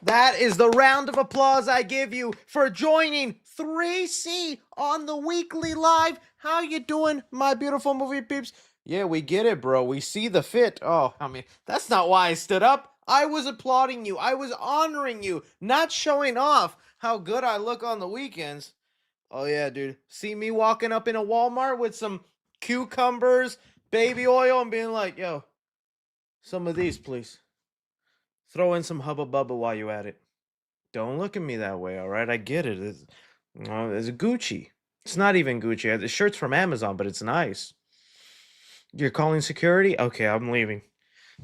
That is the round of applause I give you for joining 3C on the weekly live. How you doing, my beautiful movie peeps? Yeah, we get it, bro. We see the fit. Oh, I mean, that's not why I stood up. I was applauding you. I was honoring you, not showing off how good I look on the weekends. Oh, yeah, dude. See me walking up in a Walmart with some cucumbers, baby oil, and being like, yo, some of these, please. Throw in some Hubba Bubba while you at it. Don't look at me that way, all right? I get it. It's Gucci. It's not even Gucci. The shirt's from Amazon, but it's nice. You're calling security? Okay, I'm leaving.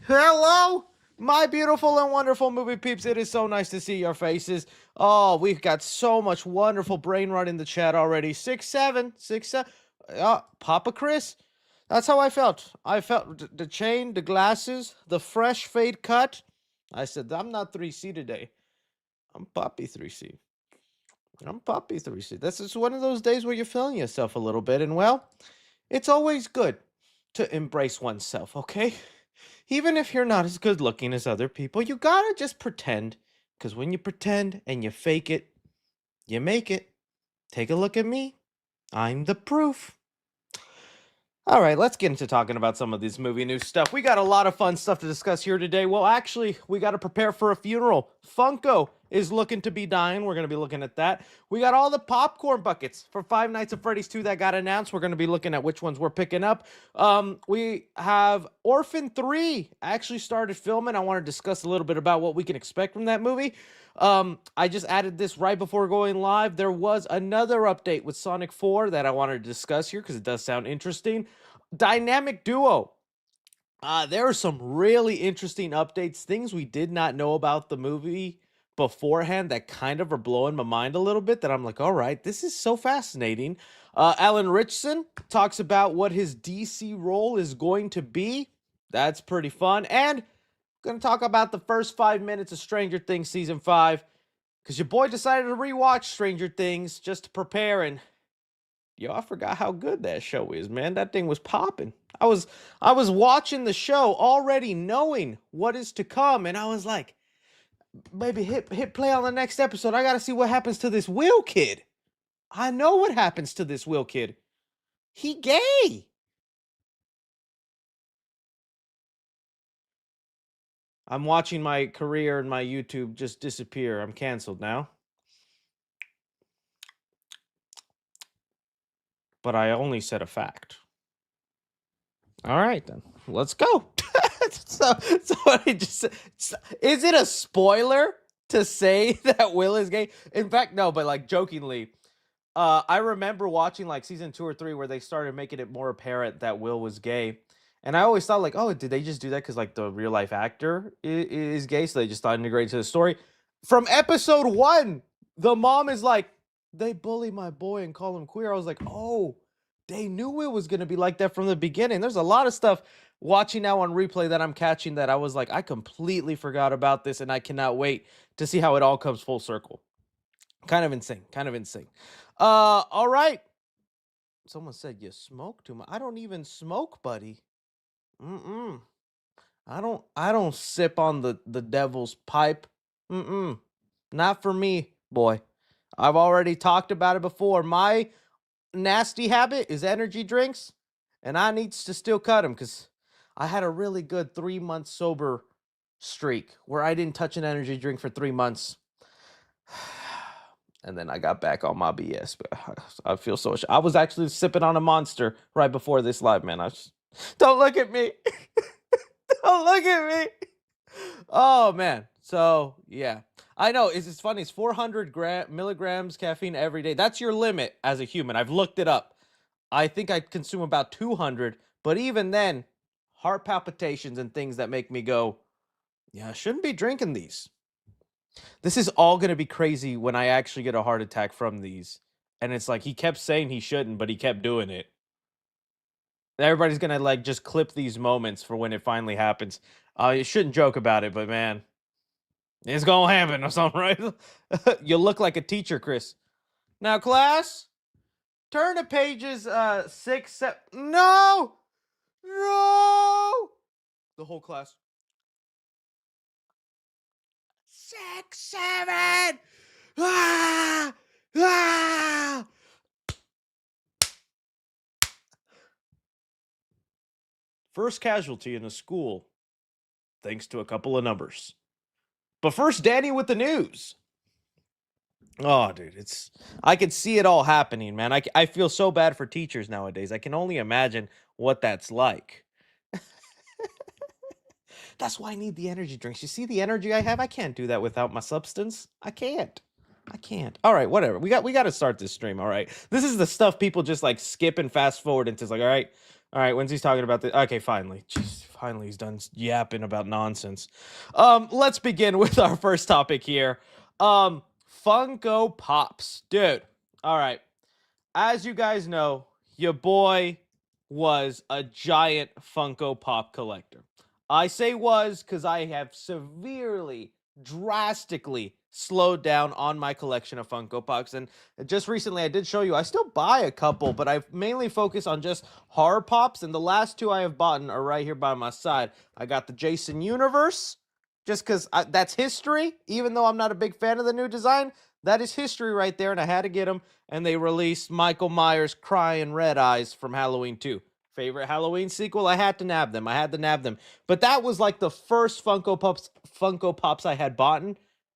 Hello, my beautiful and wonderful movie peeps. It is so nice to see your faces. Oh, we've got so much wonderful brain rot in the chat already. 6-7, 6-7. Papa Chris. That's how I felt. I felt the chain, the glasses, the fresh fade cut. I said, I'm not 3C today. I'm Poppy 3C. I'm Poppy 3C. This is one of those days where you're feeling yourself a little bit. And well, it's always good to embrace oneself, okay? Even if you're not as good looking as other people, you gotta just pretend. Because when you pretend and you fake it, you make it. Take a look at me. I'm the proof. All right, let's get into talking about some of this movie news stuff. We got a lot of fun stuff to discuss here today. Well, actually, we got to prepare for a funeral. Funko is looking to be dying. We're going to be looking at that. We got all the popcorn buckets for Five Nights at Freddy's 2 that got announced. We're going to be looking at which ones we're picking up. We have Orphan 3 actually started filming. I want to discuss a little bit about what we can expect from that movie. I just added this right before going live. There was another update with Sonic 4 that I wanted to discuss here because it does sound interesting. Dynamic Duo. There are some really interesting updates, things we did not know about the movie beforehand that kind of are blowing my mind a little bit that I'm like, all right, this is so fascinating. Alan Ritchson talks about what his DC role is going to be. That's pretty fun. And going to talk about the first 5 minutes of Stranger Things Season 5 because your boy decided to rewatch Stranger Things just to prepare, and yo, I forgot how good that show is, man. That thing was popping. I was watching the show already knowing what is to come, and I was like, baby, hit play on the next episode. I gotta see what happens to this Will kid. I know what happens to this Will kid. He gay. I'm watching my career and my YouTube just disappear. I'm canceled now. But I only said a fact. All right, then. Let's go. so I just is it a spoiler to say that Will is gay? In fact, no, but like jokingly, I remember watching like season 2 or 3 where they started making it more apparent that Will was gay. And I always thought like, oh, did they just do that because like the real life actor is gay? So they just thought integrate into the story. From episode 1, the mom is like, they bully my boy and call him queer. I was like, oh, they knew it was going to be like that from the beginning. There's a lot of stuff watching now on replay that I'm catching that I was like, I completely forgot about this and I cannot wait to see how it all comes full circle. Kind of insane. Kind of insane. All right. Someone said you smoke too much. I don't even smoke, buddy. I don't sip on the devil's pipe. Not for me, boy. I've already talked about it before. My nasty habit is energy drinks, and I needs to still cut them because I had a really good 3-month sober streak where I didn't touch an energy drink for 3 months. And then I got back on my BS, but I feel so. I was actually sipping on a Monster right before this live, man. Don't look at me. Don't look at me. Oh man. So yeah, I know. It's funny. It's 400 milligrams caffeine every day. That's your limit as a human. I've looked it up. I think I consume about 200, but even then, heart palpitations and things that make me go, yeah, I shouldn't be drinking these. This is all going to be crazy when I actually get a heart attack from these. And it's like he kept saying he shouldn't, but he kept doing it. Everybody's going to like just clip these moments for when it finally happens. You shouldn't joke about it, but man, it's going to happen or something, right? You look like a teacher, Chris. Now, class, turn to pages 6, 7. No! No! The whole class. 6, 7. Ah! Ah! First casualty in a school, thanks to a couple of numbers. But first, Danny with the news. Oh, dude, I can see it all happening, man. I feel so bad for teachers nowadays. I can only imagine what that's like. That's why I need the energy drinks. You see the energy I have? I can't do that without my substance. I can't. I can't. All right, whatever. We got to start this stream. All right. This is the stuff people just like skip and fast forward into. It's like, all right. When's he's talking about this? Okay, finally. Jeez, finally he's done yapping about nonsense. Let's begin with our first topic here. Funko Pops, dude. All right. As you guys know, your boy was a giant Funko Pop collector. I say was because I have severely, drastically slowed down on my collection of Funko Pops. And just recently, I did show you, I still buy a couple, but I mainly focus on just horror pops. And the last two I have bought are right here by my side. I got the Jason Universe, just because that's history. Even though I'm not a big fan of the new design, that is history right there, and I had to get them. And they released Michael Myers' Crying Red Eyes from Halloween 2. Favorite Halloween sequel? I had to nab them. But that was like the first Funko Pops I had bought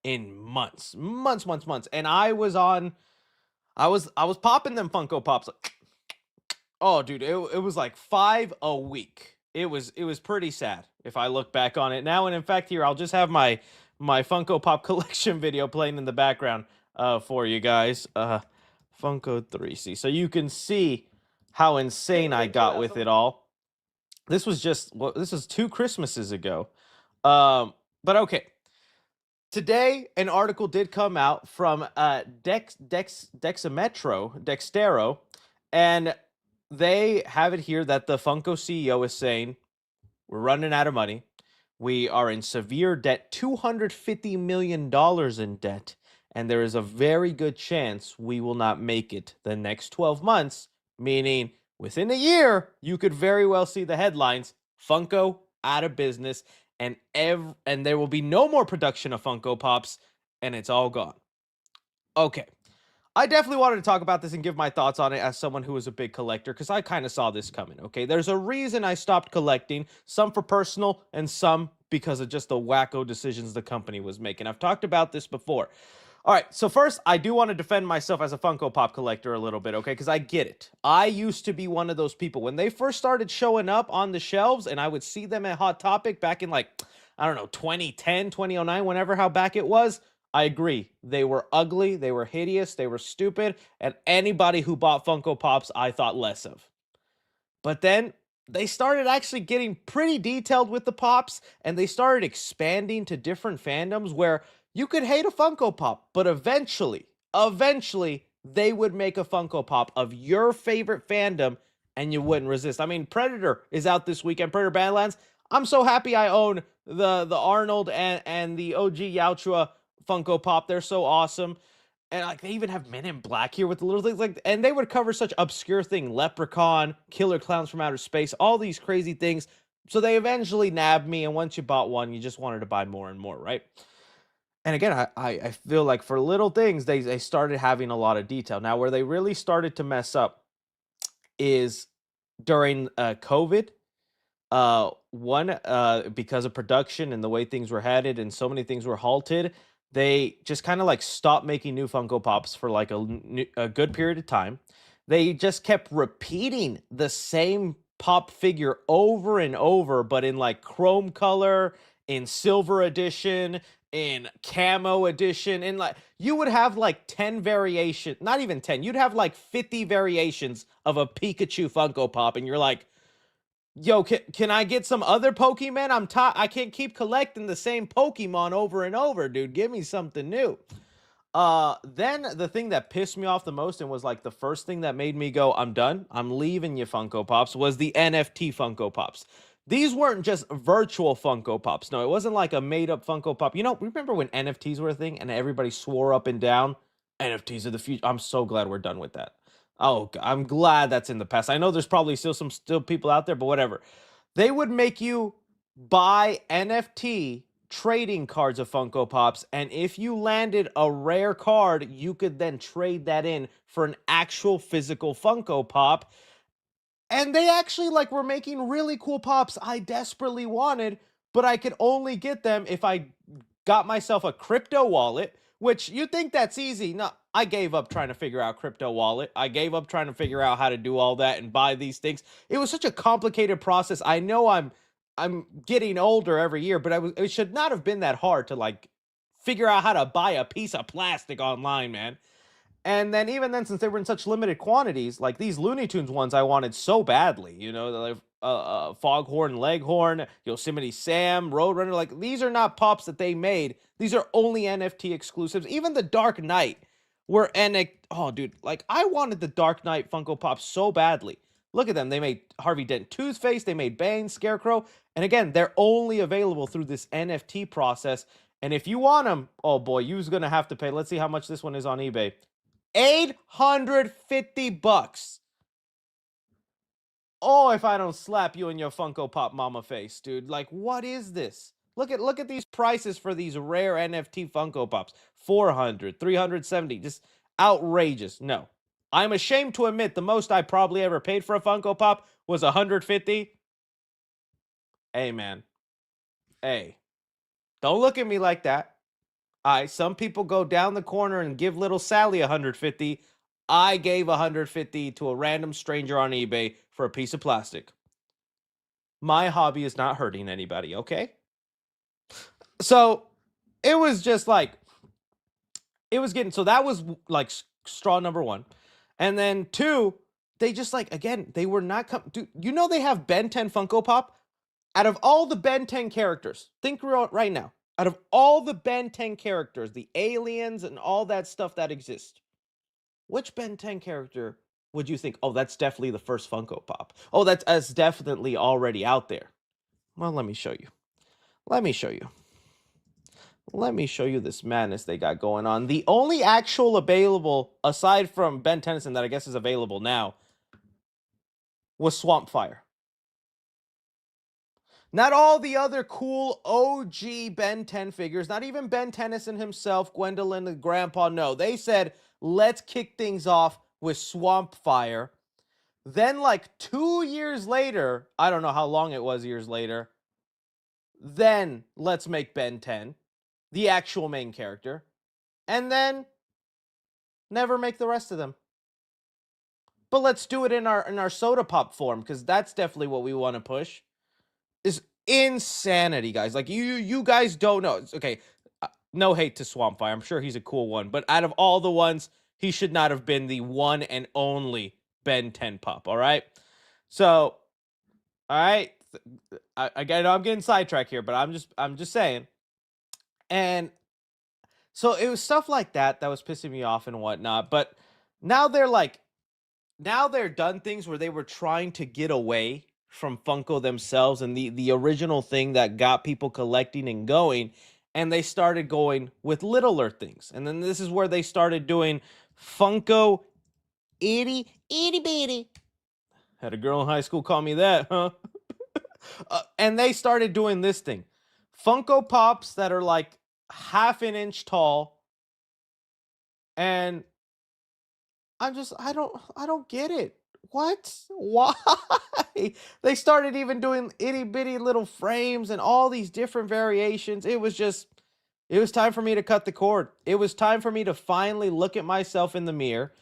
in months. And I was popping them Funko Pops. Oh, dude, it was like 5 a week. It was pretty sad if I look back on it now. And in fact, here I'll just have my Funko Pop collection video playing in the background for you guys. Funko 3C, so you can see how insane I got with it all. This was this was 2 Christmases ago. But okay. Today, an article did come out from Dextero, and they have it here that the Funko CEO is saying, we're running out of money. We are in severe debt, $250 million in debt, and there is a very good chance we will not make it the next 12 months, meaning within a year, you could very well see the headlines, Funko out of business, and there will be no more production of Funko Pops, and it's all gone. Okay. I definitely wanted to talk about this and give my thoughts on it as someone who is a big collector, because I kind of saw this coming, okay? There's a reason I stopped collecting, some for personal and some because of just the wacko decisions the company was making. I've talked about this before. All right, so first, I do want to defend myself as a Funko Pop collector a little bit, okay? Because I get it. I used to be one of those people. When they first started showing up on the shelves and I would see them at Hot Topic back in, like, I don't know, 2010, 2009, whenever how back it was, I agree. They were ugly, they were hideous, they were stupid, and anybody who bought Funko Pops, I thought less of. But then they started actually getting pretty detailed with the Pops, and they started expanding to different fandoms where you could hate a Funko Pop, but eventually, they would make a Funko Pop of your favorite fandom, and you wouldn't resist. I mean, Predator is out this weekend, Predator Badlands. I'm so happy I own the Arnold and the OG Yautja Funko Pop. They're so awesome. And like they even have Men in Black here with the little things like, and they would cover such obscure thing, Leprechaun, Killer Clowns from Outer Space, all these crazy things. So they eventually nabbed me, and once you bought one, you just wanted to buy more and more, right? And again, I feel like for little things, they started having a lot of detail. Now, where they really started to mess up is during COVID. Because of production and the way things were headed and so many things were halted, they just kind of like stopped making new Funko Pops for like a good period of time. They just kept repeating the same pop figure over and over, but in like chrome color, in silver edition, in camo edition, and like you would have like 10 variations, not even 10, you'd have like 50 variations of a Pikachu Funko Pop, and you're like, yo, can I get some other Pokemon? I can't keep collecting the same Pokemon over and over, dude. Give me something new. Then the thing that pissed me off the most and was like the first thing that made me go, I'm done, I'm leaving you Funko Pops, was the NFT Funko Pops. These weren't just virtual Funko Pops. No, it wasn't like a made-up Funko Pop. You know, remember when NFTs were a thing and everybody swore up and down, NFTs are the future? I'm so glad we're done with that. Oh, I'm glad that's in the past. I know there's probably still people out there, but whatever. They would make you buy NFT trading cards of Funko Pops, and if you landed a rare card, you could then trade that in for an actual physical Funko Pop. And they actually like were making really cool pops I desperately wanted, but I could only get them if I got myself a crypto wallet, which you think that's easy. No, I gave up trying to figure out crypto wallet. I gave up trying to figure out how to do all that and buy these things. It was such a complicated process. I know I'm getting older every year, but it should not have been that hard to like figure out how to buy a piece of plastic online, man. And then even then, since they were in such limited quantities, like these Looney Tunes ones, I wanted so badly. You know, like Foghorn Leghorn, Yosemite Sam, Roadrunner. Like these are not pops that they made. These are only NFT exclusives. Even the Dark Knight were oh, dude, like I wanted the Dark Knight Funko Pop so badly. Look at them. They made Harvey Dent Toothface. They made Bane, Scarecrow. And again, they're only available through this NFT process. And if you want them, oh boy, you're going to have to pay. Let's see how much this one is on eBay. $850. Oh, if I don't slap you in your Funko Pop mama face, dude. Like, what is this? Look at these prices for these rare NFT Funko Pops. 400, 370, just outrageous. No. I'm ashamed to admit the most I probably ever paid for a Funko Pop was 150. Hey, man. Hey. Don't look at me like that. Some people go down the corner and give little Sally 150. I gave 150 to a random stranger on eBay for a piece of plastic. My hobby is not hurting anybody, okay? So it was just like, it was getting, so that was like straw number one. And then two, they just like, again, they were not, dude, you know, they have Ben 10 Funko Pop. Out of all the Ben 10 characters, think right now, out of all the Ben 10 characters, the aliens and all that stuff that exists, which Ben 10 character would you think, oh, that's definitely the first Funko Pop? Oh, that's definitely already out there. Well, let me show you. Let me show you. Let me show you this madness they got going on. The only actual available, aside from Ben Tennyson, that I guess is available now, was Swampfire. Not all the other cool OG Ben 10 figures, not even Ben Tennyson himself, Gwendolyn, the grandpa. No, they said, let's kick things off with Swampfire. Then, like 2 years later, I don't know how long it was years later, then let's make Ben 10 the actual main character. And then never make the rest of them. But let's do it in our soda pop form, because that's definitely what we want to push. Is insanity, guys. Like you guys don't know. It's okay. No hate to Swampfire. I'm sure he's a cool one, but out of all the ones, he should not have been the one and only Ben 10 pup. All right. So, all right. I'm getting sidetracked here, but I'm just saying. And so it was stuff like that that was pissing me off and whatnot. But now they're done things where they were trying to get away from Funko themselves and the original thing that got people collecting and going, and they started going with littler things. And then this is where they started doing Funko itty bitty. Had a girl in high school call me that, huh? And they started doing this thing. Funko Pops that are like half an inch tall, and I don't get it. What? Why? They started even doing itty bitty little frames and all these different variations. It was time for me to cut the cord. It was time for me to finally look at myself in the mirror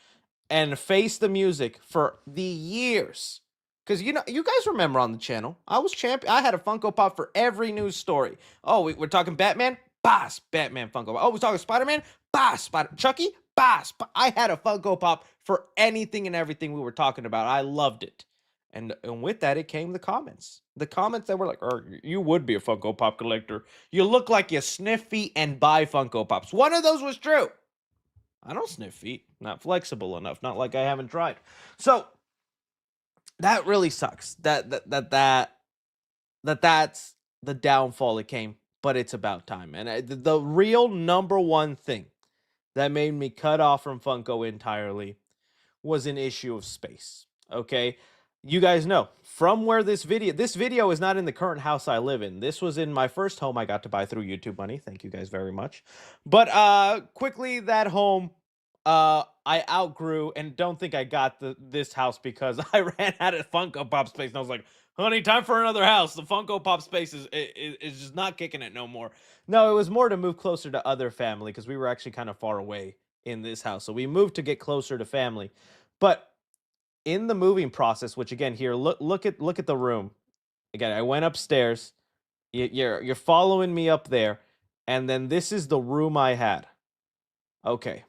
and face the music for the years. Because, you know, you guys remember on the channel, I was champion. I had a Funko Pop for every news story. Oh, we're talking Batman? Boss, Batman Funko Pop. Oh, we're talking Spider-Man? Boss, Chucky? Boss. I had a Funko Pop for anything and everything we were talking about. I loved it. And with that, it came the comments. The comments that were like, oh, you would be a Funko Pop collector. You look like you sniff feet and buy Funko Pops. One of those was true. I don't sniff feet. Not flexible enough. Not like I haven't tried. So that really sucks. That's the downfall it came. But it's about time. And the real number one thing that made me cut off from Funko entirely was an issue of space. Okay. you guys know from where this video is not in the current house I live in. This was in my first home I got to buy through YouTube money. Thank you guys very much. But quickly that home I outgrew and don't think I got this house because I ran out of Funko Pop space and I was like, honey, time for another house. The Funko Pop space is just not kicking it no more. No, it was more to move closer to other family because we were actually kind of far away in this house. So we moved to get closer to family. But in the moving process, which again here, look at the room. Again, I went upstairs. You're following me up there, and then this is the room I had. Okay.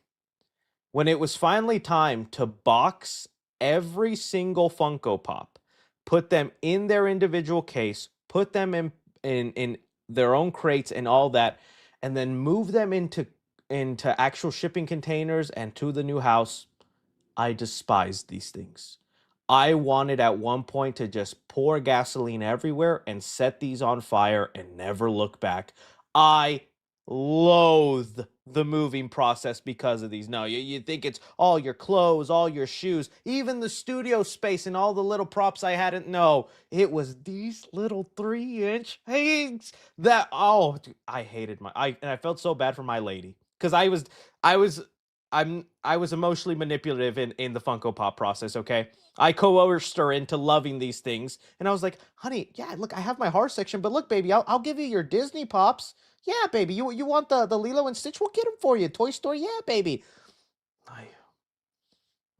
When it was finally time to box every single Funko Pop, put them in their individual case, put them in their own crates and all that, and then move them into actual shipping containers and to the new house, I despised these things. I wanted at one point to just pour gasoline everywhere and set these on fire and never look back. I loathe the moving process because of these. No, you think it's all your clothes, all your shoes, even the studio space and all the little props I hadn't. No, it was these little 3-inch things that, oh, dude, I hated and I felt so bad for my lady because I was I was emotionally manipulative in the Funko Pop process, okay? I coerced her into loving these things. And I was like, honey, yeah, look, I have my horror section, but look, baby, I'll give you your Disney Pops. Yeah, baby, you want the Lilo and Stitch? We'll get them for you. Toy Story, yeah, baby.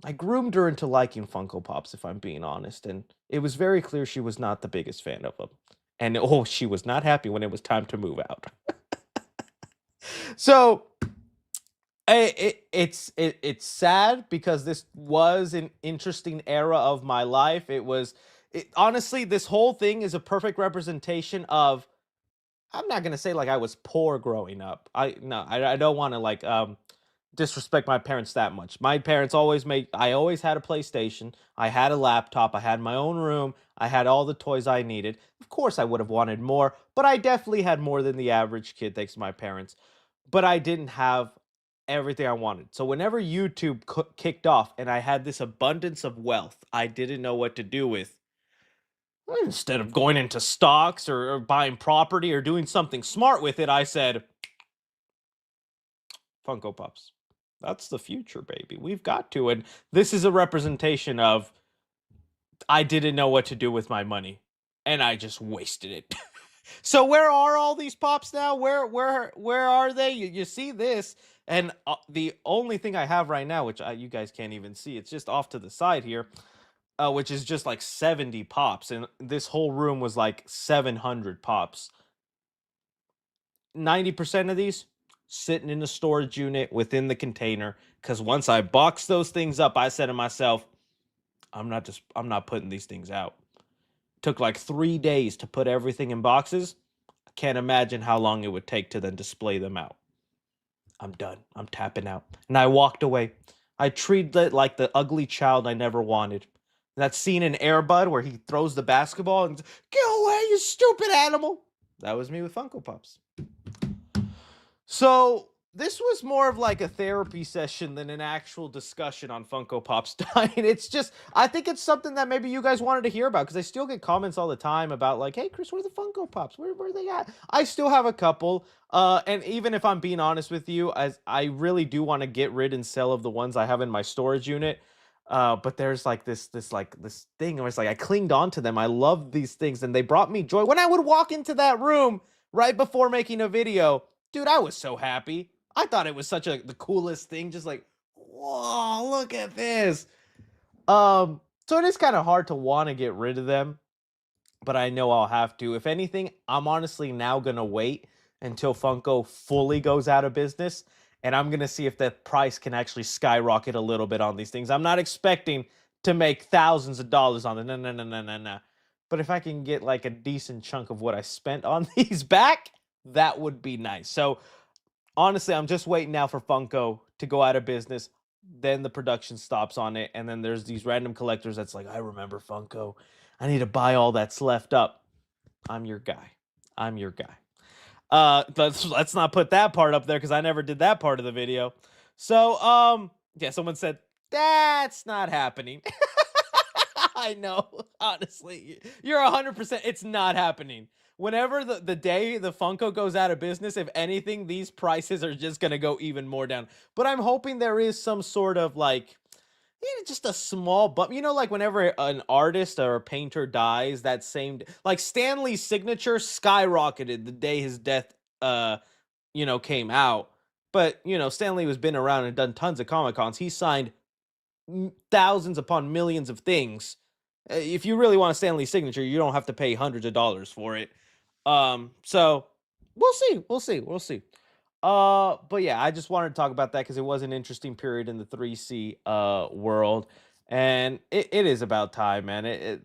I groomed her into liking Funko Pops, if I'm being honest, and it was very clear she was not the biggest fan of them. And oh, she was not happy when it was time to move out. So it's sad because this was an interesting era of my life. Honestly, this whole thing is a perfect representation of. I'm not gonna say like I was poor growing up. I don't want to like disrespect my parents that much. My parents always made. I always had a PlayStation. I had a laptop. I had my own room. I had all the toys I needed. Of course, I would have wanted more, but I definitely had more than the average kid, thanks to my parents. But I didn't have everything I wanted. So whenever YouTube kicked off and I had this abundance of wealth I didn't know what to do with, instead of going into stocks or buying property or doing something smart with it, I said, Funko Pops. That's the future, baby. We've got to. And this is a representation of I didn't know what to do with my money and I just wasted it. So where are all these pops now? Where are they? You see this, and the only thing I have right now, which you guys can't even see, it's just off to the side here, which is just like 70 pops, and this whole room was like 700 pops. 90% of these sitting in the storage unit within the container, because once I boxed those things up, I said to myself, I'm not putting these things out. Took like 3 days to put everything in boxes. I can't imagine how long it would take to then display them out. I'm done. I'm tapping out. And I walked away. I treated it like the ugly child I never wanted. That scene in Air Bud where he throws the basketball and get away, you stupid animal. That was me with Funko Pops. So this was more of like a therapy session than an actual discussion on Funko Pop's dying. It's just, I think it's something that maybe you guys wanted to hear about because I still get comments all the time about like, hey, Chris, where are the Funko Pops? Where are they at? I still have a couple. And even if I'm being honest with you, as I really do want to get rid and sell of the ones I have in my storage unit. But there's like this thing where it's like I clinged on to them. I love these things and they brought me joy. When I would walk into that room right before making a video, dude, I was so happy. I thought it was the coolest thing. Just like, whoa, look at this. So it is kind of hard to want to get rid of them, but I know I'll have to. If anything, I'm honestly now gonna wait until Funko fully goes out of business, and I'm gonna see if the price can actually skyrocket a little bit on these things. I'm not expecting to make thousands of dollars on them. No, no, no, no, no, no. But if I can get like a decent chunk of what I spent on these back, that would be nice. So honestly, I'm just waiting now for Funko to go out of business. Then the production stops on it, and then there's these random collectors that's like, I remember Funko. I need to buy all that's left up. I'm your guy. I'm your guy. Let's not put that part up there because I never did that part of the video. So, yeah, someone said that's not happening. I know. Honestly, you're 100%. It's not happening. Whenever the day the Funko goes out of business, if anything, these prices are just gonna go even more down. But I'm hoping there is some sort of like, yeah, just a small bump. You know, like whenever an artist or a painter dies, that same like Stanley's signature skyrocketed the day his death came out. But, Stanley has been around and done tons of Comic Cons. He signed thousands upon millions of things. If you really want a Stanley signature, you don't have to pay hundreds of dollars for it. So we'll see. We'll see. We'll see. But yeah, I just wanted to talk about that because it was an interesting period in the 3C world. And it is about time, man.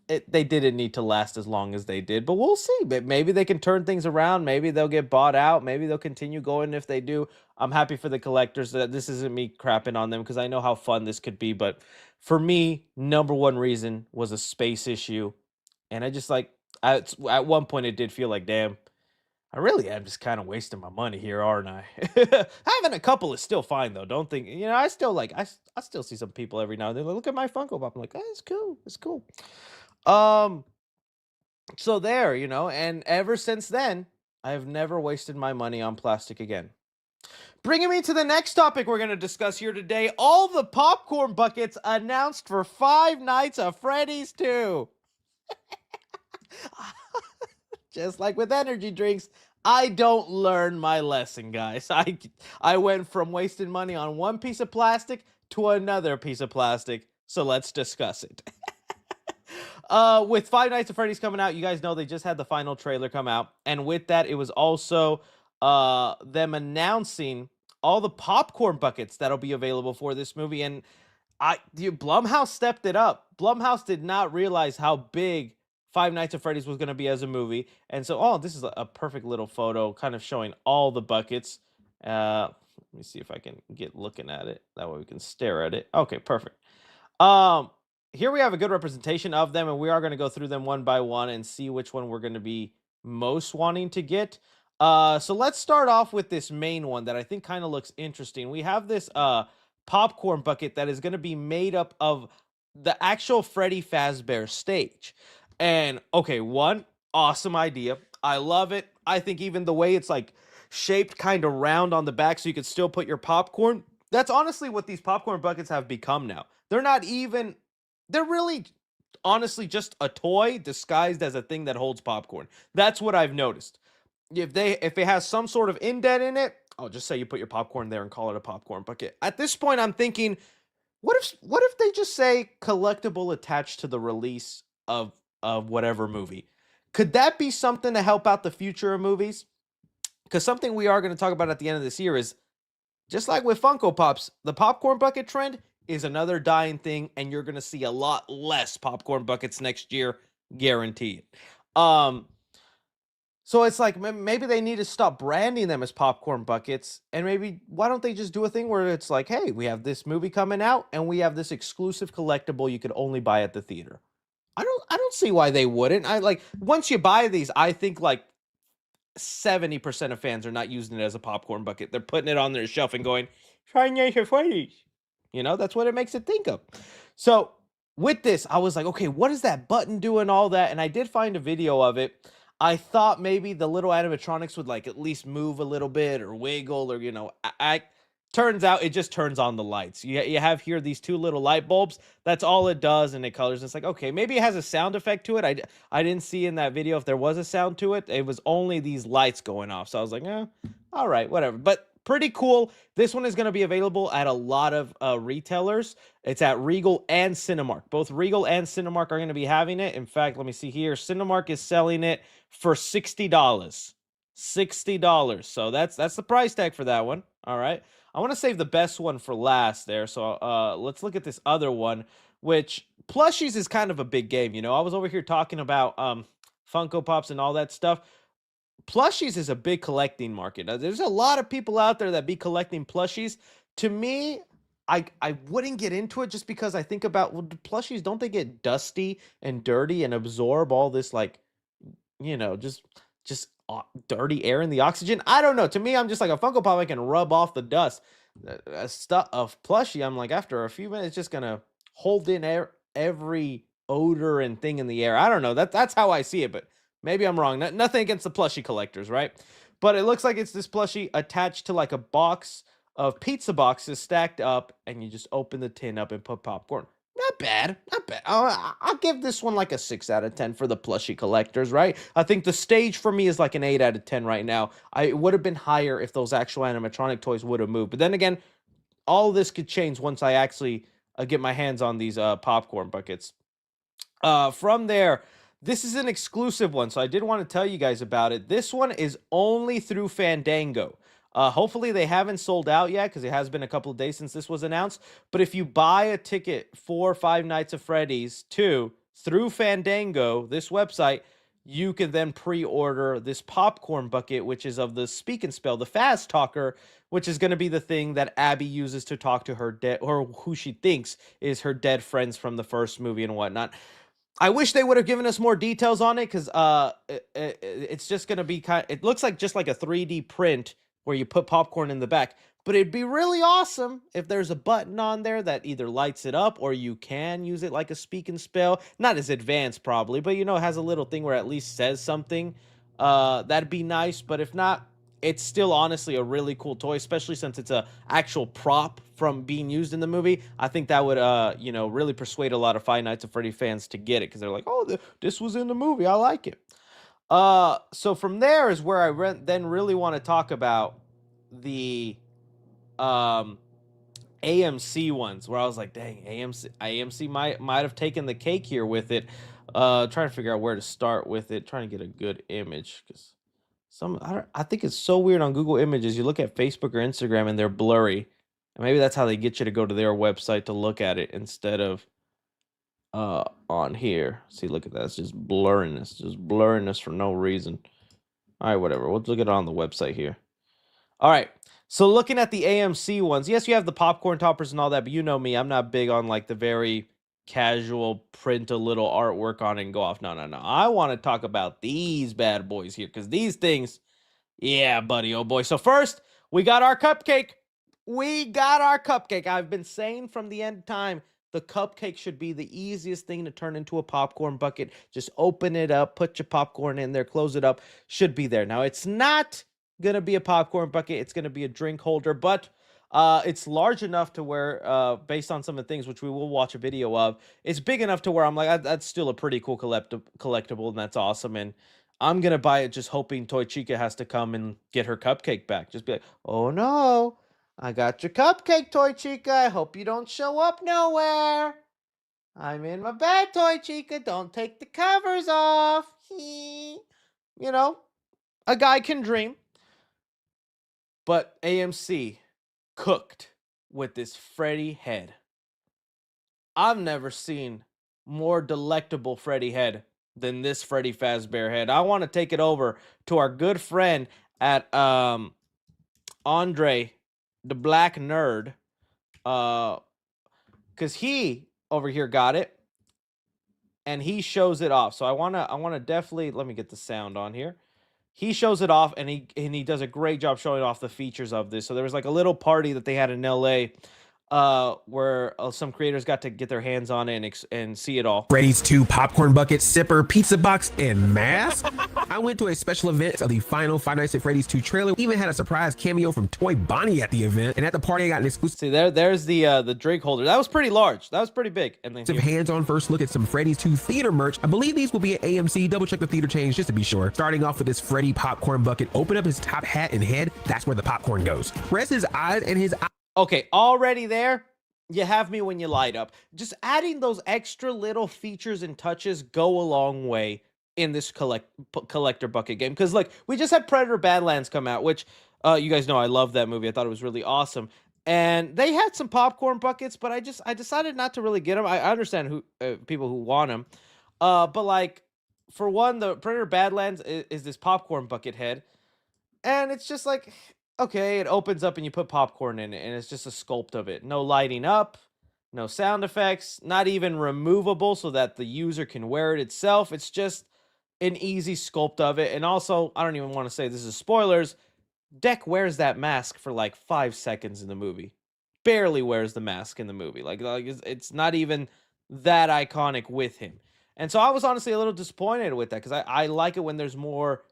They didn't need to last as long as they did, but we'll see. But maybe they can turn things around. Maybe they'll get bought out. Maybe they'll continue going. If they do, I'm happy for the collectors. That this isn't me crapping on them because I know how fun this could be. But for me, number one reason was a space issue, and I just like at one point it did feel like, damn, I really am just kind of wasting my money here, aren't I? Having a couple is still fine though. Don't think I still like I still see some people every now and then. Like, look at my Funko Pop. I'm like, oh, it's cool. It's cool. Um, so there, and ever since then, I have never wasted my money on plastic again. Bringing me to the next topic we're going to discuss here today, all the popcorn buckets announced for Five Nights at Freddy's 2. Just like with energy drinks, I don't learn my lesson, guys. I went from wasting money on one piece of plastic to another piece of plastic. So let's discuss it. With Five Nights at Freddy's coming out, you guys know they just had the final trailer come out, and with that, it was also them announcing all the popcorn buckets that'll be available for this movie. And Blumhouse stepped it up. Blumhouse did not realize how big Five Nights at Freddy's was going to be as a movie, and so this is a perfect little photo, kind of showing all the buckets. Let me see if I can get looking at it. That way we can stare at it. Okay, perfect. Um, Here we have a good representation of them, and we are going to go through them one by one and see which one we're going to be most wanting to get. So let's start off with this main one that I think kind of looks interesting. We have this popcorn bucket that is going to be made up of the actual Freddy Fazbear stage. And okay, one awesome idea. I love it. I think even the way it's like shaped kind of round on the back so you could still put your popcorn. That's honestly what these popcorn buckets have become now. They're really honestly just a toy disguised as a thing that holds popcorn. That's what I've noticed. If it has some sort of indent in it, I'll just say you put your popcorn there and call it a popcorn bucket. At this point, I'm thinking, what if they just say collectible attached to the release of whatever movie? Could that be something to help out the future of movies? Because something we are going to talk about at the end of this year is, just like with Funko Pops, the popcorn bucket trend is another dying thing, and you're going to see a lot less popcorn buckets next year, guaranteed. So it's like maybe they need to stop branding them as popcorn buckets, and maybe why don't they just do a thing where it's like, hey, we have this movie coming out, and we have this exclusive collectible you could only buy at the theater. I don't see why they wouldn't. I like once you buy these, I think like 70% of fans are not using it as a popcorn bucket. They're putting it on their shelf and going, Five Nights at Freddy's. That's what it makes it think of. So with this, I was like, okay, what does that button do and all that? And I did find a video of it. I thought maybe the little animatronics would like at least move a little bit or wiggle or, turns out it just turns on the lights. You have here these two little light bulbs. That's all it does, and it colors. It's like, okay, maybe it has a sound effect to it. I didn't see in that video if there was a sound to it. It was only these lights going off. So I was like, all right, whatever. But pretty cool. This one is going to be available at a lot of retailers. It's at Regal and Cinemark. Both Regal and Cinemark are going to be having it. In fact, let me see here. Cinemark is selling it for $60. $60. So that's the price tag for that one. All right. I want to save the best one for last there. So let's look at this other one, which plushies is kind of a big game. I was over here talking about Funko Pops and all that stuff. Plushies is a big collecting market. Now, there's a lot of people out there that be collecting plushies. To me, I wouldn't get into it just because I think about, well, the plushies, don't they get dusty and dirty and absorb all this just dirty air in the oxygen? I don't know. To me, I'm just like a Funko Pop. I can rub off the dust. Stuff of plushie, I'm like, after a few minutes, it's just gonna hold in air every odor and thing in the air. I don't know. That's how I see it, but maybe I'm wrong. Nothing against the plushie collectors, right? But it looks like it's this plushie attached to like a box of pizza boxes stacked up, and you just open the tin up and put popcorn. Not bad, not bad. I'll give this one like a 6 out of 10 for the plushie collectors, right? I think the stage for me is like an 8 out of 10 right now. I would have been higher if those actual animatronic toys would have moved. But then again, all this could change once I actually get my hands on these popcorn buckets. From there, this is an exclusive one, so I did want to tell you guys about it. This one is only through Fandango. Hopefully they haven't sold out yet because it has been a couple of days since this was announced. But if you buy a ticket for Five Nights at Freddy's 2 through Fandango, this website, you can then pre-order this popcorn bucket, which is of the Speak and Spell, the Fast Talker, which is going to be the thing that Abby uses to talk to her dead, or who she thinks is her dead friends from the first movie and whatnot. I wish they would have given us more details on it because it's just going to be it looks like just like a 3D print where you put popcorn in the back. But it'd be really awesome if there's a button on there that either lights it up or you can use it like a speak and spell. Not as advanced probably, but it has a little thing where it at least says something. That'd be nice, but if not, it's still honestly a really cool toy, especially since it's a actual prop from being used in the movie. I think that would really persuade a lot of Five Nights at Freddy fans to get it because they're like, oh, this was in the movie. I like it. So from there is where I then really want to talk about the AMC ones, where I was like, dang, AMC might have taken the cake here with it. Trying to figure out where to start with it, trying to get a good image because I think it's so weird on Google Images. You look at Facebook or Instagram and they're blurry, and maybe that's how they get you to go to their website to look at it instead of on here. See, look at that. It's just blurriness for no reason. All right, whatever. We'll look at it on the website here. All right. So looking at the AMC ones, yes, you have the popcorn toppers and all that, but you know me, I'm not big on like the very casual print a little artwork on it and go off. No. I want to talk about these bad boys here because these things, yeah, buddy, oh boy. So first, we got our cupcake. I've been saying from the end of time, the cupcake should be the easiest thing to turn into a popcorn bucket. Just open it up, put your popcorn in there, close it up, should be there. Now, it's not gonna be a popcorn bucket, it's gonna be a drink holder, but it's large enough to where based on some of the things which we will watch a video of, it's big enough to where I'm like, that's still a pretty cool collectible, and that's awesome. And I'm gonna buy it just hoping Toy Chica has to come and get her cupcake back. Just be like, oh no, I got your cupcake, Toy Chica, I hope you don't show up nowhere. I'm in my bed, Toy Chica, don't take the covers off. A guy can dream. But AMC cooked with this Freddy head. I've never seen more delectable Freddy head than this Freddy Fazbear head. I want to take it over to our good friend at Andre, the Black Nerd, because he over here got it, and he shows it off. So I wanna definitely, let me get the sound on here. He shows it off, and he does a great job showing off the features of this. So there was like a little party that they had in LA where some creators got to get their hands on it and see it all. Freddy's 2 popcorn bucket, sipper, pizza box, and mask. I went to a special event of the final Five Nights at Freddy's 2 trailer. Even had a surprise cameo from Toy Bonnie at the event, and at the party I got an exclusive. See, there's the drink holder. That was pretty large. That was pretty big. And then hands-on first look at some Freddy's 2 theater merch. I believe these will be at AMC. Double check the theater change just to be sure. Starting off with this Freddy popcorn bucket. Open up his top hat and head. That's where the popcorn goes. Rest his eyes and his eyes. Okay, already there, you have me when you light up. Just adding those extra little features and touches go a long way in this collector bucket game. Because, like, we just had Predator Badlands come out, which you guys know I love that movie. I thought it was really awesome. And they had some popcorn buckets, but I decided not to really get them. I understand who people who want them. But, like, for one, the Predator Badlands is this popcorn bucket head. And it's just like, okay, it opens up and you put popcorn in it, and it's just a sculpt of it. No lighting up, no sound effects, not even removable so that the user can wear it itself. It's just an easy sculpt of it. And also, I don't even want to say this is spoilers, Deck wears that mask for like 5 seconds in the movie. Barely wears the mask in the movie. Like it's not even that iconic with him. And so I was honestly a little disappointed with that because I like it when there's more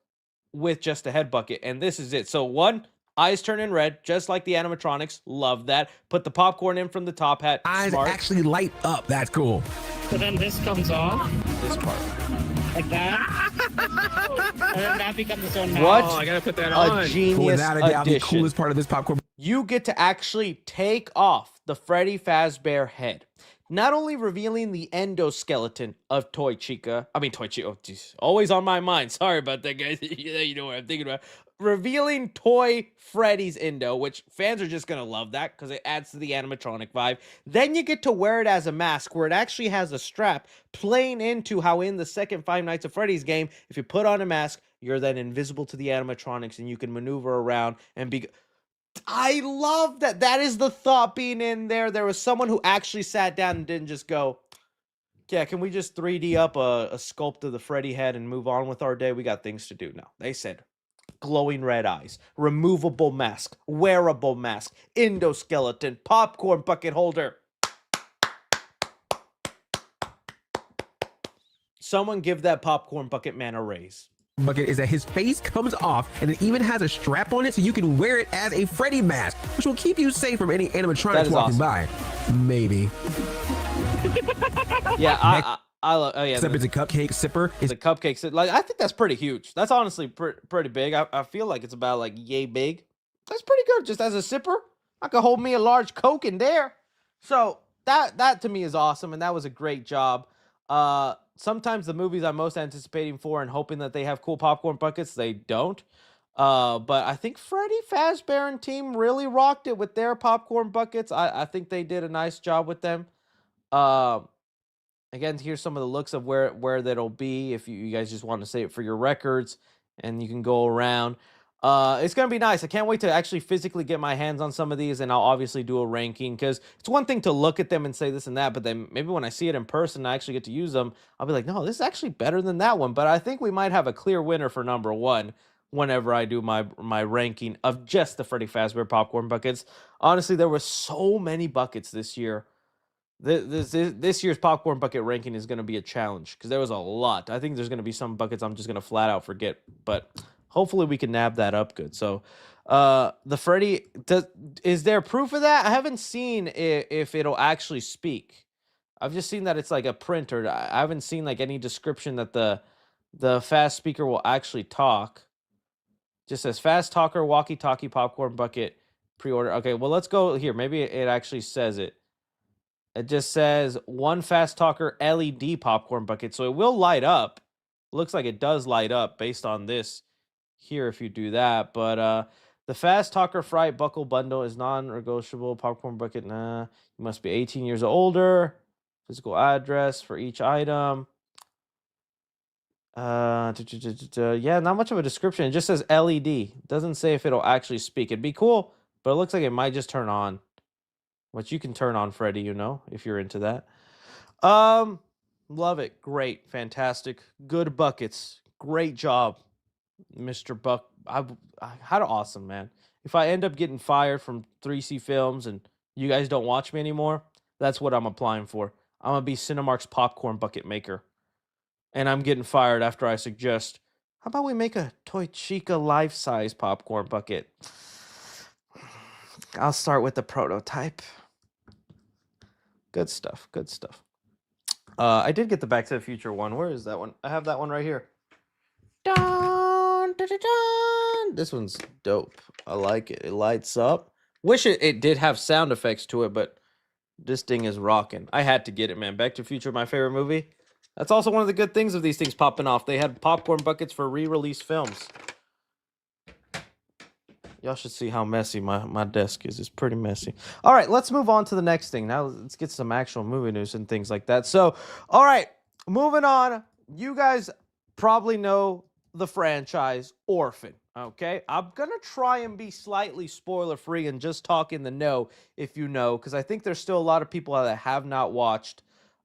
with just a head bucket. And this is it. So one, eyes turning red, just like the animatronics. Love that. Put the popcorn in from the top hat. Eyes Smart. actually light up. That's cool. So then this comes off This part. like that. And then that becomes its own mask. What? Oh, I gotta put that A on. genius Without a doubt, the addition. coolest part of this popcorn. You get to actually take off the Freddy Fazbear head, not only revealing the endoskeleton of Toy Chica. Oh, geez, always on my mind. Sorry about that, guys. You know what I'm thinking about. Revealing Toy Freddy's endo, which fans are just gonna love that because it adds to the animatronic vibe. Then you get to wear it as a mask, where it actually has a strap, playing into how in the second Five Nights at Freddy's game, if you put on a mask, you're then invisible to the animatronics and you can maneuver around and be. I love that. That is the thought being in there. There was someone who actually sat down and didn't just go, yeah, can we just 3D up a sculpt of the Freddy head and move on with our day? We got things to do now. They said glowing red eyes, removable mask, wearable mask, endoskeleton, popcorn bucket holder. Someone give that popcorn bucket man a raise. Bucket is that his face comes off and it even has a strap on it so you can wear it as a Freddy mask, which will keep you safe from any animatronics walking by. Maybe. Yeah, I love. Oh yeah, Except it's a cupcake sipper. the cupcakes. Like I think that's pretty huge. That's honestly pretty big. I feel like it's about like yay big. That's pretty good. Just as a sipper, I could hold me a large Coke in there. So that to me is awesome, and that was a great job. Sometimes the movies I'm most anticipating for and hoping that they have cool popcorn buckets, they don't. But I think Freddy Fazbear and team really rocked it with their popcorn buckets. I think they did a nice job with them. Again, here's some of the looks of where that'll be if you guys just want to say it for your records, and you can go around. It's gonna be nice. I can't wait to actually physically get my hands on some of these, and I'll obviously do a ranking because it's one thing to look at them and say this and that, but then maybe when I see it in person, and I actually get to use them. I'll be like, no, this is actually better than that one. But I think we might have a clear winner for number one whenever I do my ranking of just the Freddy Fazbear popcorn buckets. Honestly, there were so many buckets this year. This year's popcorn bucket ranking is going to be a challenge because there was a lot. I think there's going to be some buckets I'm just going to flat out forget, but hopefully we can nab that up good. So, the Freddy is there proof of that? I haven't seen if it'll actually speak. I've just seen that it's like a printer. I haven't seen like any description that the fast speaker will actually talk. Just says fast talker, walkie-talkie, popcorn bucket, pre-order. Okay, well let's go here. Maybe it actually says it. It just says one fast talker LED popcorn bucket. So it will light up. Looks like it does light up based on this here if you do that. But the fast talker fright buckle bundle is non-negotiable. Popcorn bucket, nah. You must be 18 years or older. Physical address for each item. Yeah, not much of a description. It just says LED. Doesn't say if it'll actually speak. It'd be cool, but it looks like it might just turn on. Which you can turn on, Freddy, if you're into that. Love it. Great. Fantastic. Good buckets. Great job, Mr. Buck. I had an awesome, man. If I end up getting fired from 3C Films and you guys don't watch me anymore, that's what I'm applying for. I'm going to be Cinemark's popcorn bucket maker. And I'm getting fired after I suggest, how about we make a Toy Chica life-size popcorn bucket? I'll start with the prototype. Good stuff. Good stuff. I did get the Back to the Future one. Where is that one? I have that one right here. Dun, dun, dun, dun. This one's dope. I like it. It lights up. Wish it did have sound effects to it, but this thing is rocking. I had to get it, man. Back to the Future, my favorite movie. That's also one of the good things of these things popping off. They had popcorn buckets for re-release films. Y'all should see how messy my desk is. It's pretty messy. All right, let's move on to the next thing. Now let's get some actual movie news and things like that. So, all right, moving on. You guys probably know the franchise Orphan, okay? I'm going to try and be slightly spoiler-free and just talk in the know if you know, because I think there's still a lot of people that have not watched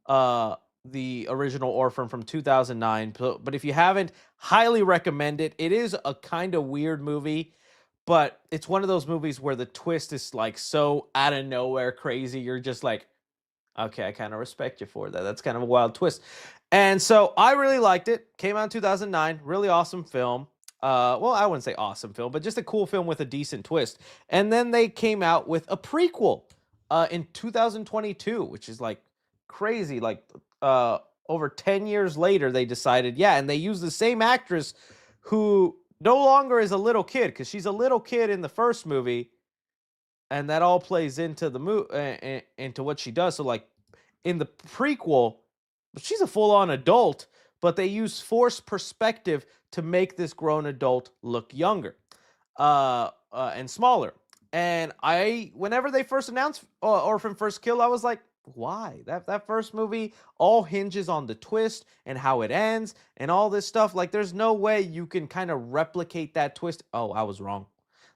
the original Orphan from 2009. But if you haven't, highly recommend it. It is a kind of weird movie. But it's one of those movies where the twist is like so out of nowhere crazy. You're just like, Okay, I kind of respect you for that. That's kind of a wild twist. And so I really liked it. Came out in 2009. Really awesome film. Well, I wouldn't say awesome film, but just a cool film with a decent twist. And then they came out with a prequel in 2022, which is like crazy. Like uh, over 10 years later, they decided, yeah, and they used the same actress who no longer is a little kid because she's a little kid in the first movie, and that all plays into the into what she does. So like in the prequel, she's a full-on adult, but they use forced perspective to make this grown adult look younger and smaller. And whenever they first announced Orphan First Kill, I was like, why? That first movie all hinges on the twist and how it ends and all this stuff. Like, there's no way you can kind of replicate that twist. Oh, I was wrong.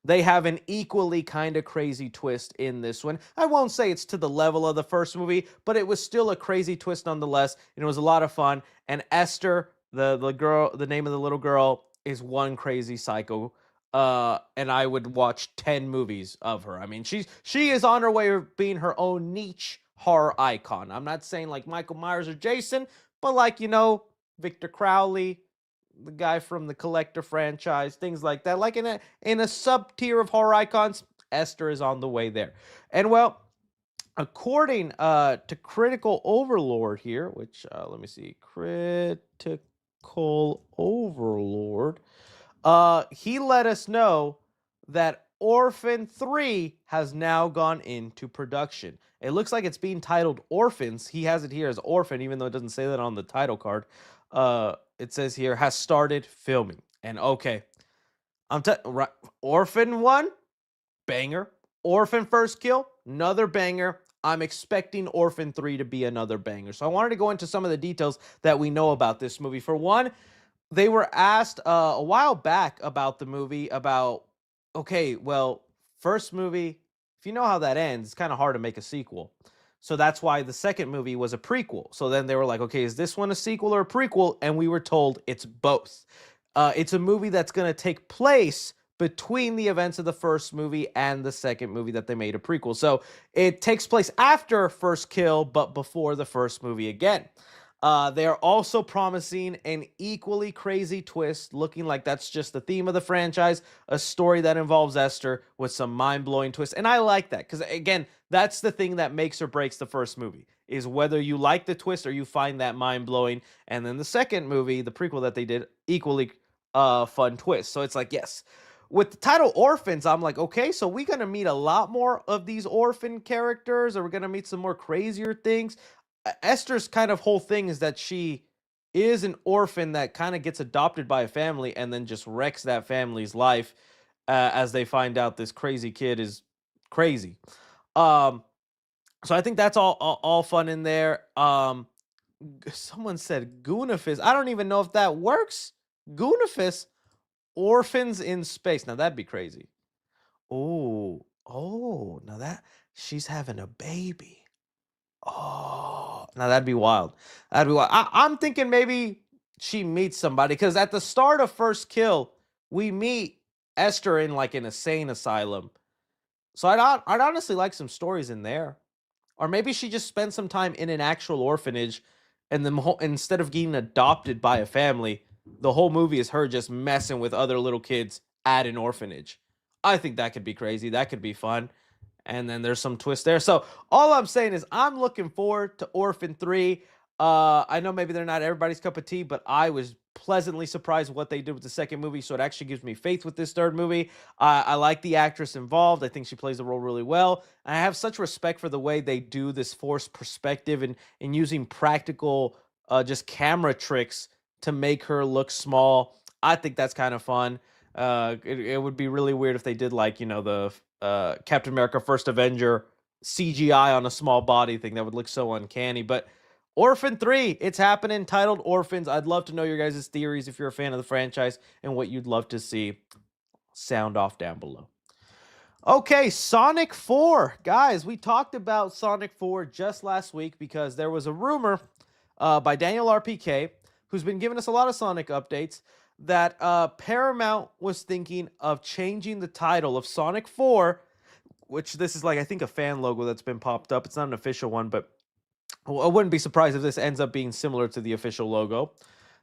They have an equally kind of crazy twist in this one. I won't say it's to the level of the first movie, but it was still a crazy twist nonetheless, and it was a lot of fun. And Esther, the girl, the name of the little girl, is one crazy psycho. And I would watch 10 movies of her. I mean, she is on her way of being her own niche horror icon. I'm not saying like Michael Myers or Jason, but like, Victor Crowley, the guy from the Collector franchise, things like that. Like in a sub tier of horror icons, Esther is on the way there. And well, according to Critical Overlord here, which let me see, Critical Overlord, he let us know that Orphan 3 has now gone into production. It looks like it's being titled Orphans. He has it here as Orphan, even though it doesn't say that on the title card. It says here, has started filming. And okay, Orphan 1, banger. Orphan First Kill, another banger. I'm expecting Orphan 3 to be another banger. So I wanted to go into some of the details that we know about this movie. For one, they were asked a while back about the movie okay, well, first movie, if you know how that ends, it's kind of hard to make a sequel. So that's why the second movie was a prequel. So then they were like, okay, is this one a sequel or a prequel? And we were told it's both. It's a movie that's going to take place between the events of the first movie and the second movie that they made a prequel. So it takes place after First Kill, but before the first movie again. They are also promising an equally crazy twist, looking like that's just the theme of the franchise, a story that involves Esther with some mind-blowing twists. And I like that because, again, that's the thing that makes or breaks the first movie, is whether you like the twist or you find that mind-blowing. And then the second movie, the prequel that they did, equally fun twist. So it's like, yes. With the title Orphans, I'm like, okay, so we're going to meet a lot more of these orphan characters, or we're going to meet some more crazier things. Esther's kind of whole thing is that she is an orphan that kind of gets adopted by a family and then just wrecks that family's life as they find out this crazy kid is crazy. Um, so I think that's all fun in there. Someone said Goonifus. I don't even know if that works. Goonifus, orphans in space. Now that'd be crazy. Now that she's having a baby. Oh, now that'd be wild. That'd be wild. I'm thinking maybe she meets somebody because at the start of First Kill, we meet Esther in like an insane asylum. So I'd honestly like some stories in there, or maybe she just spent some time in an actual orphanage, and then instead of getting adopted by a family, the whole movie is her just messing with other little kids at an orphanage. I think that could be crazy. That could be fun. And then there's some twist there. So all I'm saying is I'm looking forward to Orphan 3. I know maybe they're not everybody's cup of tea, but I was pleasantly surprised what they did with the second movie. So it actually gives me faith with this third movie. I like the actress involved. I think she plays the role really well. And I have such respect for the way they do this forced perspective and using practical just camera tricks to make her look small. I think that's kind of fun. It would be really weird if they did like, the Captain America First Avenger CGI on a small body thing. That would look so uncanny. But Orphan 3, it's happening, titled Orphans. I'd love to know your guys' theories if you're a fan of the franchise and what you'd love to see. Sound off down below. Okay, Sonic 4. Guys, we talked about Sonic 4 just last week because there was a rumor by Daniel RPK, who's been giving us a lot of Sonic updates, that Paramount was thinking of changing the title of Sonic 4, which this is like, I think, a fan logo that's been popped up. It's not an official one, but I wouldn't be surprised if this ends up being similar to the official logo.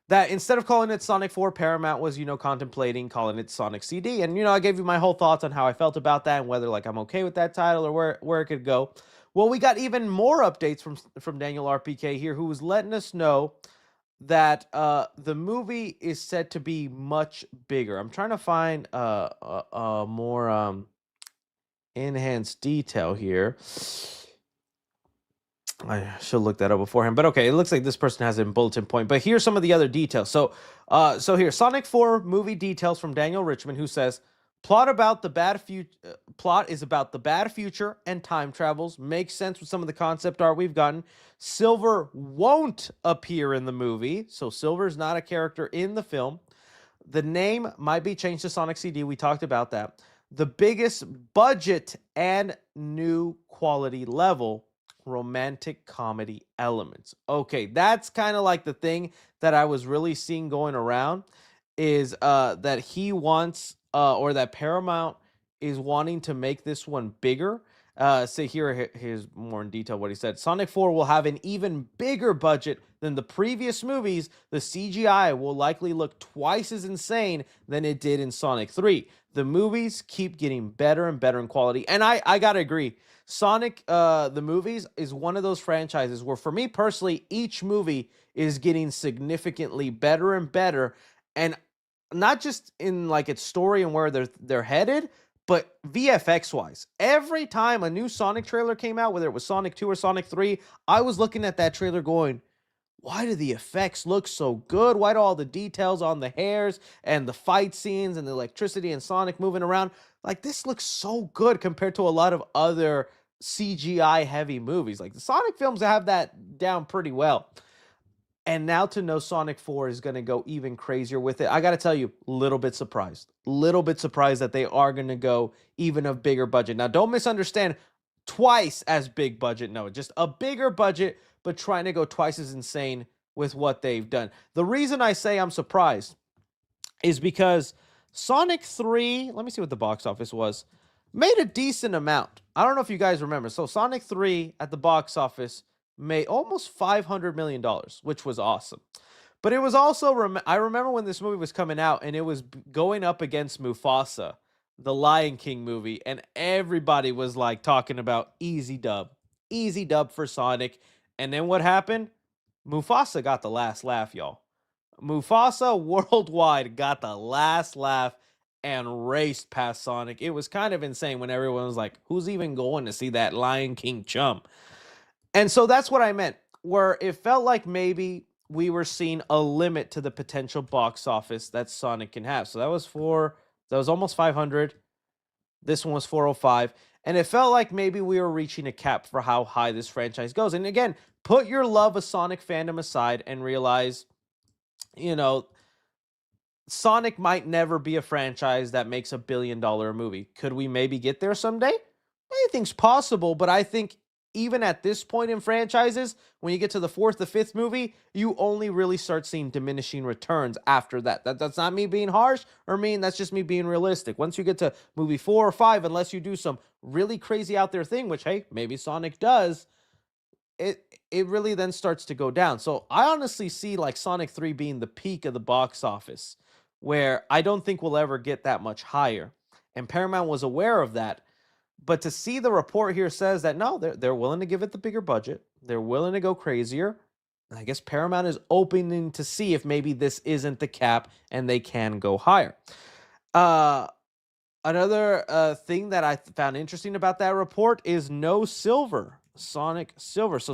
That instead of calling it Sonic 4, Paramount was, contemplating calling it Sonic CD. And, I gave you my whole thoughts on how I felt about that and whether, like, I'm okay with that title or where it could go. Well, we got even more updates from Daniel RPK here, who was letting us know that the movie is set to be much bigger. I'm trying to find more enhanced detail here. I should look that up beforehand, but okay, it looks like this person has a bulletin point. But here's some of the other details. So here, Sonic 4 movie details from Daniel Ritchson, who says, plot is about the bad future and time travels. Makes sense with some of the concept art we've gotten. Silver won't appear in the movie, so Silver is not a character in the film. The name might be changed to Sonic CD. We talked about that. The biggest budget and new quality level, romantic comedy elements. Okay, that's kind of like the thing that I was really seeing going around is that he wants or that Paramount is wanting to make this one bigger. So here's more in detail what he said. Sonic 4 will have an even bigger budget than the previous movies. The CGI will likely look twice as insane than it did in Sonic 3. The movies keep getting better and better in quality. And I gotta agree. Sonic, the movies, is one of those franchises where, for me personally, each movie is getting significantly better and better. And not just in like its story and where they're headed, but VFX wise. Every time a new Sonic trailer came out, whether it was Sonic 2 or Sonic 3, I was looking at that trailer going, why do the effects look so good? Why do all the details on the hairs and the fight scenes and the electricity and Sonic moving around, like, this looks so good compared to a lot of other CGI heavy movies? Like, the Sonic films have that down pretty well. And now to know Sonic 4 is going to go even crazier with it, I got to tell you, little bit surprised. Little bit surprised that they are going to go even a bigger budget. Now, don't misunderstand, twice as big budget. No, just a bigger budget, but trying to go twice as insane with what they've done. The reason I say I'm surprised is because Sonic 3, let me see what the box office was, made a decent amount. I don't know if you guys remember. So Sonic 3 at the box office made almost $500 million, which was awesome. But it was also, I remember when this movie was coming out and it was going up against Mufasa, the Lion King movie, and everybody was like talking about easy dub for Sonic. And then what happened? Mufasa got the last laugh, y'all. Mufasa worldwide got the last laugh and raced past Sonic. It was kind of insane when everyone was like, who's even going to see that Lion King chump? And so that's what I meant, where it felt like maybe we were seeing a limit to the potential box office that Sonic can have. So that was almost 500. This one was 405. And it felt like maybe we were reaching a cap for how high this franchise goes. And again, put your love of Sonic fandom aside and realize, Sonic might never be a franchise that makes $1 billion movie. Could we maybe get there someday? Anything's possible, but I think even at this point in franchises, when you get to the 4th or 5th movie, you only really start seeing diminishing returns after that. That's not me being harsh or mean, that's just me being realistic. Once you get to movie 4 or 5, unless you do some really crazy out there thing, which, hey, maybe Sonic does, it really then starts to go down. So I honestly see like Sonic 3 being the peak of the box office, where I don't think we'll ever get that much higher. And Paramount was aware of that. But to see the report here says that no, they're willing to give it the bigger budget. They're willing to go crazier. And I guess Paramount is opening to see if maybe this isn't the cap and they can go higher. Another thing that I found interesting about that report is no Silver. Sonic Silver. So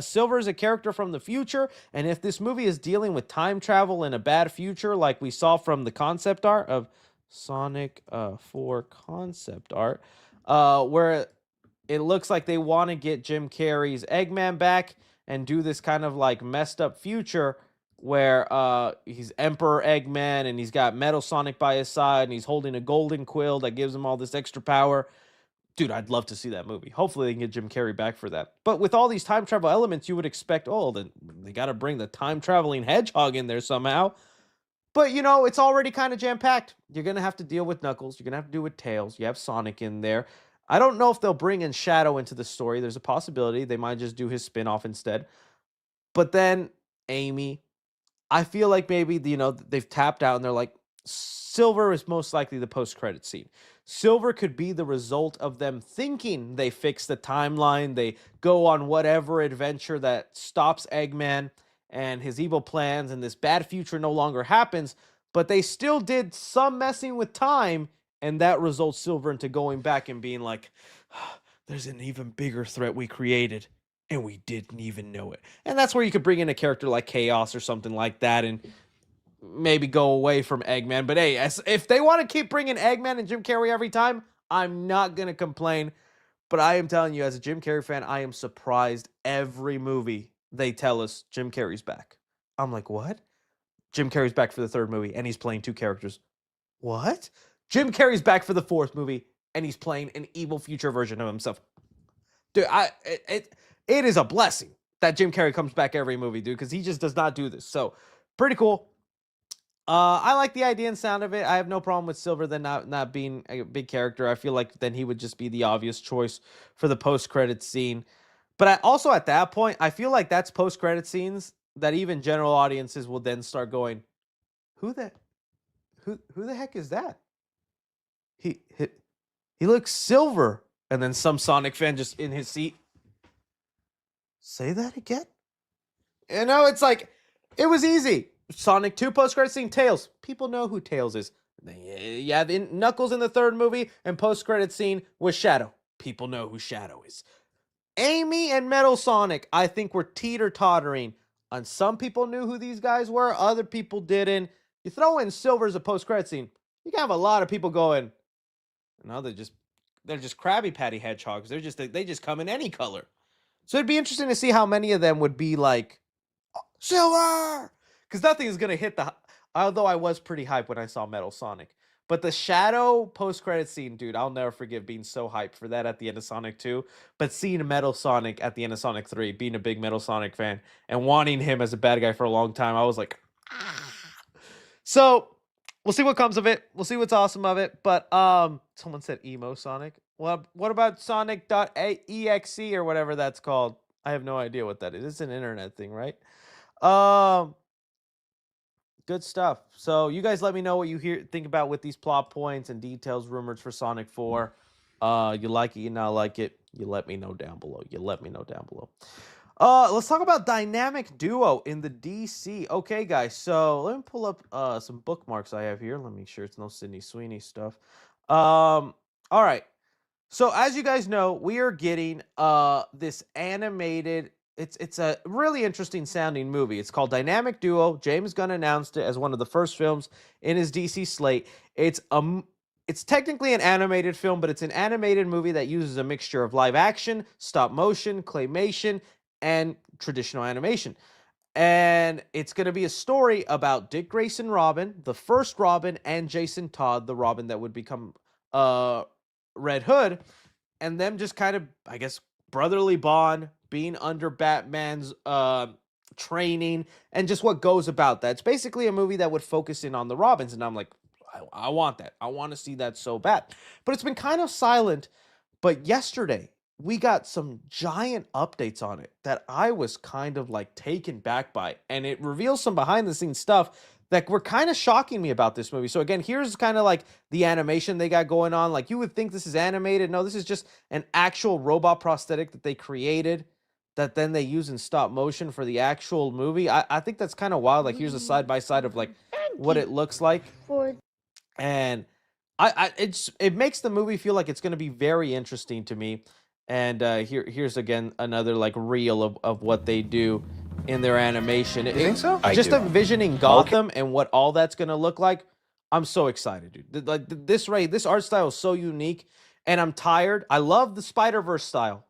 Silver is a character from the future, and if this movie is dealing with time travel in a bad future, like we saw from the concept art of Sonic 4 concept art, where it looks like they want to get Jim Carrey's Eggman back and do this kind of like messed up future where he's Emperor Eggman and he's got Metal Sonic by his side and he's holding a golden quill that gives him all this extra power. Dude, I'd love to see that movie. Hopefully they can get Jim Carrey back for that. But with all these time travel elements, you would expect, then they got to bring the time traveling hedgehog in there somehow. But, it's already kind of jam-packed. You're going to have to deal with Knuckles. You're going to have to deal with Tails. You have Sonic in there. I don't know if they'll bring in Shadow into the story. There's a possibility they might just do his spin-off instead. But then Amy, I feel like maybe they've tapped out and they're like, Silver is most likely the post-credit scene. Silver could be the result of them thinking they fix the timeline. They go on whatever adventure that stops Eggman and his evil plans, and this bad future no longer happens. But they still did some messing with time, and that results Silver into going back and being like, there's an even bigger threat we created, and we didn't even know it. And that's where you could bring in a character like Chaos or something like that, and maybe go away from Eggman. But hey, if they want to keep bringing Eggman and Jim Carrey every time, I'm not going to complain. But I am telling you, as a Jim Carrey fan, I am surprised every movie they tell us Jim Carrey's back. I'm like, what? Jim Carrey's back for the third movie, and he's playing two characters. What? Jim Carrey's back for the fourth movie, and he's playing an evil future version of himself. Dude, it is a blessing that Jim Carrey comes back every movie, dude, because he just does not do this. So, pretty cool. I like the idea and sound of it. I have no problem with Silver then not being a big character. I feel like then he would just be the obvious choice for the post-credit scene. But at that point, I feel like that's post-credit scenes that even general audiences will then start going, who the heck is that? He looks Silver. And then some Sonic fan just in his seat. Say that again? It's like, it was easy. Sonic 2 post-credit scene, Tails. People know who Tails is. Yeah, Knuckles in the third movie, and post-credit scene was Shadow. People know who Shadow is. Amy and Metal Sonic, I think, were teeter-tottering. And some people knew who these guys were, other people didn't. You throw in Silver as a post-credit scene, you can have a lot of people going, no, they're just Krabby Patty hedgehogs. They just come in any color. So it'd be interesting to see how many of them would be like, Silver! Because nothing is going to hit although I was pretty hyped when I saw Metal Sonic. But the Shadow post-credit scene, dude, I'll never forget being so hyped for that at the end of Sonic 2. But seeing Metal Sonic at the end of Sonic 3, being a big Metal Sonic fan, and wanting him as a bad guy for a long time, I was like, ah. So, we'll see what comes of it. We'll see what's awesome of it. But, someone said Emo Sonic. Well, what about Sonic.exe or whatever that's called? I have no idea what that is. It's an internet thing, right? Good stuff. So you guys let me know what you think about with these plot points and details, rumors for Sonic 4. You like it, you not like it, you let me know down below. Let's talk about dynamic duo in the DC. Okay, guys, so let me pull up some bookmarks I have here. Let me make sure it's no Sydney Sweeney stuff. All right. So as you guys know, we are getting this animated. It's a really interesting sounding movie. It's called Dynamic Duo. James Gunn announced it as one of the first films in his DC slate. It's technically an animated film, but it's an animated movie that uses a mixture of live action, stop motion, claymation, and traditional animation. And it's going to be a story about Dick Grayson Robin, the first Robin, and Jason Todd, the Robin that would become Red Hood, and them just kind of, I guess, brotherly bond, being under Batman's training, and just what goes about that. It's basically a movie that would focus in on the Robins, and I'm like, I want that. I want to see that so bad. But it's been kind of silent. But yesterday, we got some giant updates on it that I was kind of like taken back by, and it reveals some behind-the-scenes stuff that were kind of shocking me about this movie. So again, here's kind of like the animation they got going on. Like, you would think this is animated. No, this is just an actual robot prosthetic that they created that then they use in stop motion for the actual movie. I think that's kind of wild. Like, here's a side-by-side of like what it looks like. And it makes the movie feel like it's going to be very interesting to me. And here's again another like reel of what they do in their animation. You think so? Just envisioning Gotham and what all that's gonna look like, I'm so excited, dude. Like this art style is so unique, and I'm tired. I love the Spider-Verse style,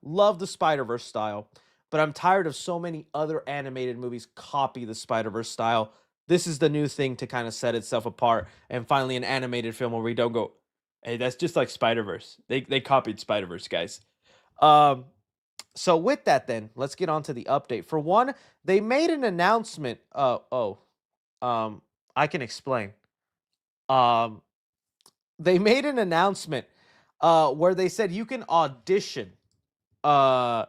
but I'm tired of so many other animated movies copy the Spider-Verse style. This is the new thing to kind of set itself apart, and finally an animated film where we don't go, hey, that's just like Spider-Verse. They copied Spider-Verse, guys. So with that, then let's get on to the update. For one, they made an announcement. I can explain. They made an announcement where they said you can audition. Uh,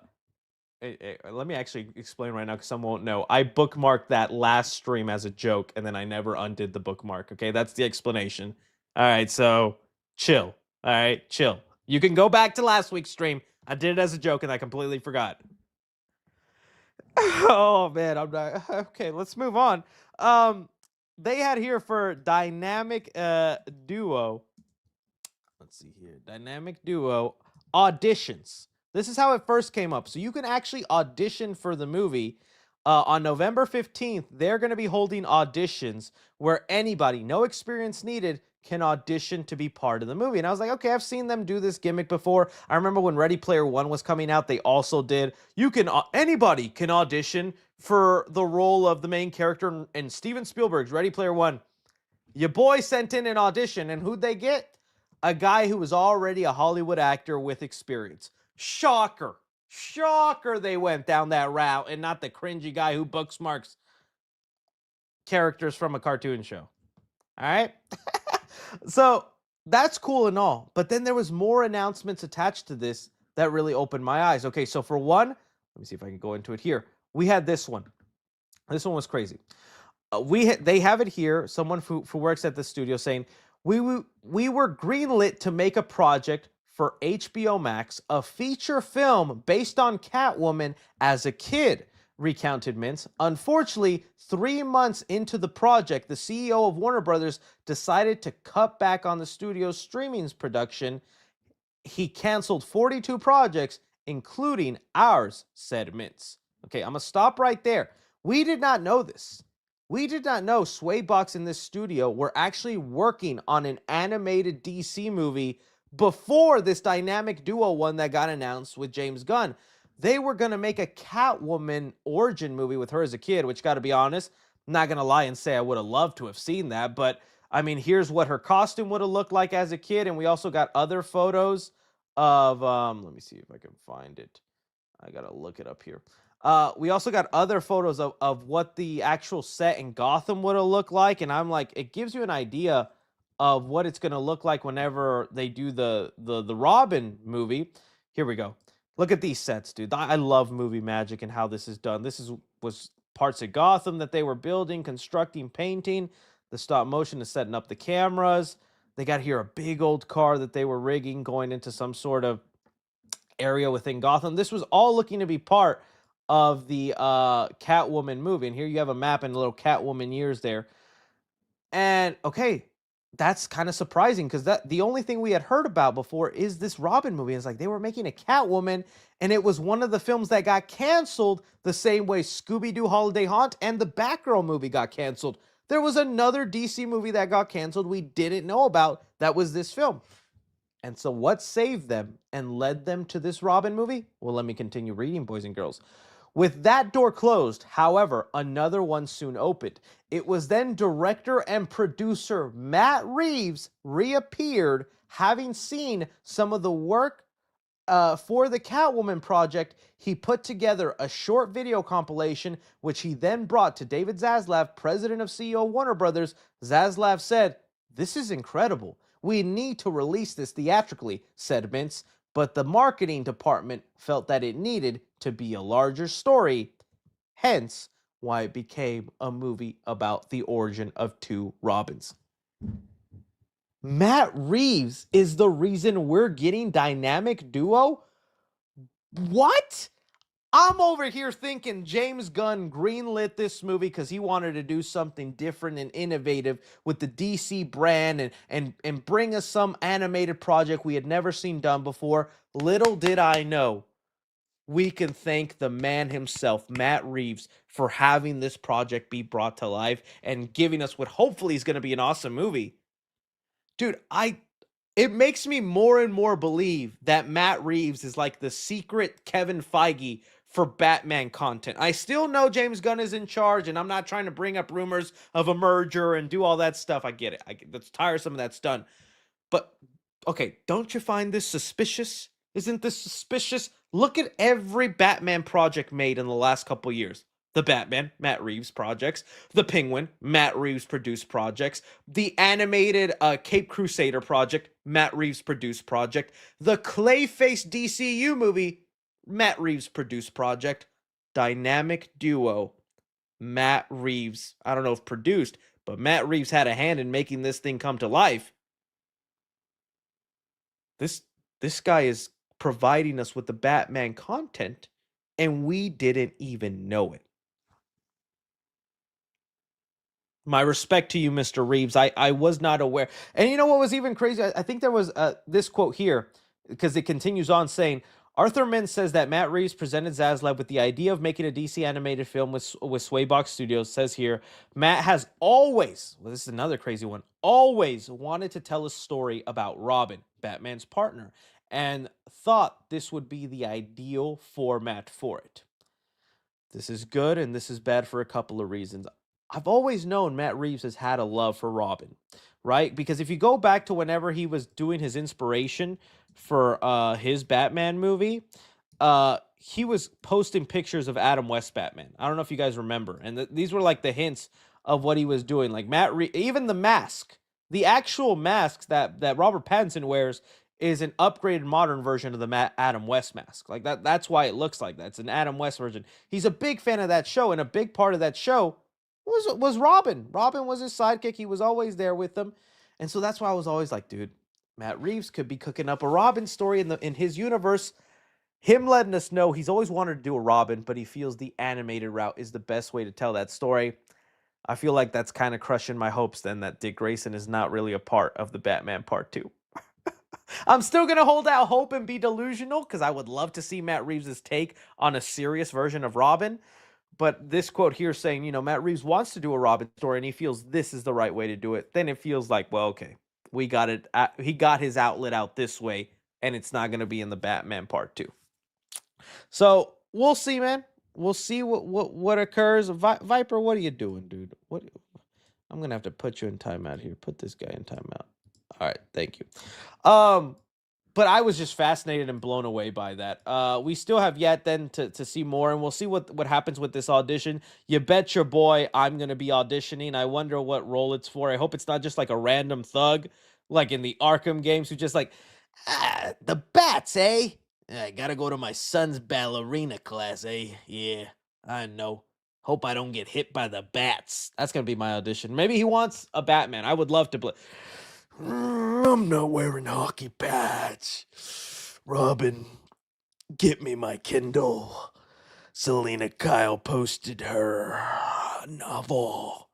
Let me actually explain right now because some won't know. I bookmarked that last stream as a joke, and then I never undid the bookmark. Okay, that's the explanation. All right, so chill. All right, chill. You can go back to last week's stream. I did it as a joke, and I completely forgot. Oh man, I'm not okay. Let's move on. They had here for dynamic duo. Let's see here. Dynamic duo auditions. This is how it first came up. So you can actually audition for the movie. On November 15th, they're going to be holding auditions where anybody, no experience needed, can audition to be part of the movie. And I was like, okay, I've seen them do this gimmick before. I remember when Ready Player One was coming out, they also did. You can, anybody can audition for the role of the main character in Steven Spielberg's Ready Player One. Your boy sent in an audition, and who'd they get? A guy who was already a Hollywood actor with experience. Shocker. Shocker they went down that route and not the cringy guy who bookmarks characters from a cartoon show. All right? So that's cool and all. But then there was more announcements attached to this that really opened my eyes. Okay, so for one, let me see if I can go into it here. We had this one. This one was crazy. They have it here. Someone who works at the studio saying we were greenlit to make a project for HBO Max, a feature film based on Catwoman as a kid, recounted Mintz. Unfortunately, 3 months into the project, the CEO of Warner Brothers decided to cut back on the studio's streaming production. He canceled 42 projects, including ours, said Mintz. Okay, I'm going to stop right there. We did not know this. We did not know Swaybox in this studio were actually working on an animated DC movie before this dynamic duo one that got announced with James Gunn. They were going to make a Catwoman origin movie with her as a kid, which, got to be honest, I'm not going to lie and say I would have loved to have seen that. But, I mean, here's what her costume would have looked like as a kid. And we also got other photos of, let me see if I can find it. I got to look it up here. We also got other photos of what the actual set in Gotham would have looked like. And I'm like, it gives you an idea of what it's going to look like whenever they do the Robin movie. Here we go. Look at these sets, dude. I love movie magic and how this is done. Was parts of Gotham that they were building, constructing, painting. The stop motion is setting up the cameras. They got here a big old car that they were rigging going into some sort of area within Gotham. This was all looking to be part of the Catwoman movie. And here you have a map and a little Catwoman years there. And okay, that's kind of surprising because the only thing we had heard about before is this Robin movie. It's like they were making a Catwoman, and it was one of the films that got canceled the same way Scooby-Doo Holiday Haunt and the Batgirl movie got canceled. There was another DC movie that got canceled we didn't know about that was this film. And so what saved them and led them to this Robin movie? Well, let me continue reading, boys and girls. With that door closed, however, another one soon opened. It was then director and producer Matt Reeves reappeared, having seen some of the work for the Catwoman project. He put together a short video compilation, which he then brought to David Zaslav, president of CEO Warner Brothers. Zaslav said, "This is incredible. We need to release this theatrically," said Mintz, but the marketing department felt that it needed to be a larger story, hence why it became a movie about the origin of two Robins. Matt Reeves is the reason we're getting dynamic duo? What? I'm over here thinking James Gunn greenlit this movie because he wanted to do something different and innovative with the DC brand and bring us some animated project we had never seen done before. Little did I know, we can thank the man himself, Matt Reeves, for having this project be brought to life and giving us what hopefully is going to be an awesome movie. Dude, it makes me more and more believe that Matt Reeves is like the secret Kevin Feige for Batman content. I still know James Gunn is in charge, and I'm not trying to bring up rumors of a merger and do all that stuff. I get it. That's tiresome, that's done. But, okay, don't you find this suspicious? Isn't this suspicious? Look at every Batman project made in the last couple years. The Batman, Matt Reeves projects. The Penguin, Matt Reeves produced projects. The animated Cape Crusader project, Matt Reeves produced project. The Clayface DCU movie, Matt Reeves produced project. Dynamic duo, Matt Reeves. I don't know if produced, but Matt Reeves had a hand in making this thing come to life. This guy is providing us with the Batman content, and we didn't even know it. My respect to you, Mr. Reeves. I was not aware. And you know what was even crazy? I think there was this quote here, because it continues on saying, Arthur Mintz says that Matt Reeves presented Zaslav with the idea of making a DC animated film with Swaybox Studios. Says here, Matt has always, well, this is another crazy one, always wanted to tell a story about Robin, Batman's partner, and thought this would be the ideal format for it. This is good and this is bad for a couple of reasons. I've always known Matt Reeves has had a love for Robin, right? Because if you go back to whenever he was doing his inspiration for his Batman movie, he was posting pictures of Adam West Batman. I don't know if you guys remember. And these were like the hints of what he was doing. Like even the mask, the actual masks that Robert Pattinson wears is an upgraded modern version of the Adam West mask. Like that's why it looks like that. It's an Adam West version. He's a big fan of that show, and a big part of that show was Robin. Robin was his sidekick. He was always there with them. And so that's why I was always like, dude, Matt Reeves could be cooking up a Robin story in his universe. Him letting us know he's always wanted to do a Robin, but he feels the animated route is the best way to tell that story. I feel like that's kind of crushing my hopes then that Dick Grayson is not really a part of the Batman Part 2. I'm still going to hold out hope and be delusional because I would love to see Matt Reeves' take on a serious version of Robin. But this quote here saying, you know, Matt Reeves wants to do a Robin story and he feels this is the right way to do it. Then it feels like, well, okay, we got it. He got his outlet out this way, and it's not going to be in the Batman Part 2. So we'll see, man. We'll see what occurs. Viper, what are you doing, dude? What? I'm going to have to put you in timeout here. Put this guy in timeout. All right, thank you. But I was just fascinated and blown away by that. We still have yet then to see more, and we'll see what happens with this audition. You bet your boy I'm going to be auditioning. I wonder what role it's for. I hope it's not just like a random thug, like in the Arkham games, who just like, the bats, eh? I got to go to my son's ballerina class, eh? Yeah, I know. Hope I don't get hit by the bats. That's going to be my audition. Maybe he wants a Batman. I would love to play. I'm not wearing hockey pads. Robin, get me my Kindle. Selena Kyle posted her novel.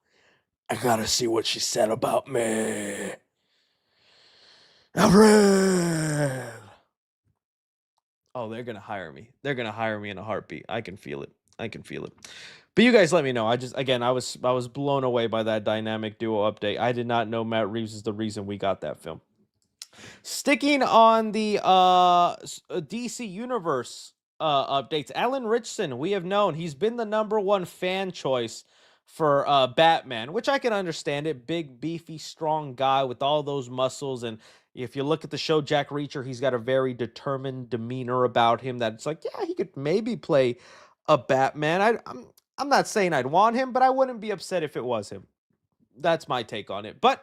I gotta see what she said about me. Alfred! Oh, they're gonna hire me. They're gonna hire me in a heartbeat. I can feel it. I can feel it. But you guys let me know. I was blown away by that dynamic duo update. I did not know Matt Reeves is the reason we got that film. Sticking on the DC Universe updates, Alan Ritchson, we have known he's been the #1 fan choice for Batman, which I can understand it. Big, beefy, strong guy with all those muscles. And if you look at the show Jack Reacher, he's got a very determined demeanor about him that it's like, yeah, he could maybe play a Batman. I'm not saying I'd want him, but I wouldn't be upset if it was him. That's my take on it. But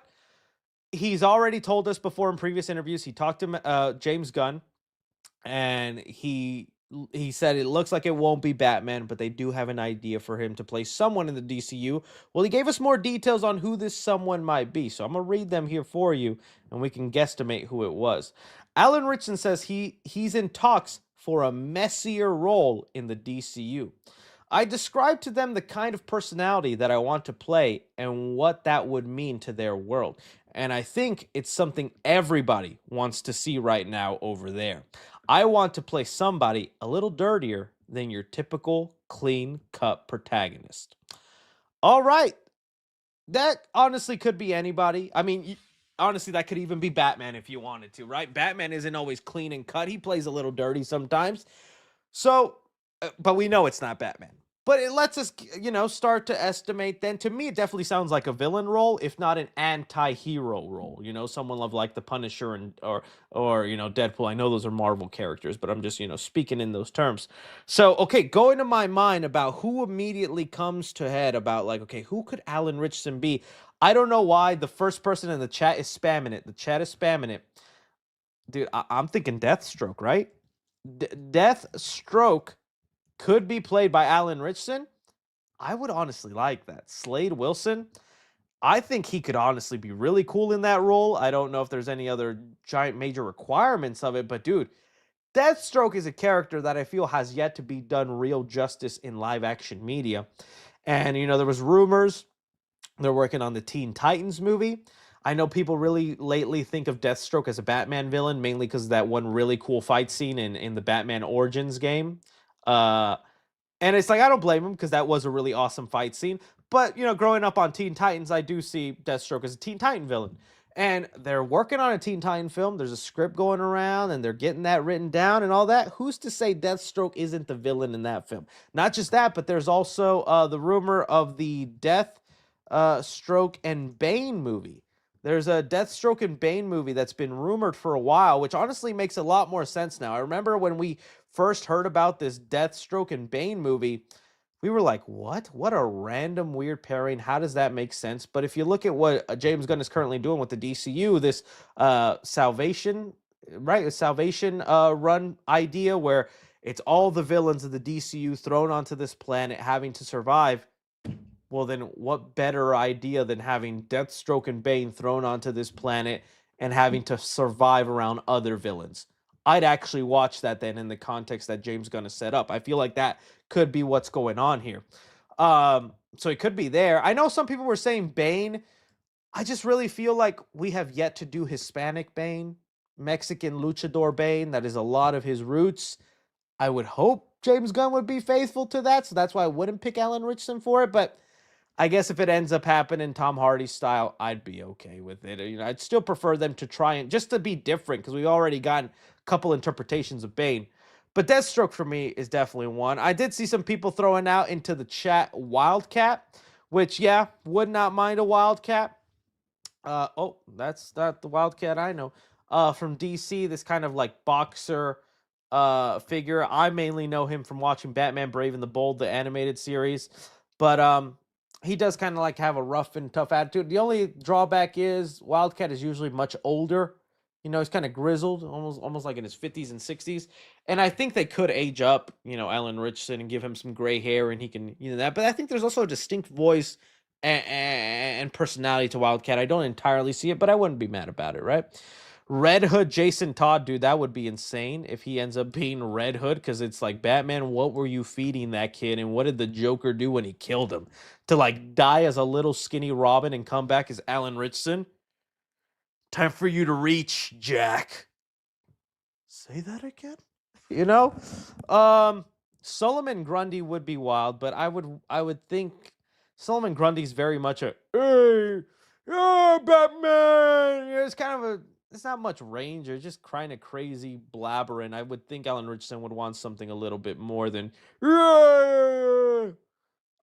he's already told us before in previous interviews, he talked to James Gunn, and he said it looks like it won't be Batman, but they do have an idea for him to play someone in the DCU. Well, he gave us more details on who this someone might be, so I'm going to read them here for you, and we can guesstimate who it was. Alan Ritchson says he's in talks for a messier role in the DCU. I described to them the kind of personality that I want to play and what that would mean to their world. And I think it's something everybody wants to see right now over there. I want to play somebody a little dirtier than your typical clean-cut protagonist. All right. That honestly could be anybody. I mean, honestly, that could even be Batman if you wanted to, right? Batman isn't always clean and cut. He plays a little dirty sometimes. So, but we know it's not Batman. But it lets us, start to estimate then. To me, it definitely sounds like a villain role, if not an anti-hero role. Someone of like the Punisher and or Deadpool. I know those are Marvel characters, but I'm just, speaking in those terms. So, okay, going to my mind about who immediately comes to head about like, okay, who could Alan Ritchson be? I don't know why the first person in the chat is spamming it. The chat is spamming it. Dude, I'm thinking Deathstroke, right? Deathstroke could be played by Alan Ritchson. I would honestly like that. Slade Wilson, I think he could honestly be really cool in that role. I don't know if there's any other giant major requirements of it, but dude, Deathstroke is a character that I feel has yet to be done real justice in live action media. And there was rumors they're working on the Teen Titans movie. I know people really lately think of Deathstroke as a Batman villain, mainly because of that one really cool fight scene in the Batman Origins game. And it's like, I don't blame him because that was a really awesome fight scene. But, growing up on Teen Titans, I do see Deathstroke as a Teen Titan villain. And they're working on a Teen Titan film. There's a script going around and they're getting that written down and all that. Who's to say Deathstroke isn't the villain in that film? Not just that, but there's also the rumor of the Deathstroke and Bane movie. There's a Deathstroke and Bane movie that's been rumored for a while, which honestly makes a lot more sense now. I remember when we first heard about this Deathstroke and Bane movie, we were like, what? What a random weird pairing. How does that make sense? But if you look at what James Gunn is currently doing with the DCU, this Salvation, right? A Salvation run idea where it's all the villains of the DCU thrown onto this planet having to survive. Well, then what better idea than having Deathstroke and Bane thrown onto this planet and having to survive around other villains? I'd actually watch that then in the context that James Gunn has set up. I feel like that could be what's going on here. So it could be there. I know some people were saying Bane. I just really feel like we have yet to do Hispanic Bane, Mexican luchador Bane. That is a lot of his roots. I would hope James Gunn would be faithful to that, so that's why I wouldn't pick Alan Ritchson for it, but I guess if it ends up happening Tom Hardy style, I'd be okay with it. I'd still prefer them to try and just to be different because we've already gotten a couple interpretations of Bane. But Deathstroke for me is definitely one. I did see some people throwing out into the chat Wildcat, which, yeah, would not mind a Wildcat. Oh, that's not the Wildcat I know. From DC, this kind of like boxer figure. I mainly know him from watching Batman Brave and the Bold, the animated series. But he does kind of like have a rough and tough attitude. The only drawback is Wildcat is usually much older. He's kind of grizzled, almost like in his 50s and 60s. And I think they could age up, Alan Ritchson and give him some gray hair and he can, that. But I think there's also a distinct voice and personality to Wildcat. I don't entirely see it, but I wouldn't be mad about it, right? Red Hood Jason Todd, dude, that would be insane if he ends up being Red Hood, because it's like, Batman, what were you feeding that kid, and what did the Joker do when he killed him? To like die as a little skinny Robin and come back as Alan Ritchson? Time for you to reach, Jack. Say that again? Solomon Grundy would be wild, but I would think Solomon Grundy's very much a, hey, yeah, Batman. It's kind of it's not much range, or just kind of crazy blabbering. I would think Alan Ritchson would want something a little bit more than, yeah.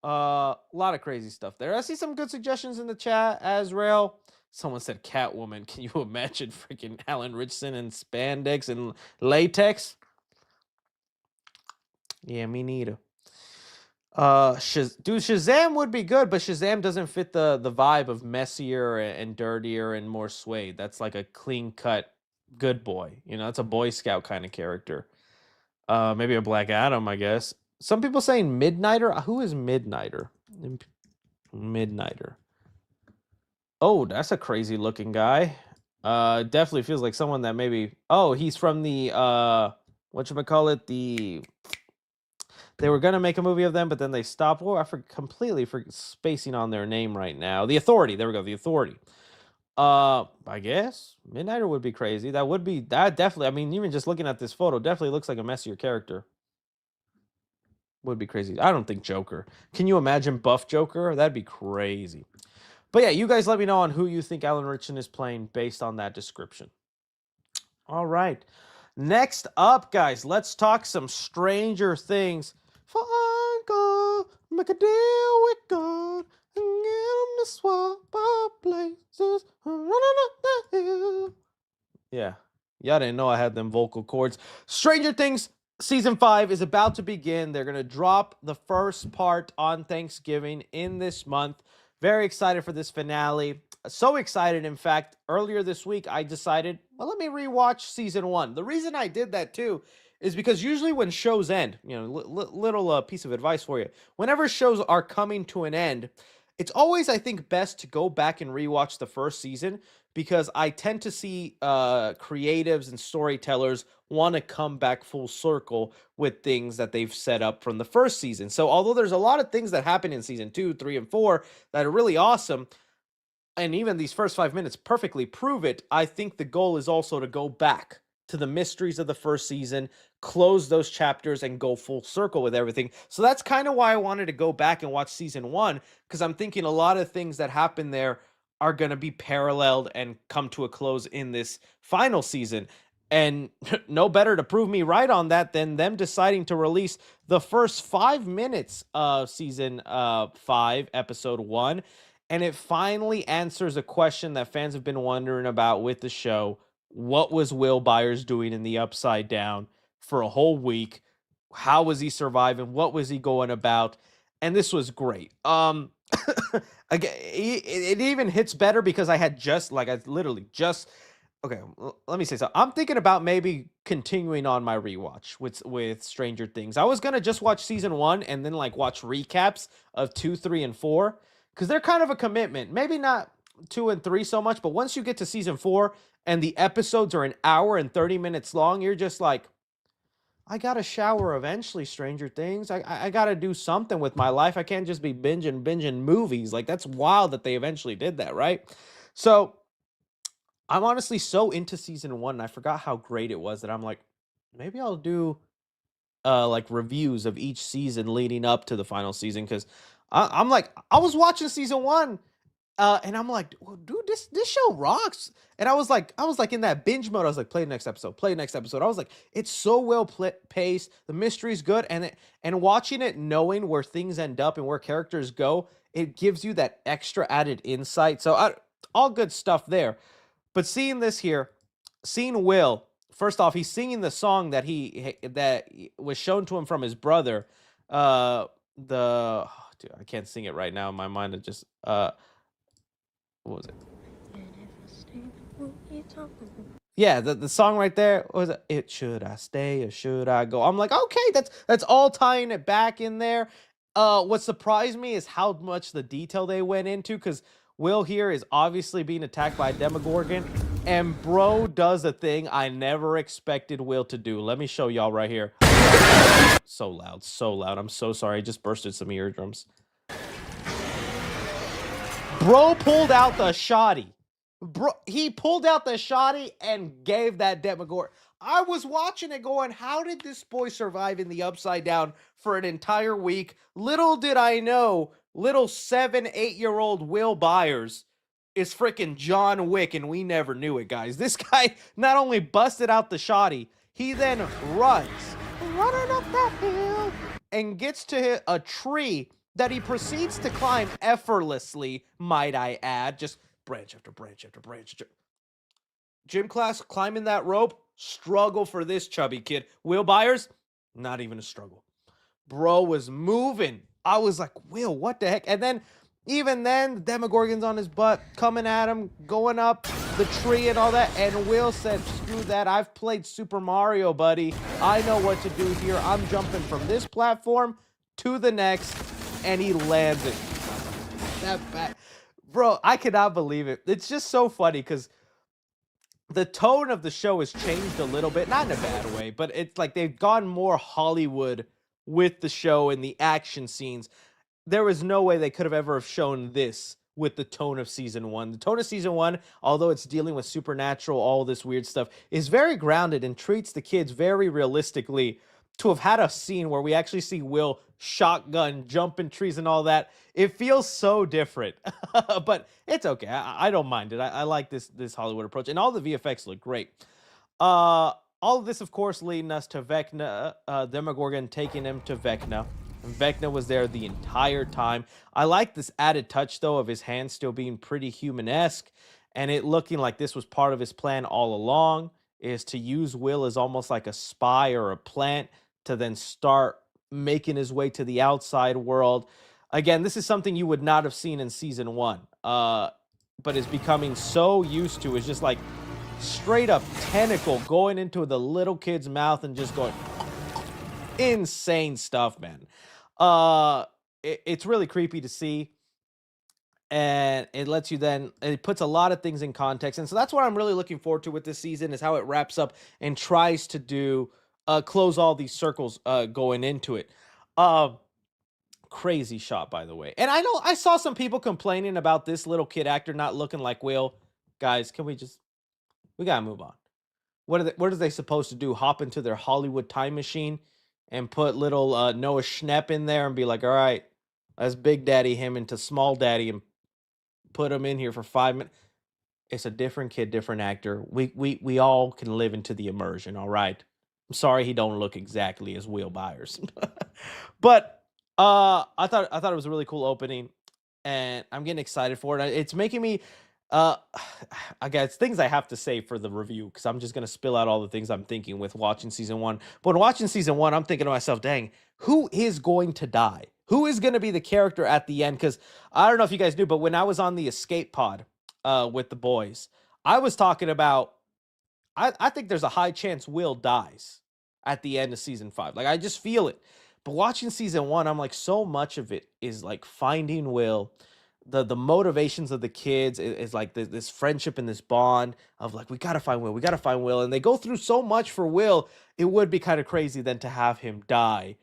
A lot of crazy stuff there. I see some good suggestions in the chat. Azrael, someone said Catwoman. Can you imagine freaking Alan Ritchson in spandex and latex? Yeah, me neither. Shazam would be good, but Shazam doesn't fit the vibe of messier and dirtier and more suede. That's like a clean cut good boy. That's a Boy Scout kind of character. Maybe a Black Adam, I guess. Some people saying Midnighter. Who is Midnighter? Midnighter. Oh, that's a crazy looking guy. Definitely feels like someone that maybe. Oh, he's from the whatchamacallit, they were gonna make a movie of them, but then they stopped. Oh, completely spacing on their name right now. The Authority. There we go. The Authority. I guess Midnighter would be crazy. That definitely. I mean, even just looking at this photo, definitely looks like a messier character. Would be crazy. I don't think Joker. Can you imagine buff Joker? That'd be crazy. But yeah, you guys let me know on who you think Alan Ritchson is playing based on that description. All right. Next up, guys, let's talk some Stranger Things. Funko! God, make a deal with God, and get him to swap our places, running up the hill. Yeah, y'all didn't know I had them vocal cords. Stranger Things season 5 is about to begin. They're gonna drop the first part on Thanksgiving in this month. Very excited for this finale. So excited, in fact, earlier this week I decided, well, let me rewatch season 1. The reason I did that too is because usually when shows end, little piece of advice for you. Whenever shows are coming to an end, it's always, I think, best to go back and rewatch the first season, because I tend to see creatives and storytellers want to come back full circle with things that they've set up from the first season. So although there's a lot of things that happen in season 2, 3, and 4 that are really awesome, and even these first 5 minutes perfectly prove it, I think the goal is also to go back to the mysteries of the first season, close those chapters, and go full circle with everything. So that's kind of why I wanted to go back and watch season 1, because I'm thinking a lot of things that happen there are going to be paralleled and come to a close in this final season. And no better to prove me right on that than them deciding to release the first 5 minutes of season 5, episode 1. And it finally answers a question that fans have been wondering about with the show. What was Will Byers doing in the Upside Down for a whole week? How was he surviving? What was he going about? And this was great. Again, it even hits better because I literally just, okay, let me say so. I'm thinking about maybe continuing on my rewatch with Stranger Things. I was gonna just watch season 1 and then like watch recaps of 2, 3, and 4, because they're kind of a commitment. Maybe not 2 and 3 so much, but once you get to season 4 and the episodes are an hour and 30 minutes long, you're just like, I gotta shower eventually, Stranger Things. I gotta do something with my life. I can't just be binging movies. Like, that's wild that they eventually did that, right? So I'm honestly so into season 1, and I forgot how great it was that I'm like, maybe I'll do like reviews of each season leading up to the final season, because I'm like, I was watching season 1, and I'm like, well, dude, this show rocks. And I was like in that binge mode. I was like, play the next episode, play the next episode. I was like, it's so well paced. The mystery's good, and watching it, knowing where things end up and where characters go, it gives you that extra added insight. So all good stuff there. But seeing this here, seeing Will, first off, he's singing the song that that was shown to him from his brother. Dude, I can't sing it right now in my mind. It just what was it? Yeah, the song right there, what was it? Should I stay or should I go? I'm like, okay, that's all tying it back in there. What surprised me is how much the detail they went into, because Will here is obviously being attacked by a Demogorgon, and bro does a thing I never expected Will to do. Let me show y'all right here. So loud, so loud. I'm so sorry. I just bursted some eardrums. Bro pulled out the shoddy. Bro, he pulled out the shoddy and gave that Demogorgon. I was watching it going, how did this boy survive in the Upside Down for an entire week? Little did I know, little 7, 8-year-old Will Byers is freaking John Wick, and we never knew it, guys. This guy not only busted out the shoddy, he then running up that hill, and gets to hit a tree that he proceeds to climb effortlessly, might I add. Just branch after branch after branch. Gym class, climbing that rope, struggle for this chubby kid. Will Byers, not even a struggle. Bro was moving. I was like, Will, what the heck? And then, even then, the Demogorgon's on his butt, coming at him, going up the tree and all that. And Will said, screw that. I've played Super Mario, buddy. I know what to do here. I'm jumping from this platform to the next. And he lands it. That bad. Bro, I cannot believe it. It's just so funny because the tone of the show has changed a little bit. Not in a bad way, but it's like they've gone more Hollywood with the show and the action scenes. There was no way they could have ever have shown this with the tone of season 1. The tone of season 1, although it's dealing with supernatural, all this weird stuff, is very grounded and treats the kids very realistically. To have had a scene where we actually see Will shotgun, jumping trees and all that, it feels so different. But it's okay. I don't mind it. I like this Hollywood approach. And all the VFX look great. All of this, of course, leading us to Vecna, Demogorgon taking him to Vecna. And Vecna was there the entire time. I like this added touch, though, of his hands still being pretty human-esque, and it looking like this was part of his plan all along, is to use Will as almost like a spy or a plant to then start making his way to the outside world. Again, this is something you would not have seen in season 1, but is becoming so used to. Is just like straight up tentacle going into the little kid's mouth and just going insane stuff, man. It's really creepy to see, and it lets you then it puts a lot of things in context, and so that's what I'm really looking forward to with this season is how it wraps up and tries to do close all these circles going into it. Uh, Crazy shot, by the way. And I know I saw some people complaining about this little kid actor not looking like Will. Guys, can we gotta move on. What are they supposed to do? Hop into their Hollywood time machine and put little Noah Schnapp in there and be like, all right, let's Big Daddy him into Small Daddy and put him in here for 5 minutes. It's a different kid, different actor. We all can live into the immersion, all right? I'm sorry he don't look exactly as Will Byers. But I thought it was a really cool opening, and I'm getting excited for it. It's making me uh I guess things I have to say for the review because I'm just gonna spill out all the things I'm thinking with watching season 1. But when watching season 1, I'm thinking to myself, dang, who is going to die? Who is gonna be the character at the end? Because I don't know if you guys knew, but when I was on the escape pod with the boys, I was talking about I think there's a high chance Will dies at the end of season 5. Like I just feel it. But watching season 1, I'm like so much of it is like finding Will. The motivations of the kids is like this friendship and this bond of like we gotta find Will, we gotta find Will, and they go through so much for Will. It would be kind of crazy then to have him die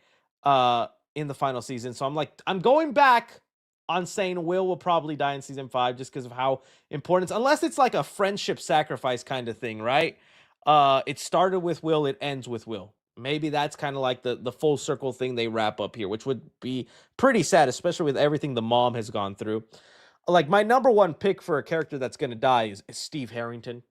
in the final season. So I'm like I'm going back on saying Will probably die in season 5 just because of how important unless it's like a friendship sacrifice kind of thing, right? It started with Will, it ends with Will. Maybe that's kind of like the full circle thing they wrap up here, which would be pretty sad, especially with everything the mom has gone through. Like my number one pick for a character that's gonna die is Steve Harrington.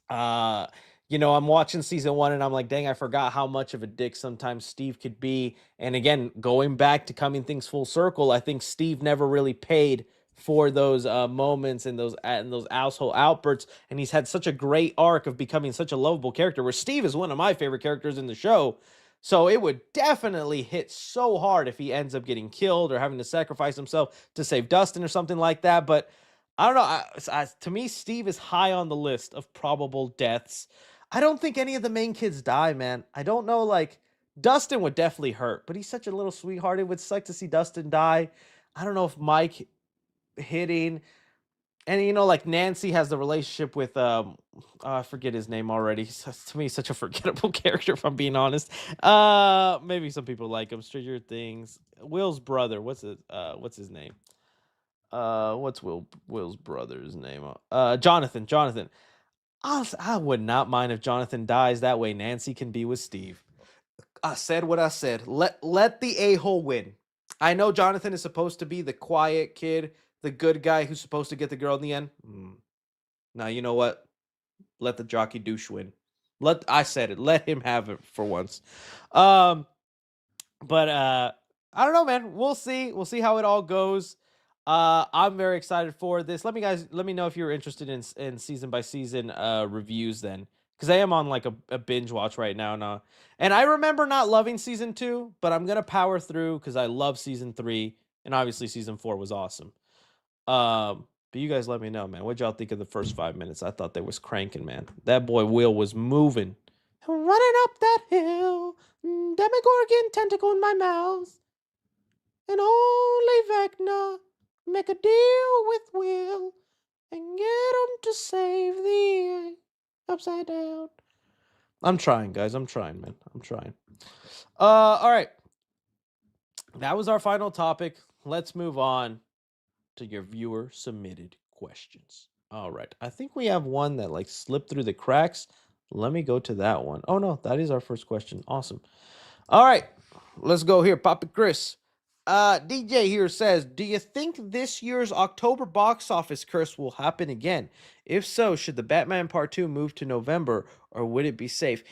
Uh, I'm watching season 1 and I'm like, dang, I forgot how much of a dick sometimes Steve could be. And again, going back to coming things full circle, I think Steve never really paid for those moments and those asshole outbursts. And he's had such a great arc of becoming such a lovable character. Where Steve is one of my favorite characters in the show. So it would definitely hit so hard if he ends up getting killed or having to sacrifice himself to save Dustin or something like that. But I don't know. To me, Steve is high on the list of probable deaths. I don't think any of the main kids die, man. I don't know. Like Dustin would definitely hurt, but he's such a little sweetheart. It would suck to see Dustin die. I don't know if Mike hitting and like Nancy has the relationship with I forget his name already. To me, such a forgettable character, if I'm being honest. Maybe some people like him. Stranger Things. Will's brother. What's his name? What's Will's brother's name? Jonathan. I would not mind if Jonathan dies. That way Nancy can be with Steve. I said what I said. Let the a-hole win. I know Jonathan is supposed to be the quiet kid, the good guy who's supposed to get the girl in the end. Now you know what? Let the jockey douche win. I said it. Let him have it for once. But I don't know, man. We'll see. We'll see how it all goes. I'm very excited for this. Let me know if you're interested in season by season reviews then. Because I am on like a binge watch right now. And I remember not loving season 2, but I'm gonna power through because I love season 3. And obviously season 4 was awesome. But you guys let me know, man. What'd y'all think of the first 5 minutes? I thought they was cranking, man. That boy Will was moving. Running up that hill, Demogorgon tentacle in my mouth. And only Vecna make a deal with Will and get him to save the upside down. I'm trying, guys. I'm trying, man. I'm trying. All right. That was our final topic. Let's move on to your viewer submitted questions. All right. I think we have one that like slipped through the cracks. Let me go to that one. Oh no, that is our first question. Awesome. All right. Let's go here. Papa Chris. DJ here says, do you think this year's October box office curse will happen again? If so, should the Batman Part 2 move to November or would it be safe?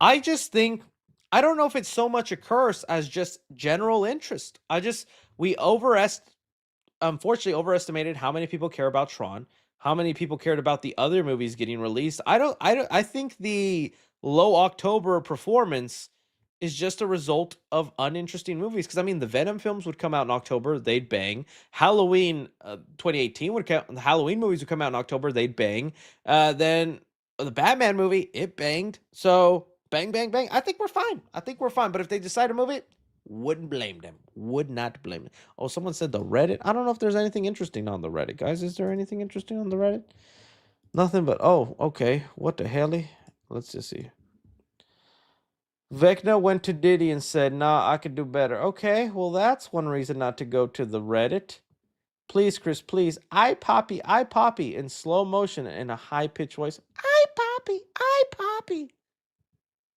I just think I don't know if it's so much a curse as just general interest. We unfortunately overestimated how many people care about Tron, how many people cared about the other movies getting released. I think the low October performance is just a result of uninteresting movies. Because I mean, the Venom films would come out in October, they'd bang. Halloween 2018 the Halloween movies would come out in October, they'd bang. Then the Batman movie, it banged. So bang, bang, bang. I think we're fine. But if they decide to move it, wouldn't blame them. Would not blame them. Oh, someone said the Reddit. I don't know if there's anything interesting on the Reddit, guys. Is there anything interesting on the Reddit? Nothing but, oh, okay. What the hell? Let's just see. Vecna went to Diddy and said, nah, I could do better. Okay, well, that's one reason not to go to the Reddit. Please, Chris, please. I Poppy, in slow motion in a high-pitched voice. I Poppy.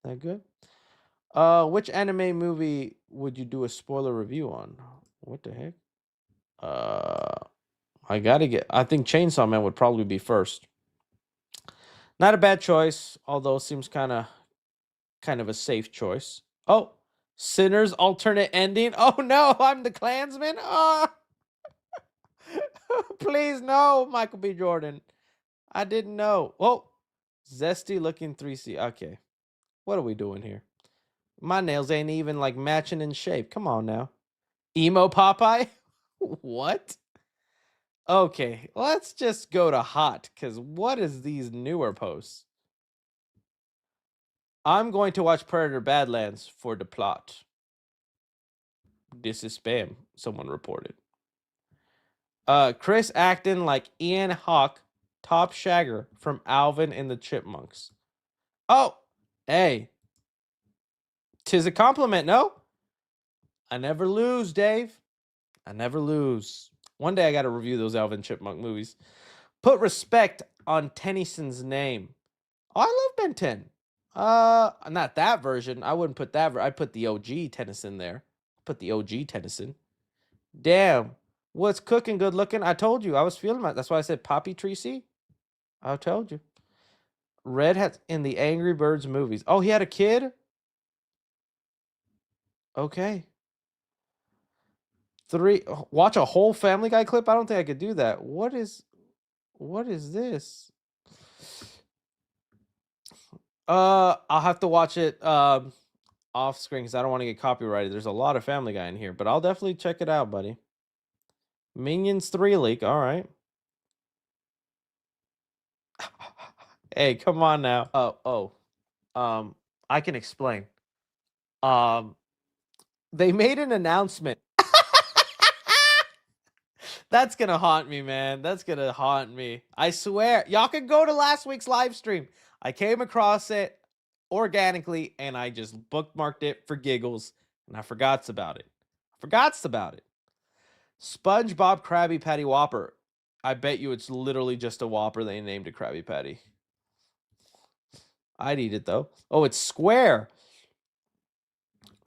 That good? Which anime movie would you do a spoiler review on? What the heck? I think Chainsaw Man would probably be first. Not a bad choice, although seems kind of a safe choice. Oh, Sinner's alternate ending. Oh no, I'm the Klansman. Oh, please no, Michael B. Jordan. I didn't know. Oh, zesty looking 3C. Okay, what are we doing here? My nails ain't even like matching in shape. Come on now. Emo Popeye? What? Okay, let's just go to hot, because what is these newer posts? I'm going to watch Predator Badlands for the plot. This is spam, someone reported. Chris acting like Ian Hawke, Top Shagger from Alvin and the Chipmunks. Oh, hey. 'Tis a compliment, no? I never lose, Dave. I never lose. One day I got to review those Alvin Chipmunk movies. Put respect on Tennyson's name. Oh, I love Ben 10. Not that version. I wouldn't put that. I'd put the OG Tennyson there. Put the OG Tennyson. Damn. What's cooking good looking? I told you. I was feeling my. That's why I said Poppy Tracy. I told you. Red Hat in the Angry Birds movies. Oh, he had a kid? Okay. Watch a whole Family Guy clip? I don't think I could do that. What is this? I'll have to watch it off screen because I don't want to get copyrighted. There's a lot of Family Guy in here, but I'll definitely check it out, buddy. Minions 3 leak. All right. Hey, come on now. I can explain. They made an announcement. That's gonna haunt me, man. That's gonna haunt me. I swear. Y'all can go to last week's live stream. I came across it organically and I just bookmarked it for giggles and I forgot about it. SpongeBob Krabby Patty Whopper. I bet you it's literally just a Whopper they named a Krabby Patty. I'd eat it though. Oh, it's square.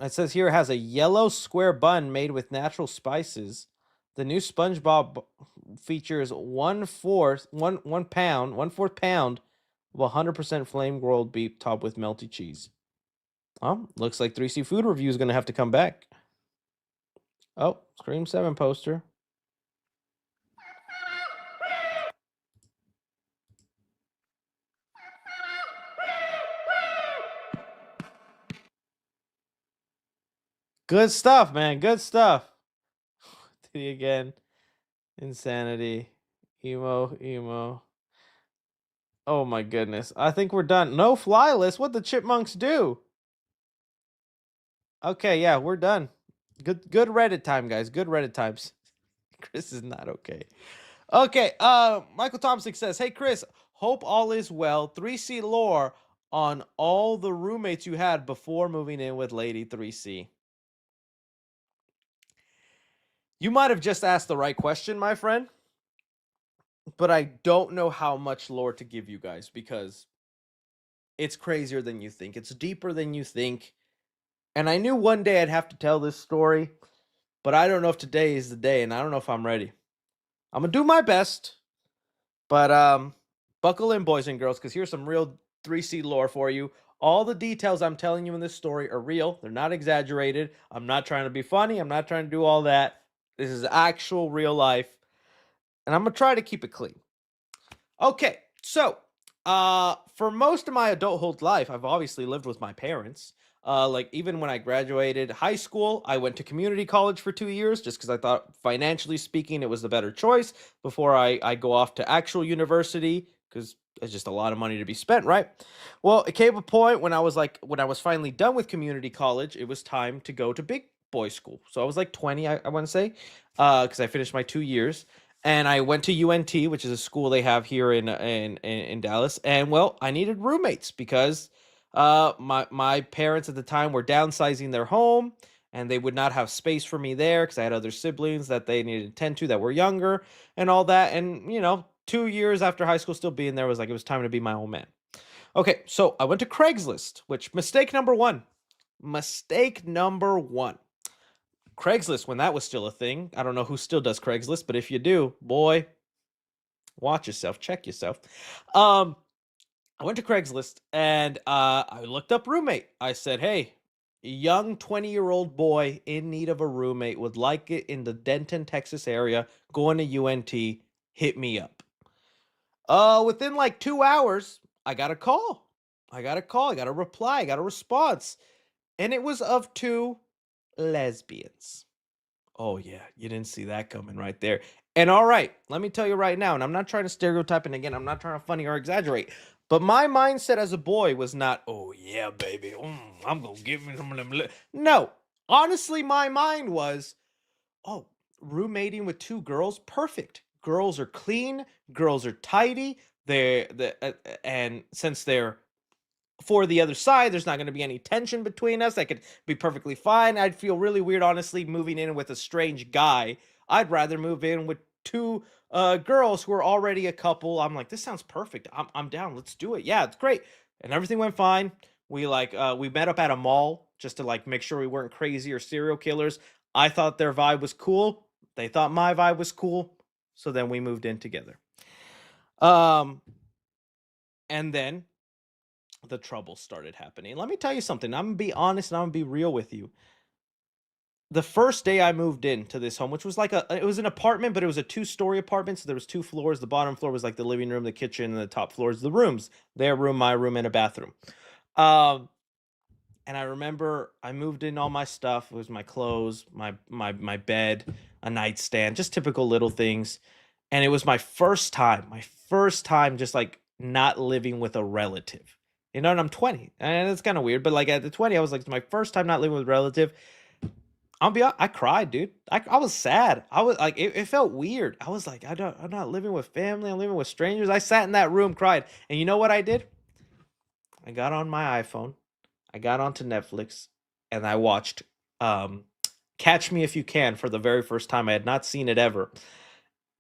It says here it has a yellow square bun made with natural spices. The new SpongeBob features 1/4 pound of 100% flame grilled beef topped with melty cheese. Looks like 3C Food Review is going to have to come back. Oh, Scream 7 poster. Good stuff, man. Good stuff. Did again? Insanity. Emo. Oh my goodness. I think we're done. No fly list. What the chipmunks do? Okay, yeah, we're done. Good Reddit time, guys. Good Reddit times. Chris is not okay. Okay, Michael Thompson says, "Hey Chris, hope all is well. 3C lore on all the roommates you had before moving in with Lady 3C." You might have just asked the right question, my friend, but I don't know how much lore to give you guys because it's crazier than you think. It's deeper than you think. And I knew one day I'd have to tell this story, but I don't know if today is the day, and I don't know if I'm ready. I'm going to do my best, but buckle in, boys and girls, because here's some real 3C lore for you All the details I'm telling you in this story are real. They're not exaggerated. I'm not trying to be funny. I'm not trying to do all that. This is actual real life. And I'm going to try to keep it clean. Okay, so for most of my adulthood life, I've obviously lived with my parents. Like even when I graduated high school, I went to community college for 2 years just because I thought financially speaking it was the better choice before I go off to actual university because it's just a lot of money to be spent, right? Well, it came a point when when I was finally done with community college, it was time to go to big boy school. So I was like 20, I want to say, because I finished my 2 years and I went to UNT, which is a school they have here in Dallas. And well, I needed roommates because my parents at the time were downsizing their home, and they would not have space for me there because I had other siblings that they needed to tend to that were younger and all that. And 2 years after high school, still being there was like it was time to be my own man. Okay, so I went to Craigslist, which mistake number one. Mistake number one. Craigslist, when that was still a thing. I don't know who still does Craigslist, but if you do, boy, watch yourself, check yourself. Um, I went to Craigslist and I looked up roommate. I said, hey, young 20-year-old boy in need of a roommate would like it in the Denton, Texas area, going to UNT, hit me up. Within like 2 hours, I got a call. I got a reply, I got a response. And it was of two lesbians. Oh yeah, you didn't see that coming right there. And all right, let me tell you right now, and I'm not trying to stereotype, and again, I'm not trying to funny or exaggerate, but my mindset as a boy was not, oh yeah, baby, I'm gonna give me some of them. No, honestly, my mind was, oh, roommating with two girls, perfect. Girls are clean, girls are tidy. And since they're for the other side, there's not going to be any tension between us. I could be perfectly fine. I'd feel really weird, honestly, moving in with a strange guy. I'd rather move in with two girls who are already a couple. I'm like, this sounds perfect. I'm down. Let's do it. Yeah, it's great. And everything went fine. We met up at a mall just to like make sure we weren't crazy or serial killers. I thought their vibe was cool. They thought my vibe was cool. So then we moved in together. Um, and then the trouble started happening. Let me tell you something. I'm gonna be honest and I'm gonna be real with you. The first day I moved into this home, which was it was an apartment, but it was a two-story apartment. So there was two floors. The bottom floor was like the living room, the kitchen, and the top floor is the rooms. Their room, my room, and a bathroom. Um, and I remember I moved in all my stuff. It was my clothes, my bed, a nightstand, just typical little things. And it was my first time just like not living with a relative. And I'm 20. And it's kind of weird, but like at the 20, I was like, it's my first time not living with a relative. I cried, dude. I was sad. I was like, it felt weird. I was like, I'm not living with family. I'm living with strangers. I sat in that room, cried. And you know what I did? I got on my iPhone. I got onto Netflix and I watched Catch Me If You Can for the very first time. I had not seen it ever.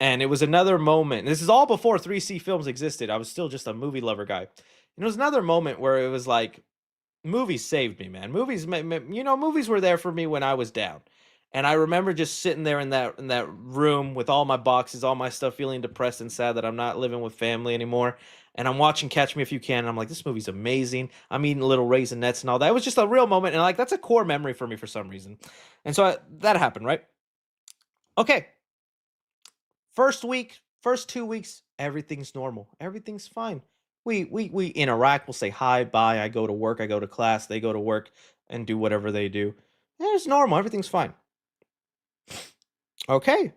And it was another moment. This is all before 3C Films existed. I was still just a movie lover guy. And it was another moment where it was like, movies saved me, man. Movies were there for me when I was down. And I remember just sitting there in that room with all my boxes, all my stuff, feeling depressed and sad that I'm not living with family anymore. And I'm watching Catch Me If You Can, and I'm like, this movie's amazing. I'm eating little raisinets and all that. It was just a real moment, and like that's a core memory for me for some reason. And so that happened, right? Okay, first week, first 2 weeks, everything's normal. Everything's fine. We interact. We'll say hi, bye. I go to work. I go to class. They go to work and do whatever they do. Yeah, it's normal. Everything's fine. Okay.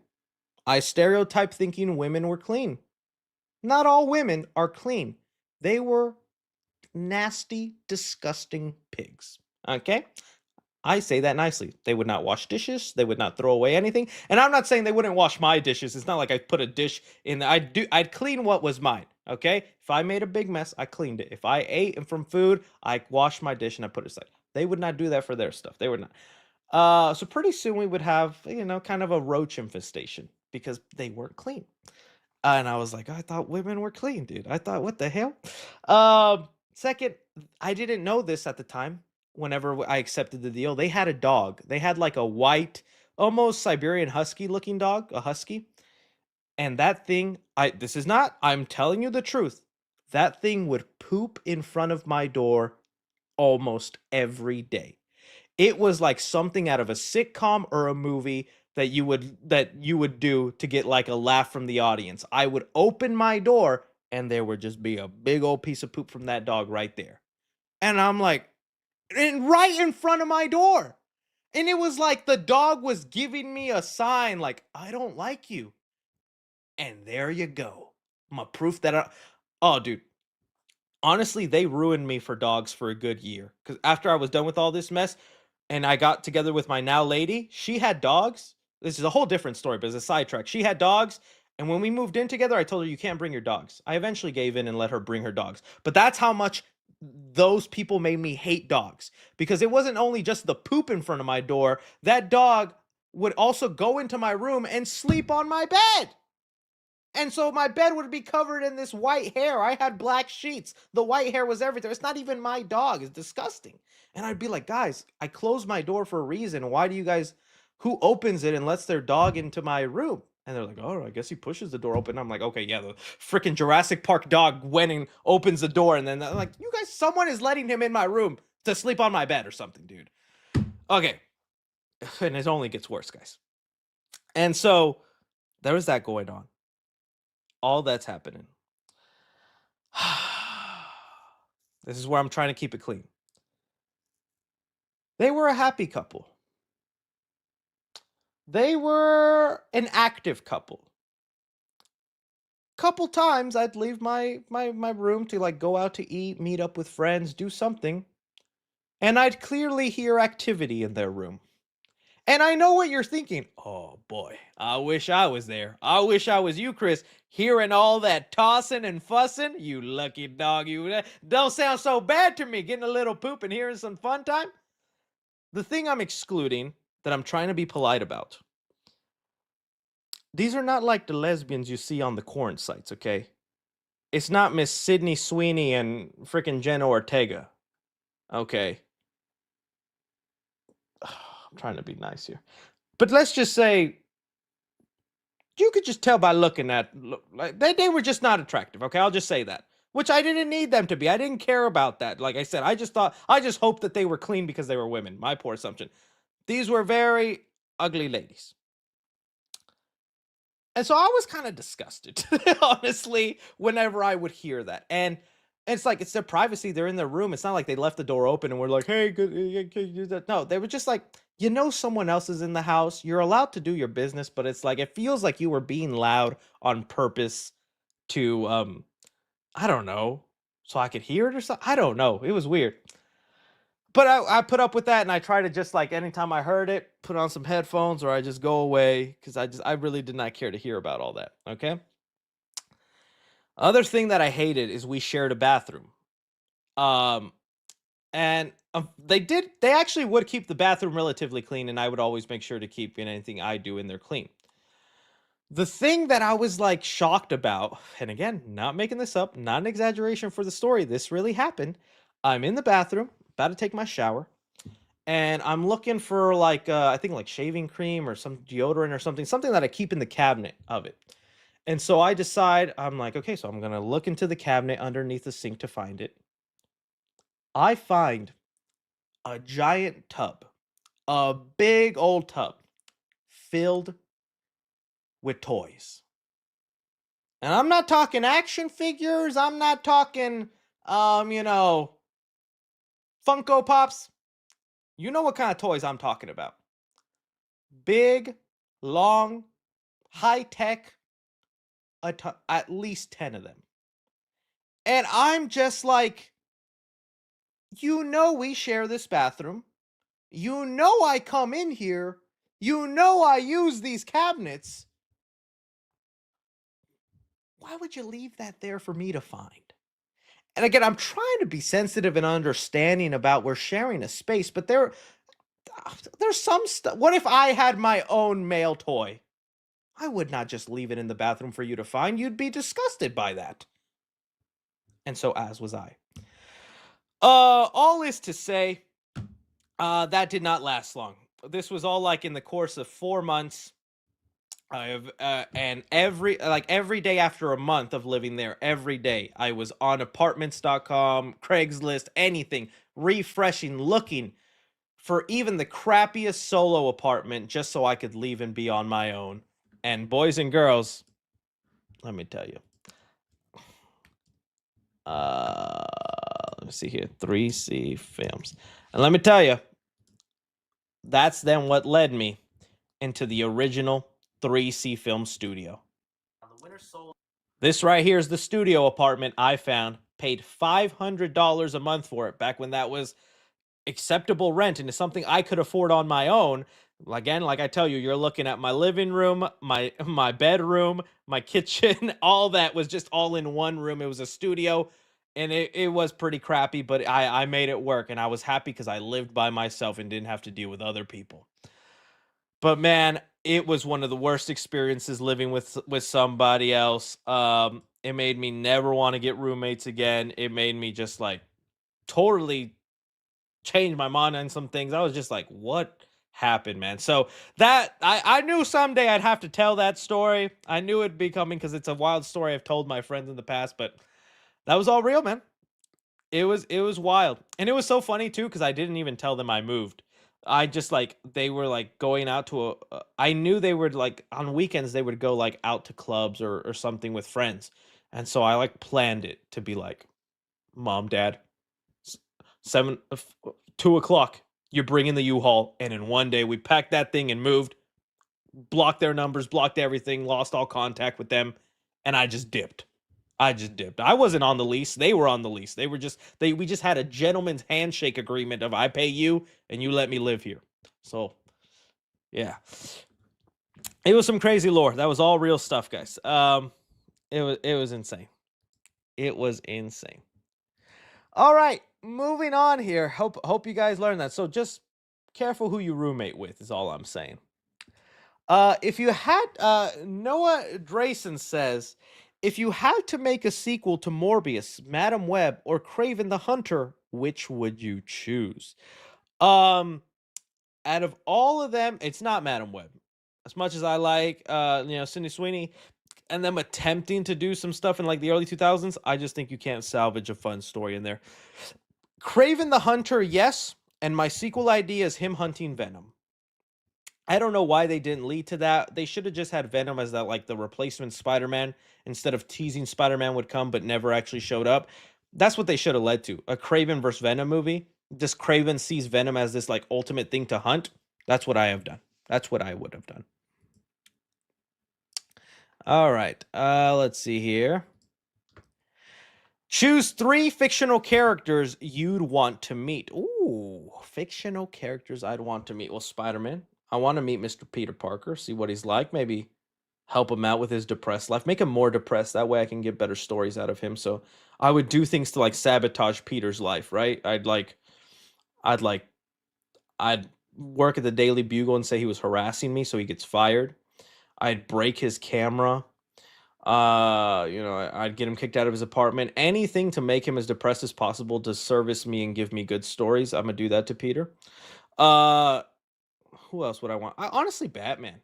I stereotype thinking women were clean. Not all women are clean. They were nasty, disgusting pigs. Okay? I say that nicely. They would not wash dishes. They would not throw away anything. And I'm not saying they wouldn't wash my dishes. It's not like I put a dish in there. I'd clean what was mine. Okay? If I made a big mess, I cleaned it. If I ate and from food, I washed my dish and I put it aside. They would not do that for their stuff. They would not. So pretty soon we would have, kind of a roach infestation because they weren't clean. And I was like, I thought women were clean, dude. I thought, what the hell? Second, I didn't know this at the time. Whenever I accepted the deal, they had a dog. They had like a white, almost Siberian husky looking dog, a husky. And that thing, this is not, I'm telling you the truth. That thing would poop in front of my door almost every day. It was like something out of a sitcom or a movie that you would do to get like a laugh from the audience. I would open my door and there would just be a big old piece of poop from that dog right there. And I'm like, and right in front of my door. And it was like the dog was giving me a sign like, I don't like you. And there you go. My proof that oh dude, honestly, they ruined me for dogs for a good year. Cuz after I was done with all this mess and I got together with my now lady, she had dogs. This is a whole different story, but it's a sidetrack. She had dogs, and when we moved in together, I told her you can't bring your dogs. I eventually gave in and let her bring her dogs. But that's how much those people made me hate dogs, because it wasn't only just the poop in front of my door. That dog would also go into my room and sleep on my bed. And so my bed would be covered in this white hair. I had black sheets. The white hair was everything. It's not even my dog. It's disgusting. And I'd be like, guys, I closed my door for a reason. Why do you guys, who opens it and lets their dog into my room? And they're like, oh, I guess he pushes the door open. I'm like, okay, yeah, the freaking Jurassic Park dog went and opens the door. And then I'm like, you guys, someone is letting him in my room to sleep on my bed or something, dude. Okay. And it only gets worse, guys. And so there was that going on. All that's happening. This is where I'm trying to keep it clean. They were a happy couple. They were an active couple. Couple times I'd leave my room to like go out to eat, meet up with friends, do something, and I'd clearly hear activity in their room. And I know what you're thinking. Oh boy, I wish I was there. I wish I was you, Chris, hearing all that tossing and fussing. You lucky dog, you don't sound so bad to me, getting a little poop and hearing some fun time. The thing I'm excluding, that I'm trying to be polite about, these are not like the lesbians you see on the corn sites, okay? It's not Miss Sydney Sweeney and frickin' Jenna Ortega, okay? I'm trying to be nice here. But let's just say you could just tell by looking at like they were just not attractive, okay? I'll just say that. Which I didn't need them to be. I didn't care about that. Like I said, I just hoped that they were clean because they were women. My poor assumption. These were very ugly ladies. And so I was kind of disgusted, honestly, whenever I would hear that. And it's like it's their privacy. They're in their room. It's not like they left the door open and we're like, hey, can you do that? No, they were just like, someone else is in the house. You're allowed to do your business, but it's like it feels like you were being loud on purpose to I don't know, so I could hear it or something. I don't know. It was weird. But I put up with that, and I try to just like anytime I heard it, put on some headphones or I just go away because I really did not care to hear about all that. Okay. Other thing that I hated is we shared a bathroom. Um, and they actually would keep the bathroom relatively clean, and I would always make sure to keep anything I do in there clean. The thing that I was like shocked about, and again, not making this up, not an exaggeration for the story, this really happened. I'm in the bathroom, about to take my shower, and I'm looking for like I think like shaving cream or some deodorant or something that I keep in the cabinet of it. And so I decide I'm like, okay, so I'm gonna look into the cabinet underneath the sink to find it. I find a giant tub, a big old tub filled with toys. And I'm not talking action figures, I'm not talking you know, Funko Pops. You know what kind of toys I'm talking about. Big, long, high tech, at least 10 of them. And I'm just like, we share this bathroom. I come in here. I use these cabinets. Why would you leave that there for me to find? And again, I'm trying to be sensitive and understanding about we're sharing a space, but there's some stuff. What if I had my own male toy? I would not just leave it in the bathroom for you to find. You'd be disgusted by that. And so as was I. All is to say, that did not last long. This was all like in the course of 4 months. I have, and every day after a month of living there, every day I was on apartments.com, Craigslist, anything, refreshing, looking for even the crappiest solo apartment just so I could leave and be on my own. And boys and girls, let me tell you. Let me see here. 3C Films. And let me tell you, that's then what led me into the original 3C Film Studio. This right here is the studio apartment I found. Paid $500 a month for it back when that was acceptable rent and it's something I could afford on my own. Again, like I tell you, you're looking at my living room, my bedroom, my kitchen, all that was just all in one room. It was a studio and it was pretty crappy, but I made it work and I was happy because I lived by myself and didn't have to deal with other people. But man, it was one of the worst experiences living with somebody else. It made me never want to get roommates again. It made me just like totally change my mind on some things. I was just like, what happened, man? So that I knew someday I'd have to tell that story. I knew it'd be coming because it's a wild story I've told my friends in the past, but that was all real, man. It was wild. And it was so funny too because I didn't even tell them I moved. I just like they were like going out to I knew they would like on weekends they would go like out to clubs or something with friends. And so I like planned it to be like, Mom, Dad, 2 o'clock, you're bringing the U-Haul. And in one day we packed that thing and moved, blocked their numbers, blocked everything, lost all contact with them. And I just dipped. I wasn't on the lease. They were on the lease. We just had a gentleman's handshake agreement of I pay you and you let me live here. So yeah, it was some crazy lore. That was all real stuff, guys. It was insane. It was insane. All right, moving on here. Hope you guys learned that. So just careful who you roommate with is all I'm saying. If you had Noah Drayson says, if you had to make a sequel to Morbius, Madam Web, or Craven the Hunter, which would you choose? Out of all of them, it's not Madam Web. As much as I like Sydney Sweeney and them attempting to do some stuff in like the early 2000s, I just think you can't salvage a fun story in there. Craven the Hunter, yes, and my sequel idea is him hunting Venom. I don't know why they didn't lead to that. They should have just had Venom as that like the replacement Spider-Man instead of teasing Spider-Man would come but never actually showed up. That's what they should have led to. A Craven versus Venom movie. Just Craven sees Venom as this like ultimate thing to hunt. That's what I have done. That's what I would have done. All right. Let's see here. Choose 3 fictional characters you'd want to meet. Ooh, fictional characters I'd want to meet. Well, Spider-Man. I want to meet Mr. Peter Parker, see what he's like, maybe help him out with his depressed life, make him more depressed. That way I can get better stories out of him. So I would do things to like sabotage Peter's life, right? I'd work at the Daily Bugle and say he was harassing me so he gets fired. I'd break his camera. I'd get him kicked out of his apartment. Anything to make him as depressed as possible to service me and give me good stories. I'm gonna do that to Peter. Who else would I want? Honestly, Batman.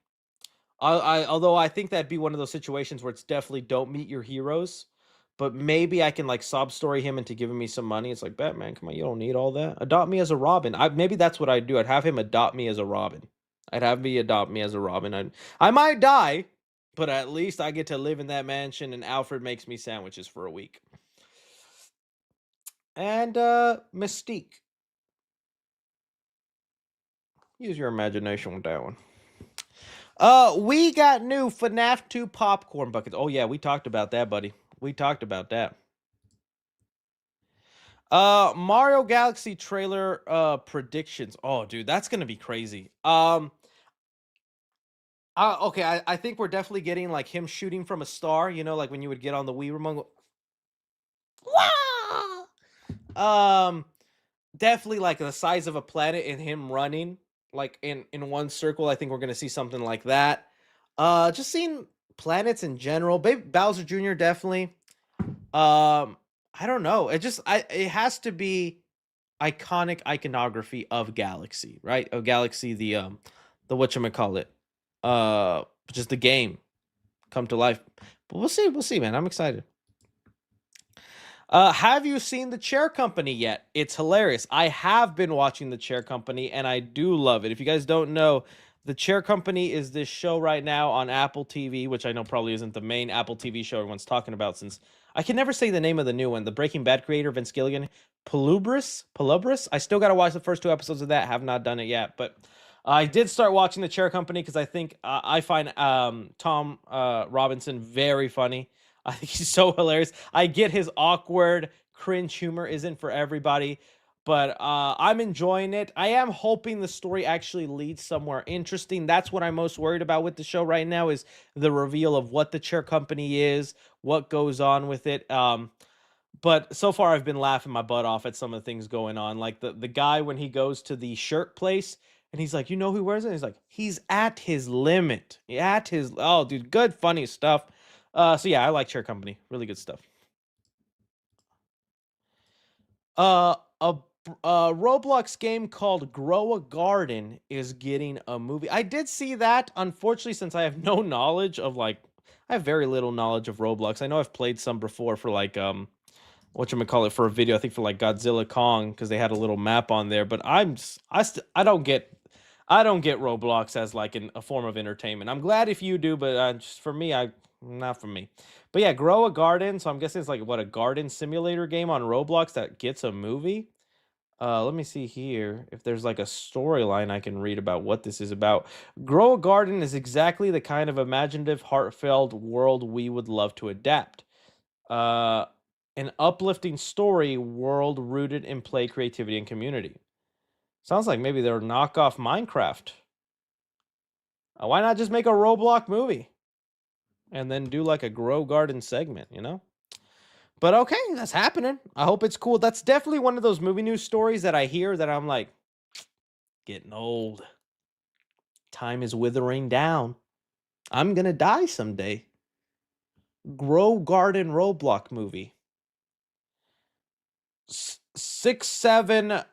Although I think that'd be one of those situations where it's definitely don't meet your heroes, but maybe I can like sob story him into giving me some money. It's like, Batman, come on, you don't need all that. Adopt me as a Robin. Maybe that's what I'd do. I'd have him adopt me as a Robin. I might die, but at least I get to live in that mansion and Alfred makes me sandwiches for a week. And Mystique. Use your imagination with that one. We got new FNAF 2 popcorn buckets. Oh yeah, we talked about that, buddy. We talked about that. Mario Galaxy trailer predictions. Oh, dude, that's gonna be crazy. Okay, I think we're definitely getting like him shooting from a star. You know, like when you would get on the Wii remote. Wah! Definitely like the size of a planet and him running like in one circle. I think we're gonna see something like that. Just seeing planets in general. Baby Bowser Jr. definitely. I don't know. It has to be iconic iconography of Galaxy, right? Of Galaxy, the whatchamacallit. just the game come to life. But we'll see, man. I'm excited. Have you seen The Chair Company yet? It's hilarious. I have been watching The Chair Company, and I do love it. If you guys don't know, The Chair Company is this show right now on Apple TV, which I know probably isn't the main Apple TV show everyone's talking about, since I can never say the name of the new one. The Breaking Bad creator, Vince Gilligan, Palubris. I still got to watch the first 2 episodes of that. Have not done it yet, but I did start watching The Chair Company because I think I find Tom Robinson very funny. I think he's so hilarious. I get his awkward, cringe humor isn't for everybody, but I'm enjoying it. I am hoping the story actually leads somewhere interesting. That's what I'm most worried about with the show right now, is the reveal of what the Chair Company is, what goes on with it. But so far I've been laughing my butt off at some of the things going on. Like the guy, when he goes to the shirt place and he's like, you know who wears it? He's like, he's at his limit. Oh, dude, good, funny stuff. So yeah, I like Chair Company. Really good stuff. A Roblox game called Grow a Garden is getting a movie. I did see that. Unfortunately, since I have no knowledge of I have very little knowledge of Roblox. I know I've played some before for whatchamacallit, for a video, I think for like Godzilla Kong, because they had a little map on there, but I don't get Roblox as like a form of entertainment. I'm glad if you do, but just for me, not for me. But yeah, Grow a Garden. So I'm guessing it's like a garden simulator game on Roblox that gets a movie. Let me see here if there's like a storyline I can read about what this is about. Grow a Garden is exactly the kind of imaginative, heartfelt world we would love to adapt. An uplifting story world rooted in play, creativity, and community. Sounds like maybe they're knockoff Minecraft. Why not just make a Roblox movie and then do like a Grow Garden segment, you know? But okay, that's happening. I hope it's cool. That's definitely one of those movie news stories that I hear that I'm like, getting old. Time is withering down. I'm gonna die someday. Grow Garden Roblox movie. 6'7"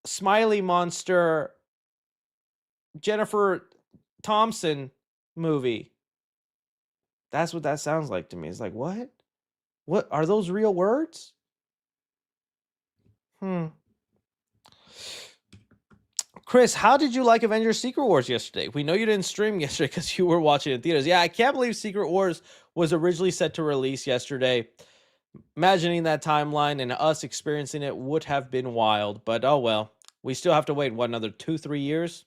smiley monster Jennifer Thompson movie. That's what that sounds like to me. It's like, what? What are those real words? Chris, how did you like Avengers Secret Wars yesterday? We know you didn't stream yesterday because you were watching in theaters. Yeah, I can't believe Secret Wars was originally set to release yesterday. Imagining that timeline and us experiencing it would have been wild, but oh well. We still have to wait, what, another 2-3 years?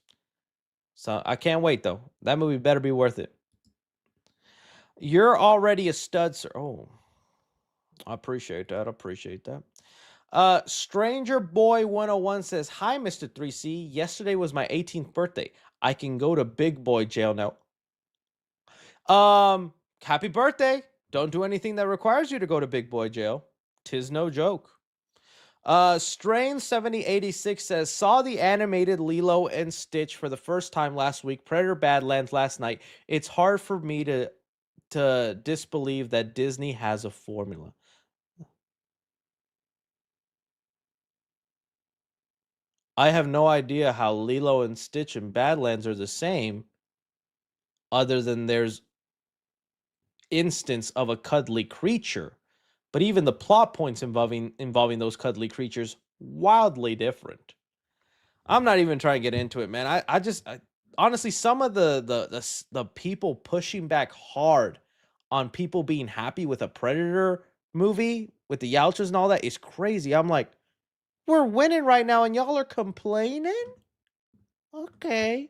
So I can't wait, though. That movie better be worth it. You're already a stud, sir. Oh, I appreciate that. Stranger Boy 101 says, hi, Mr. 3C. Yesterday was my 18th birthday. I can go to big boy jail now. Happy birthday. Don't do anything that requires you to go to big boy jail. 'Tis no joke. Strain 7086 says, saw the animated Lilo and Stitch for the first time last week. Predator Badlands last night. It's hard for me to disbelieve that Disney has a formula. I have no idea how Lilo and Stitch and Badlands are the same, other than there's instance of a cuddly creature. But even the plot points involving those cuddly creatures, wildly different. I'm not even trying to get into it, man. I honestly, some of the people pushing back hard on people being happy with a Predator movie with the Yautjas and all that is crazy. I'm like, we're winning right now and y'all are complaining? Okay.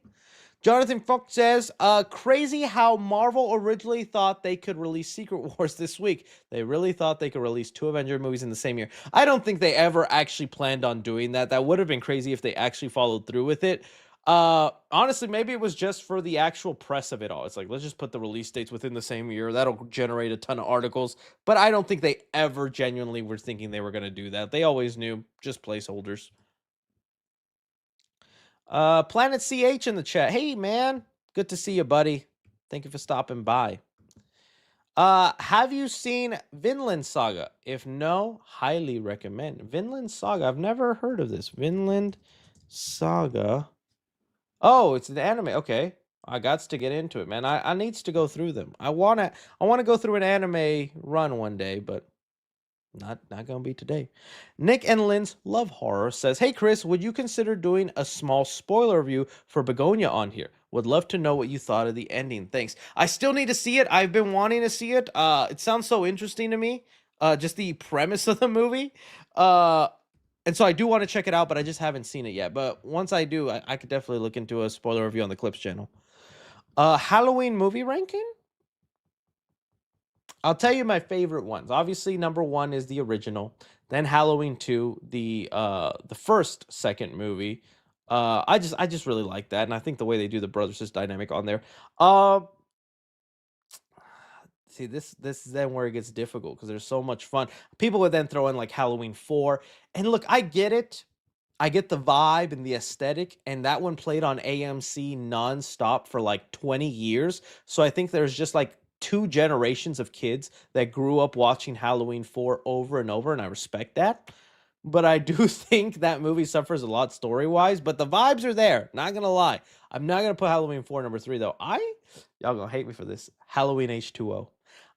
Jonathan Funk says, crazy how Marvel originally thought they could release Secret Wars this week. They really thought they could release 2 Avenger movies in the same year. I don't think they ever actually planned on doing that. That would have been crazy if they actually followed through with it. Honestly, maybe it was just for the actual press of it all. It's like, let's just put the release dates within the same year. That'll generate a ton of articles. But I don't think they ever genuinely were thinking they were going to do that. They always knew, just placeholders. Planet CH in the chat. Hey, man. Good to see you, buddy. Thank you for stopping by. Have you seen Vinland Saga? If no, highly recommend. Vinland Saga. I've never heard of this. Vinland Saga. Oh, it's an anime. Okay. I got to get into it, man. I needs to go through them. I wanna go through an anime run one day, but not gonna be today. Nick and Lynn's Love Horror says, "Hey Chris, would you consider doing a small spoiler review for Begonia on here? Would love to know what you thought of the ending. Thanks. I still need to see it. I've been wanting to see it. It sounds so interesting to me. Just the premise of the movie. Uh, and so I do want to check it out, but I just haven't seen it yet. But once I do, I could definitely look into a spoiler review on the Clips channel. Halloween movie ranking? I'll tell you my favorite ones. Obviously, number one is the original. Then Halloween 2, the first second movie. I just really like that, and I think the way they do the brothers is dynamic on there. Uh See, this is then where it gets difficult because there's so much fun. People would then throw in like Halloween 4. And look, I get it. I get the vibe and the aesthetic, and that one played on AMC nonstop for like 20 years. So I think there's just like two generations of kids that grew up watching Halloween 4 over and over, and I respect that. But I do think that movie suffers a lot story wise, but the vibes are there. Not gonna lie. I'm not gonna put Halloween 4 number 3 though. Y'all gonna hate me for this. Halloween H2O.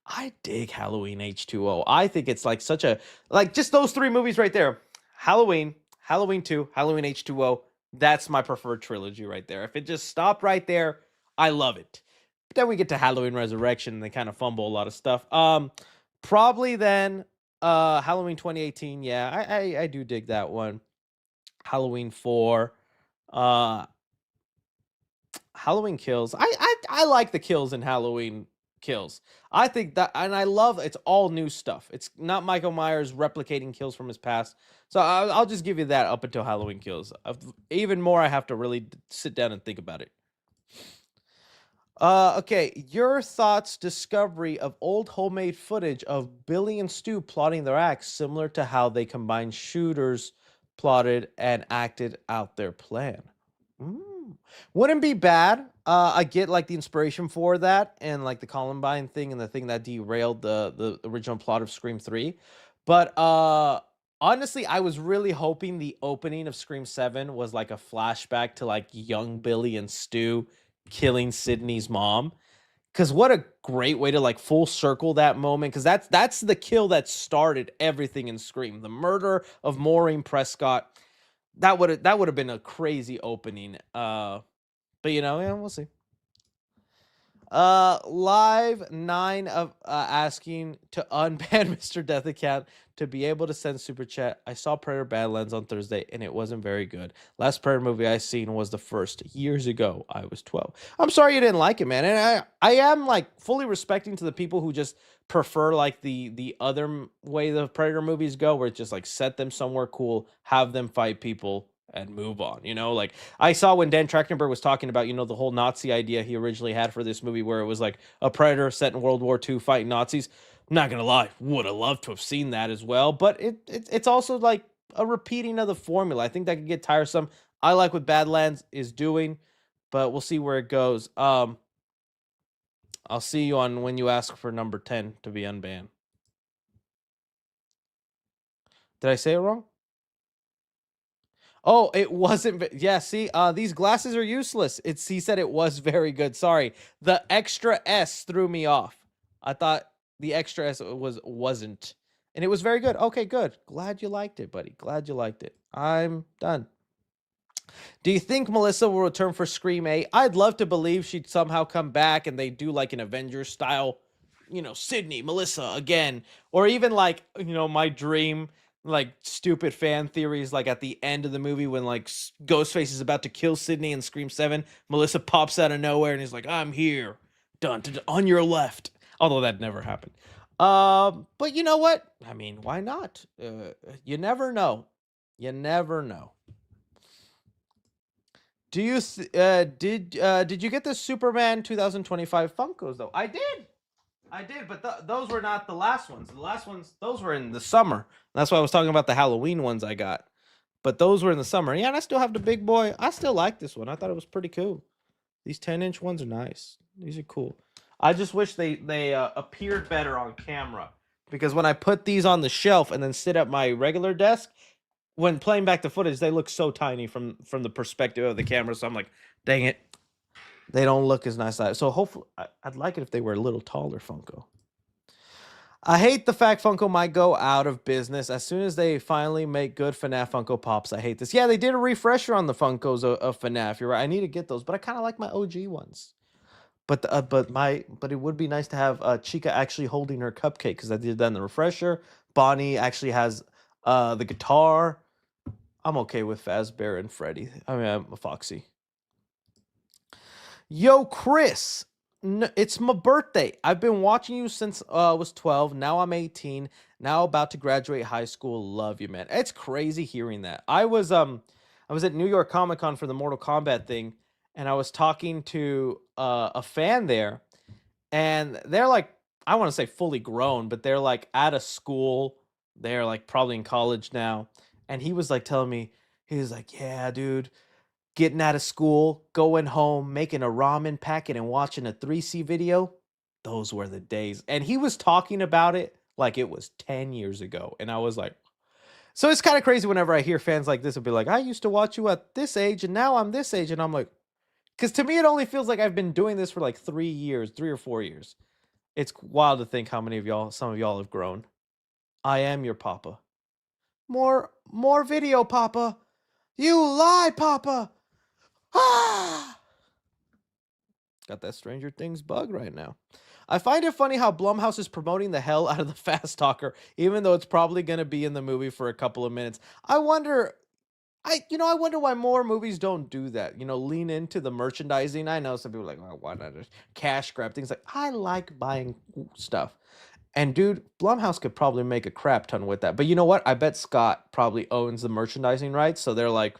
I dig Halloween H2O. I think it's like such a like just those three movies right there. Halloween, Halloween 2, Halloween H2O. That's my preferred trilogy right there. If it just stopped right there, I love it. But then we get to Halloween Resurrection and they kind of fumble a lot of stuff. Probably then Halloween 2018. Yeah, I do dig that one. Halloween 4. Uh Halloween Kills. I like the kills in Halloween Kills. I think that, and I love it's all new stuff. It's not Michael Myers replicating kills from his past. So I'll just give you that up until Halloween Kills. Even more, I have to really sit down and think about it. Okay, your thoughts discovery of old homemade footage of Billy and Stu plotting their acts, similar to how they combined shooters plotted and acted out their plan. Wouldn't be bad. I get like the inspiration for that and like the Columbine thing and the thing that derailed the original plot of Scream 3. But honestly, I was really hoping the opening of Scream 7 was like a flashback to like young Billy and Stu killing Sydney's mom. Cause what a great way to like full circle that moment. Cause that's the kill that started everything in Scream. The murder of Maureen Prescott. That would have been a crazy opening. But yeah, we'll see. Live 9 of asking to unban Mr. Death account to be able to send super chat. I saw Predator Badlands on Thursday and it wasn't very good. Last Predator movie I seen was the first years ago. I was 12. I'm sorry you didn't like it, man. And I am like fully respecting to the people who just prefer like the other way the Predator movies go, where it's just like set them somewhere cool, have them fight people and move on. Like I saw when Dan Trachtenberg was talking about, the whole Nazi idea he originally had for this movie, where it was like a predator set in World War II fighting Nazis. I'm not gonna lie, would have loved to have seen that as well. But it's also like a repeating of the formula. I think that could get tiresome. I like what Badlands is doing, but we'll see where it goes. I'll see you on when you ask for number 10 to be unbanned. Did I say it wrong? Oh, it wasn't. Yeah, see, these glasses are useless. He said it was very good. Sorry, the extra S threw me off. I thought the extra S wasn't, and it was very good. Okay, good. Glad you liked it, buddy. Glad you liked it. I'm done. Do you think Melissa will return for Scream 8? I'd love to believe she'd somehow come back and they do like an Avengers style, Sydney, Melissa again, or even like, my dream, like stupid fan theories, like at the end of the movie when like Ghostface is about to kill Sydney in Scream 7, Melissa pops out of nowhere and he's like, I'm here, dun, dun, dun, on your left. Although that never happened. But you know what? I mean, why not? You never know. You never know. Do you did you get the Superman 2025 Funkos though? I did, but those were not the last ones. The last ones, those were in the summer. That's why I was talking about the Halloween ones I got. But those were in the summer. Yeah, and I still have the big boy. I still like this one. I thought it was pretty cool. These 10-inch ones are nice. These are cool. I just wish they appeared better on camera, because when I put these on the shelf and then sit at my regular desk, when playing back the footage, they look so tiny from the perspective of the camera. So I'm like, dang it. They don't look as nice. So hopefully, I'd like it if they were a little taller, Funko. I hate the fact Funko might go out of business as soon as they finally make good FNAF Funko Pops. I hate this. Yeah, they did a refresher on the Funkos of FNAF. You're right. I need to get those, but I kind of like my OG ones. But but it would be nice to have Chica actually holding her cupcake because I did that in the refresher. Bonnie actually has the guitar. I'm okay with Fazbear and Freddy. I mean, I'm a Foxy. Yo, Chris, it's my birthday. I've been watching you since I was 12. Now I'm 18. Now about to graduate high school. Love you, man. It's crazy hearing that. I was at New York Comic Con for the Mortal Kombat thing, and I was talking to a fan there, and they're like, I want to say fully grown, but they're like out of school. They're like probably in college now, and he was like telling me, he was like, yeah, dude, getting out of school, going home, making a ramen packet and watching a 3C video, those were the days. And he was talking about it like it was 10 years ago. And I was like, so it's kind of crazy whenever I hear fans like this will be like, I used to watch you at this age and now I'm this age. And I'm like, because to me, it only feels like I've been doing this for like 3 years, 3 or 4 years. It's wild to think how many of y'all, some of y'all have grown. I am your papa. More video, papa. You lie, papa. Ah! Got that Stranger Things bug right now. I find it funny how Blumhouse is promoting the hell out of the Fast Talker, even though it's probably going to be in the movie for a couple of minutes. I wonder, I wonder why more movies don't do that. Lean into the merchandising. I know some people are like, oh, why not just cash grab things? Like, I like buying stuff. And dude, Blumhouse could probably make a crap ton with that. But you know what? I bet Scott probably owns the merchandising rights, so they're like,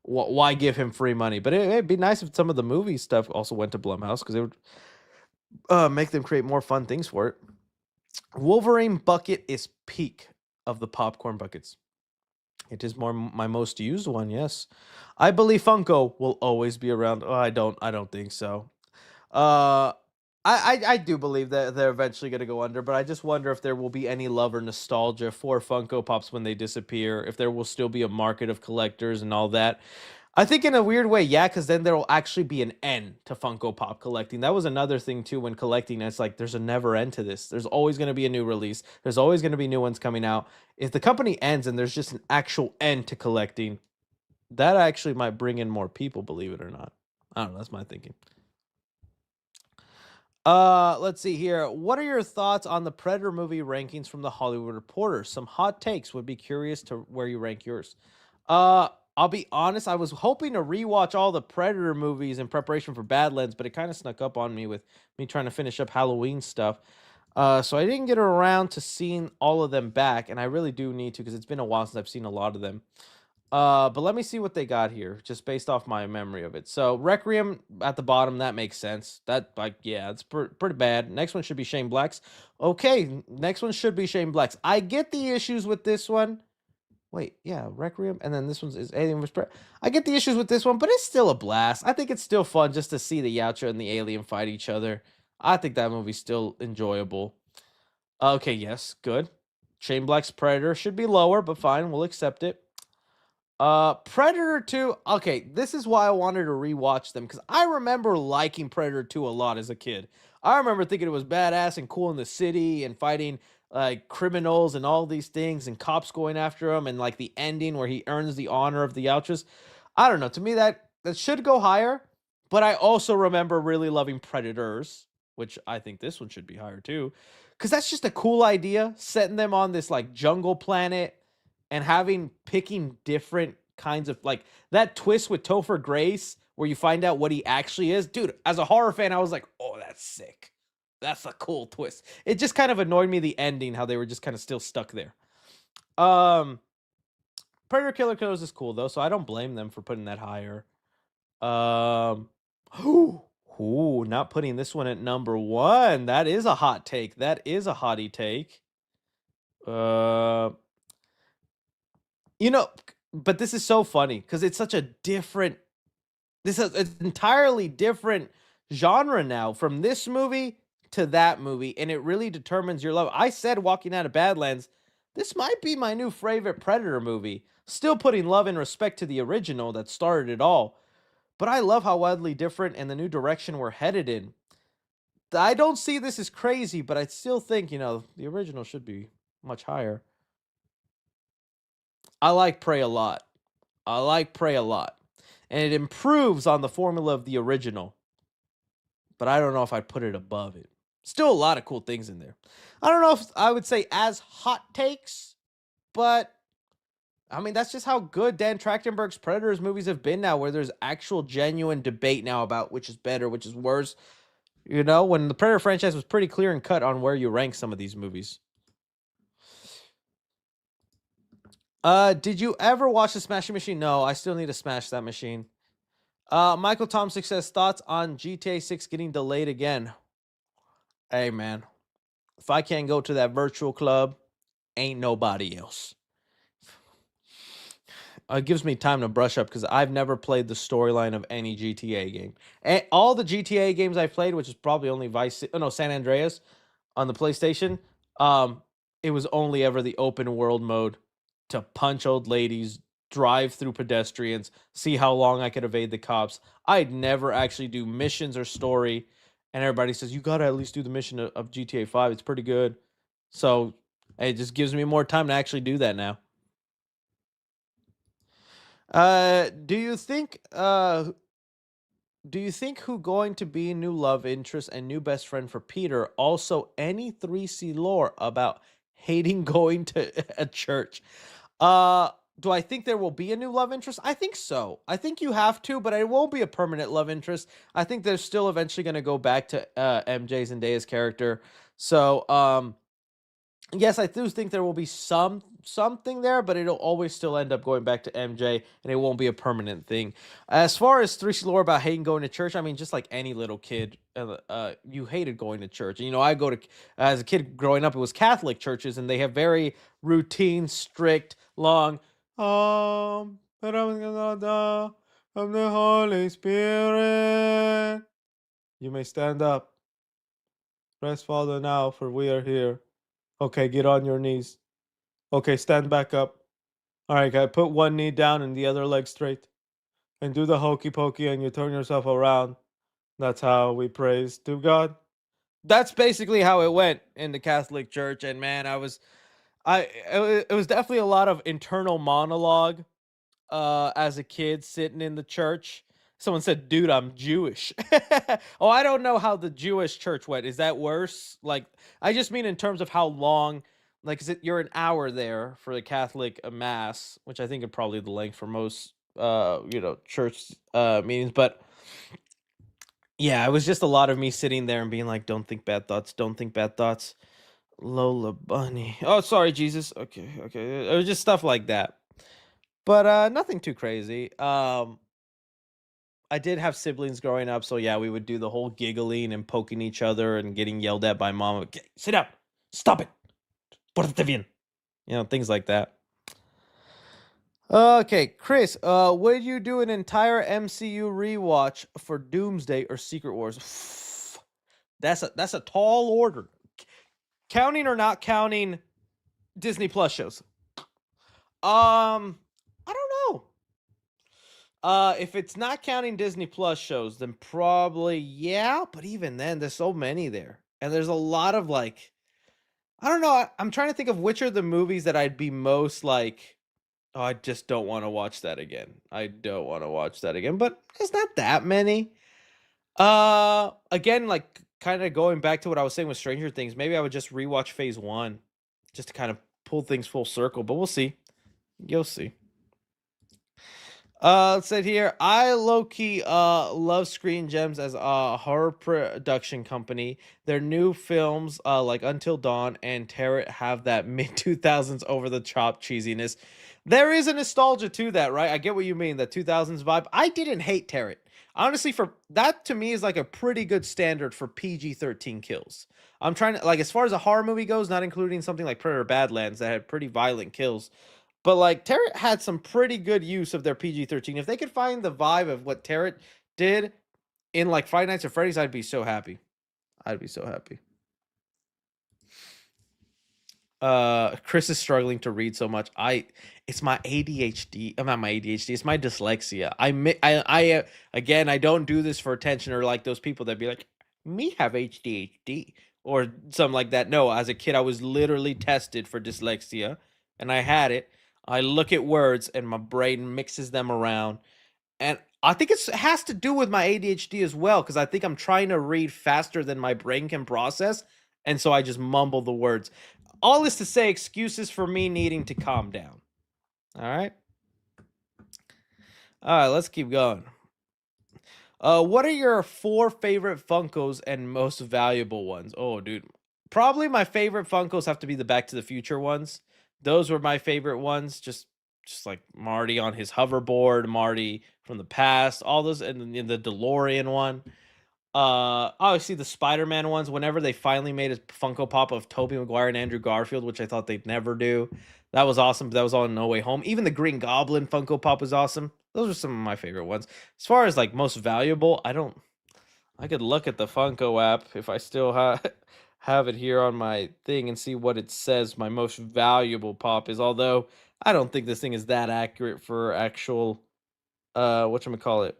why give him free money? But it'd be nice if some of the movie stuff also went to Blumhouse because it would make them create more fun things for it. Wolverine bucket is peak of the popcorn buckets. It is my most used one. Yes, I believe Funko will always be around. Oh, I don't think so. Uh, I do believe that they're eventually going to go under, but I just wonder if there will be any love or nostalgia for Funko Pops when they disappear, if there will still be a market of collectors and all that. I think in a weird way, yeah, because then there will actually be an end to Funko Pop collecting. That was another thing too when collecting. It's like there's a never end to this. There's always going to be a new release. There's always going to be new ones coming out. If the company ends and there's just an actual end to collecting, that actually might bring in more people, believe it or not. I don't know. That's my thinking. Let's see here. What are your thoughts on the Predator movie rankings from the Hollywood Reporter? Some hot takes. Would be curious to where you rank yours. I'll be honest, I was hoping to rewatch all the Predator movies in preparation for Badlands, but it kind of snuck up on me with me trying to finish up Halloween stuff. So I didn't get around to seeing all of them back, and I really do need to because it's been a while since I've seen a lot of them. But let me see what they got here, just based off my memory of it. So Requiem at the bottom, that makes sense. That, like, yeah, it's pretty bad. Next one should be Shane Black's. Okay, next one should be Shane Black's. I get the issues with this one. Wait, yeah, Requiem, and then this one's is Alien vs. Predator. I get the issues with this one, but it's still a blast. I think it's still fun just to see the Yautja and the alien fight each other. I think that movie's still enjoyable. Okay, yes, good. Shane Black's Predator should be lower, but fine, we'll accept it. Predator 2. Okay, this is why I wanted to rewatch them because I remember liking Predator 2 a lot as a kid. I remember thinking it was badass and cool in the city and fighting like criminals and all these things and cops going after him and like the ending where he earns the honor of the Outras. I don't know. To me, that should go higher. But I also remember really loving Predators, which I think this one should be higher too, because that's just a cool idea, setting them on this like jungle planet and picking different kinds of like that twist with Topher Grace where you find out what he actually is. Dude, as a horror fan, I was like, oh, that's sick. That's a cool twist. It just kind of annoyed me the ending, how they were just kind of still stuck there. Predator Killer Killers is cool though, so I don't blame them for putting that higher. Not putting this one at number 1. That is a hot take. That is a hottie take. But this is so funny because it's such a different. This is an entirely different genre now from this movie to that movie, and it really determines your love. I said walking out of Badlands, this might be my new favorite Predator movie. Still putting love and respect to the original that started it all. but I love how wildly different and the new direction we're headed in. I don't see this as crazy, but I still think, the original should be much higher. I like Prey a lot. I like Prey a lot. And it improves on the formula of the original, but I don't know if I'd put it above it. Still a lot of cool things in there. I don't know if I would say as hot takes, but I mean, that's just how good Dan Trachtenberg's Predators movies have been now, where there's actual genuine debate now about which is better, which is worse. When the Predator franchise was pretty clear and cut on where you rank some of these movies. Did you ever watch the Smashing Machine? No, I still need to smash that machine. Michael Thompson says, thoughts on GTA 6 getting delayed again? Hey, man. If I can't go to that virtual club, ain't nobody else. It gives me time to brush up because I've never played the storyline of any GTA game. And all the GTA games I've played, which is probably only San Andreas on the PlayStation, it was only ever the open world mode to punch old ladies, drive through pedestrians, see how long I could evade the cops. I'd never actually do missions or story. And everybody says, you got to at least do the mission of GTA 5. It's pretty good. So it just gives me more time to actually do that now. Do you think who going to be new love interest and new best friend for Peter? Also, any 3C lore about hating going to a church? Do I think there will be a new love interest? I think so. I think you have to, but it won't be a permanent love interest. I think they're still eventually going to go back to MJ Zendaya's character. So, yes, I do think there will be something there, but it'll always still end up going back to MJ, and it won't be a permanent thing. As far as 3C lore about hating going to church, I mean, just like any little kid, you hated going to church. And, I go to, as a kid growing up, it was Catholic churches, and they have very routine, strict, long, of the Holy Spirit. You may stand up. Rest, Father, now, for we are here. Okay, get on your knees. Okay, stand back up. All right, guy, put one knee down and the other leg straight. And do the hokey pokey and you turn yourself around. That's how we praise to God. That's basically how it went in the Catholic Church. And man, it was definitely a lot of internal monologue as a kid sitting in the church. Someone said, dude, I'm Jewish. Oh, I don't know how the Jewish church went. Is that worse? Like, I just mean in terms of how long, like, you're an hour there for the Catholic mass, which I think is probably the length for most, church meetings. But yeah, it was just a lot of me sitting there and being like, don't think bad thoughts. Don't think bad thoughts. Lola Bunny. Oh, sorry, Jesus. Okay. It was just stuff like that. But nothing too crazy. I did have siblings growing up, so yeah, we would do the whole giggling and poking each other and getting yelled at by mom. Okay, sit down. Stop it. Pórtate bien. Things like that. Okay, Chris, would you do an entire MCU rewatch for Doomsday or Secret Wars? That's a tall order. Counting or not counting Disney Plus shows? I don't know. If it's not counting Disney Plus shows, then probably yeah. But even then, there's so many there, and there's a lot of like, I don't know. I'm trying to think of which are the movies that I'd be most like. Oh, I just don't want to watch that again. I don't want to watch that again. But it's not that many. Again, like kind of going back to what I was saying with Stranger Things. Maybe I would just rewatch Phase 1, just to kind of pull things full circle. But we'll see. You'll see. It said here, I low-key love Screen Gems as a horror production company. Their new films like Until Dawn and Terror have that mid-2000s over-the-top cheesiness. There is a nostalgia to that, right? I get what you mean, that 2000s vibe. I didn't hate Terror. Honestly, for that to me is like a pretty good standard for PG-13 kills. I'm trying to, like, as far as a horror movie goes, not including something like Predator Badlands that had pretty violent kills. But like Tarot had some pretty good use of their PG-13. If they could find the vibe of what Tarot did in like Five Nights at Freddy's, I'd be so happy. I'd be so happy. Chris is struggling to read so much. It's my ADHD. I'm not my ADHD. It's my dyslexia. Again, I don't do this for attention or like those people that be like, me have ADHD or something like that. No, as a kid, I was literally tested for dyslexia, and I had it. I look at words and my brain mixes them around, and I think it has to do with my ADHD as well because I think I'm trying to read faster than my brain can process, and so I just mumble the words. All is to say, excuses for me needing to calm down. All right. All right, let's keep going. What are your 4 favorite Funkos and most valuable ones? Oh, dude. Probably my favorite Funkos have to be the Back to the Future ones. Those were my favorite ones. Just like Marty on his hoverboard, Marty from the past, all those, and then the DeLorean one. Obviously the Spider-Man ones, whenever they finally made a Funko Pop of Tobey Maguire and Andrew Garfield, which I thought they'd never do. That was awesome, but that was all in No Way Home. Even the Green Goblin Funko Pop was awesome. Those are some of my favorite ones. As far as like most valuable, I could look at the Funko app if I still have it here on my thing and see what it says my most valuable pop is, although I don't think this thing is that accurate for actual whatchamacallit,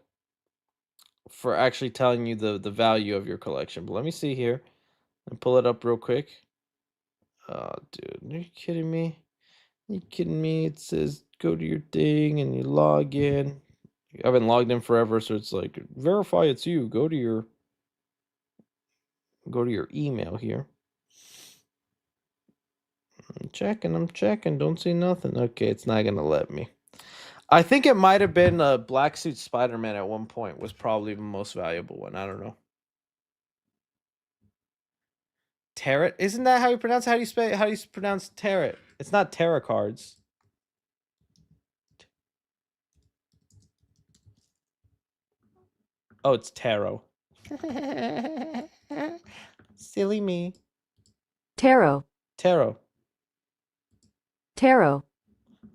for actually telling you the value of your collection. But let me see here and pull it up real quick. Oh, dude, are you kidding me? Are you kidding me? It says go to your thing and you log in. I haven't logged in forever, so it's like verify it's you. Go to your email here. I'm checking. Don't see nothing. Okay, it's not gonna let me. I think it might have been a Black Suit Spider-Man at one point was probably the most valuable one. I don't know. Tarot? Isn't that how you pronounce it? How do you pronounce tarot? It's not tarot cards. Oh, it's tarot. Silly me. Tarot. Tarot. Tarot.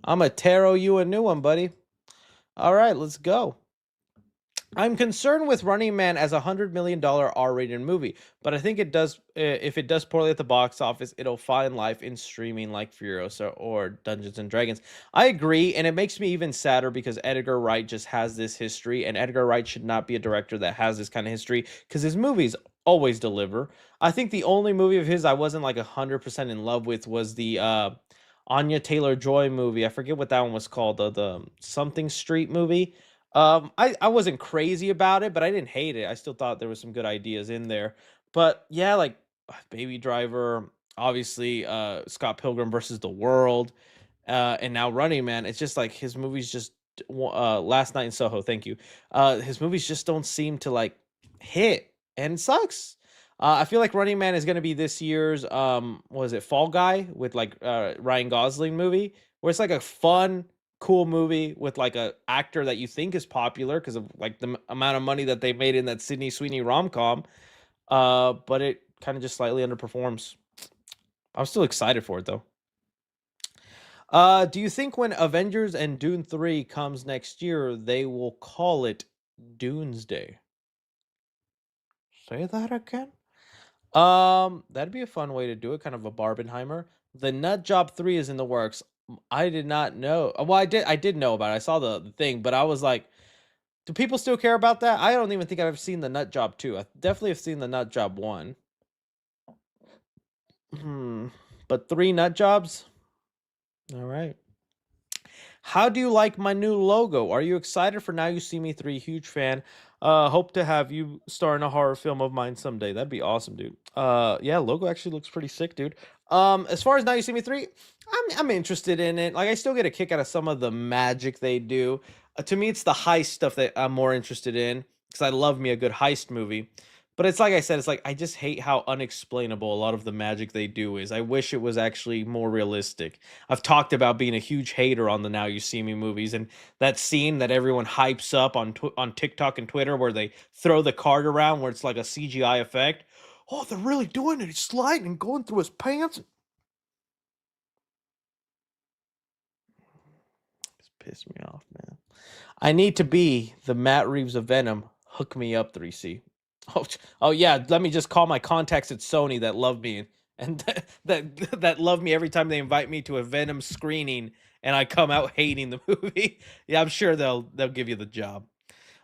I'm a tarot you a new one, buddy. All right, let's go. I'm concerned with Running Man as a $100 million R-rated movie, but I think it does. If it does poorly at the box office, it'll find life in streaming like Furiosa or Dungeons and Dragons. I agree, and it makes me even sadder because Edgar Wright just has this history, and Edgar Wright should not be a director that has this kind of history because his movies always deliver. I think the only movie of his I wasn't like 100% in love with was the Anya Taylor-Joy movie. I forget what that one was called. The something Street movie. I wasn't crazy about it, but I didn't hate it. I still thought there was some good ideas in there. But yeah, like Baby Driver, obviously, Scott Pilgrim versus the World, and now Running Man. It's just like his movies just Last Night in Soho. Thank you. His movies just don't seem to like hit, and it sucks. I feel like Running Man is going to be this year's what is it, Fall Guy with like Ryan Gosling movie, where it's like a fun, cool movie with like a actor that you think is popular because of like the amount of money that they made in that Sydney Sweeney rom-com, but it kind of just slightly underperforms. I'm still excited for it though. Do you think when Avengers and Dune 3 comes next year, they will call it Doomsday? Say that again. That'd be a fun way to do it, kind of a Barbenheimer. The Nut Job 3 is in the works. I did not know. Well, I did know about it. I saw the thing, but I was like, do people still care about that? I don't even think I've seen the Nut Job 2. I definitely have seen the Nut Job 1. But 3 Nut Jobs? All right. How do you like my new logo? Are you excited for Now You See Me 3? Huge fan. Hope to have you star in a horror film of mine someday. That'd be awesome, dude. Yeah, logo actually looks pretty sick, dude. As far as Now You See Me 3, I'm interested in it. Like I still get a kick out of some of the magic they do. To me, it's the heist stuff that I'm more interested in because I love me a good heist movie. But it's like I said, it's like I just hate how unexplainable a lot of the magic they do is. I wish it was actually more realistic. I've talked about being a huge hater on the Now You See Me movies, and that scene that everyone hypes up on TikTok and Twitter where they throw the card around where it's like a CGI effect. Oh, they're really doing it. He's sliding and going through his pants. It's pissed me off, man. I need to be the Matt Reeves of Venom. Hook me up, 3C. Oh yeah, let me just call my contacts at Sony that love me and that love me every time they invite me to a Venom screening and I come out hating the movie. Yeah, I'm sure they'll give you the job.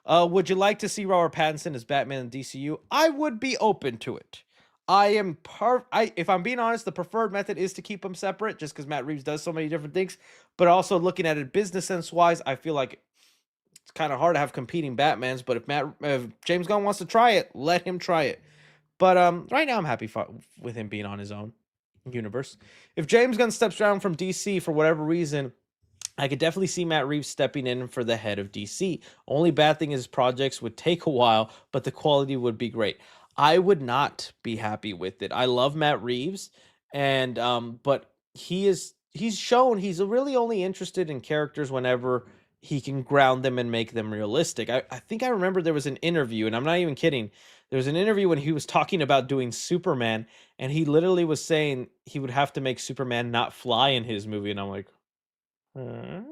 Would you like to see Robert Pattinson as Batman in DCU? I would be open to it. If I'm being honest, the preferred method is to keep them separate, just because Matt Reeves does so many different things. But also looking at it business sense wise, I feel like it's kind of hard to have competing Batmans. But if James Gunn wants to try it, let him try it. But right now I'm happy with him being on his own universe. If James Gunn steps down from DC for whatever reason, I could definitely see Matt Reeves stepping in for the head of DC. Only bad thing is projects would take a while, but the quality would be great. I would not be happy with it. I love Matt Reeves, and but he's shown he's really only interested in characters whenever he can ground them and make them realistic. I think I remember there was an interview, and I'm not even kidding. There was an interview when he was talking about doing Superman, and he literally was saying he would have to make Superman not fly in his movie, and I'm like, huh?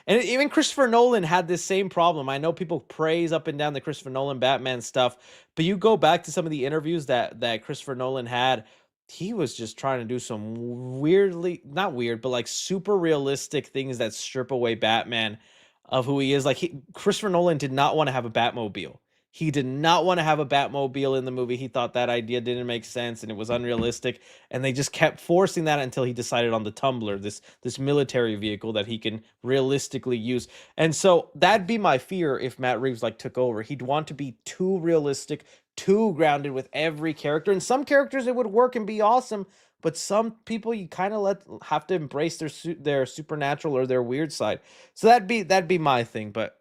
And even Christopher Nolan had this same problem. I know people praise up and down the Christopher Nolan Batman stuff, but you go back to some of the interviews that Christopher Nolan had, he was just trying to do some weirdly, not weird, but like super realistic things that strip away Batman of who he is. Like Christopher Nolan did not want to have a Batmobile. He did not want to have a Batmobile in the movie. He thought that idea didn't make sense and it was unrealistic. And they just kept forcing that until he decided on the Tumbler, this military vehicle that he can realistically use. And so that'd be my fear if Matt Reeves like took over. He'd want to be too realistic, too grounded with every character. And some characters it would work and be awesome, but some people you kind of have to embrace their supernatural or their weird side. So that'd be my thing. But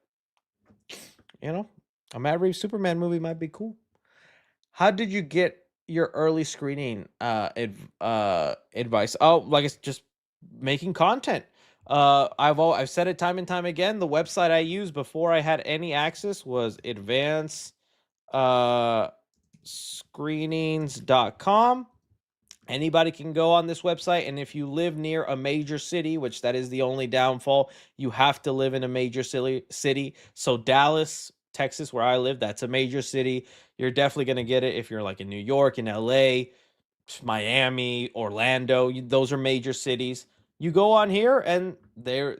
you know, a Matt Reeves Superman movie might be cool. How did you get your early screening advice? Oh, like it's just making content. I've said it time and time again. The website I used before I had any access was advanced screenings.com. Anybody can go on this website, and if you live near a major city, which that is the only downfall, you have to live in a major city. So Dallas, Texas, where I live, that's a major city. You're definitely going to get it if you're like in New York, in LA, Miami, Orlando. Those are major cities. You go on here, and there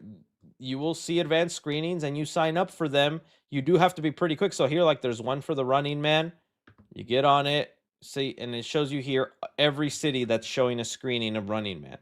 you will see advanced screenings, and you sign up for them. You do have to be pretty quick. So here, like, there's one for The Running Man. You get on it. See, and it shows you here every city that's showing a screening of Running Man.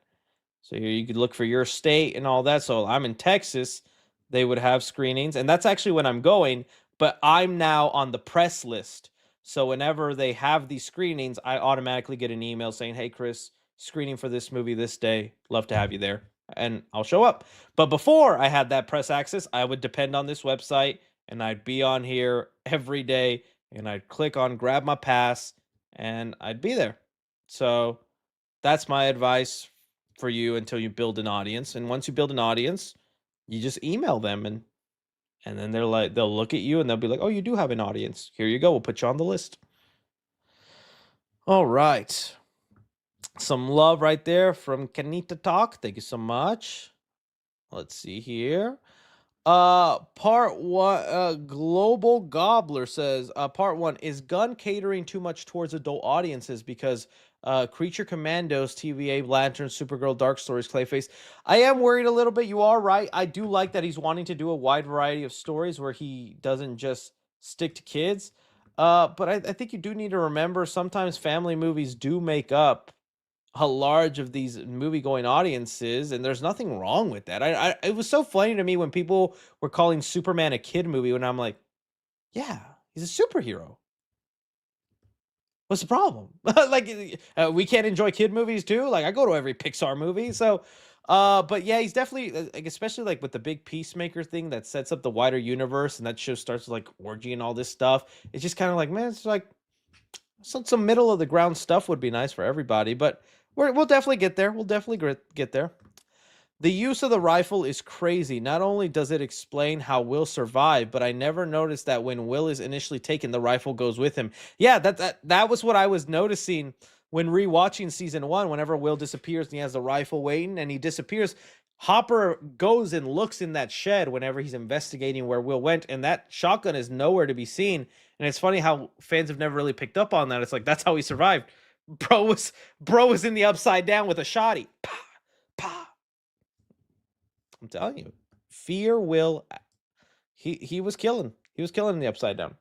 So here you could look for your state and all that. So I'm in Texas, they would have screenings, and that's actually when I'm going, but I'm now on the press list. So whenever they have these screenings, I automatically get an email saying, "Hey Chris, screening for this movie this day. Love to have you there." And I'll show up. But before I had that press access, I would depend on this website and I'd be on here every day and I'd click on grab my pass and I'd be there. So that's my advice for you until you build an audience. And once you build an audience, you just email them and then they'll look at you and they'll be like, "Oh, you do have an audience. Here you go. We'll put you on the list." All right. Some love right there from Kanita Talk. Thank you so much. Let's see here. Part one, Global Gobbler says, part one, is Gunn catering too much towards adult audiences because Creature Commandos, TVA, Lantern, Supergirl, Dark Stories, Clayface. I am worried a little bit. You are right. I do like that he's wanting to do a wide variety of stories where he doesn't just stick to kids. But I think you do need to remember sometimes family movies do make up a large of these movie-going audiences, and there's nothing wrong with that. It was so funny to me when people were calling Superman a kid movie, when I'm like, yeah, he's a superhero. What's the problem? Like, we can't enjoy kid movies too. Like, I go to every Pixar movie, so. But yeah, he's definitely, like, especially like with the big Peacemaker thing that sets up the wider universe, and that show starts with, like, orgy and all this stuff. It's just kind of like, man, it's like some middle of the ground stuff would be nice for everybody, but we'll definitely get there. We'll definitely get there. The use of the rifle is crazy. Not only does it explain how Will survived, but I never noticed that when Will is initially taken, the rifle goes with him. Yeah, that was what I was noticing when rewatching season 1. Whenever Will disappears and he has the rifle waiting and he disappears, Hopper goes and looks in that shed whenever he's investigating where Will went, and that shotgun is nowhere to be seen. And it's funny how fans have never really picked up on that. It's like, that's how he survived. bro was in the upside down with a shotty. Pa, pa. I'm telling you, fear will. He was killing. He was killing in the upside down.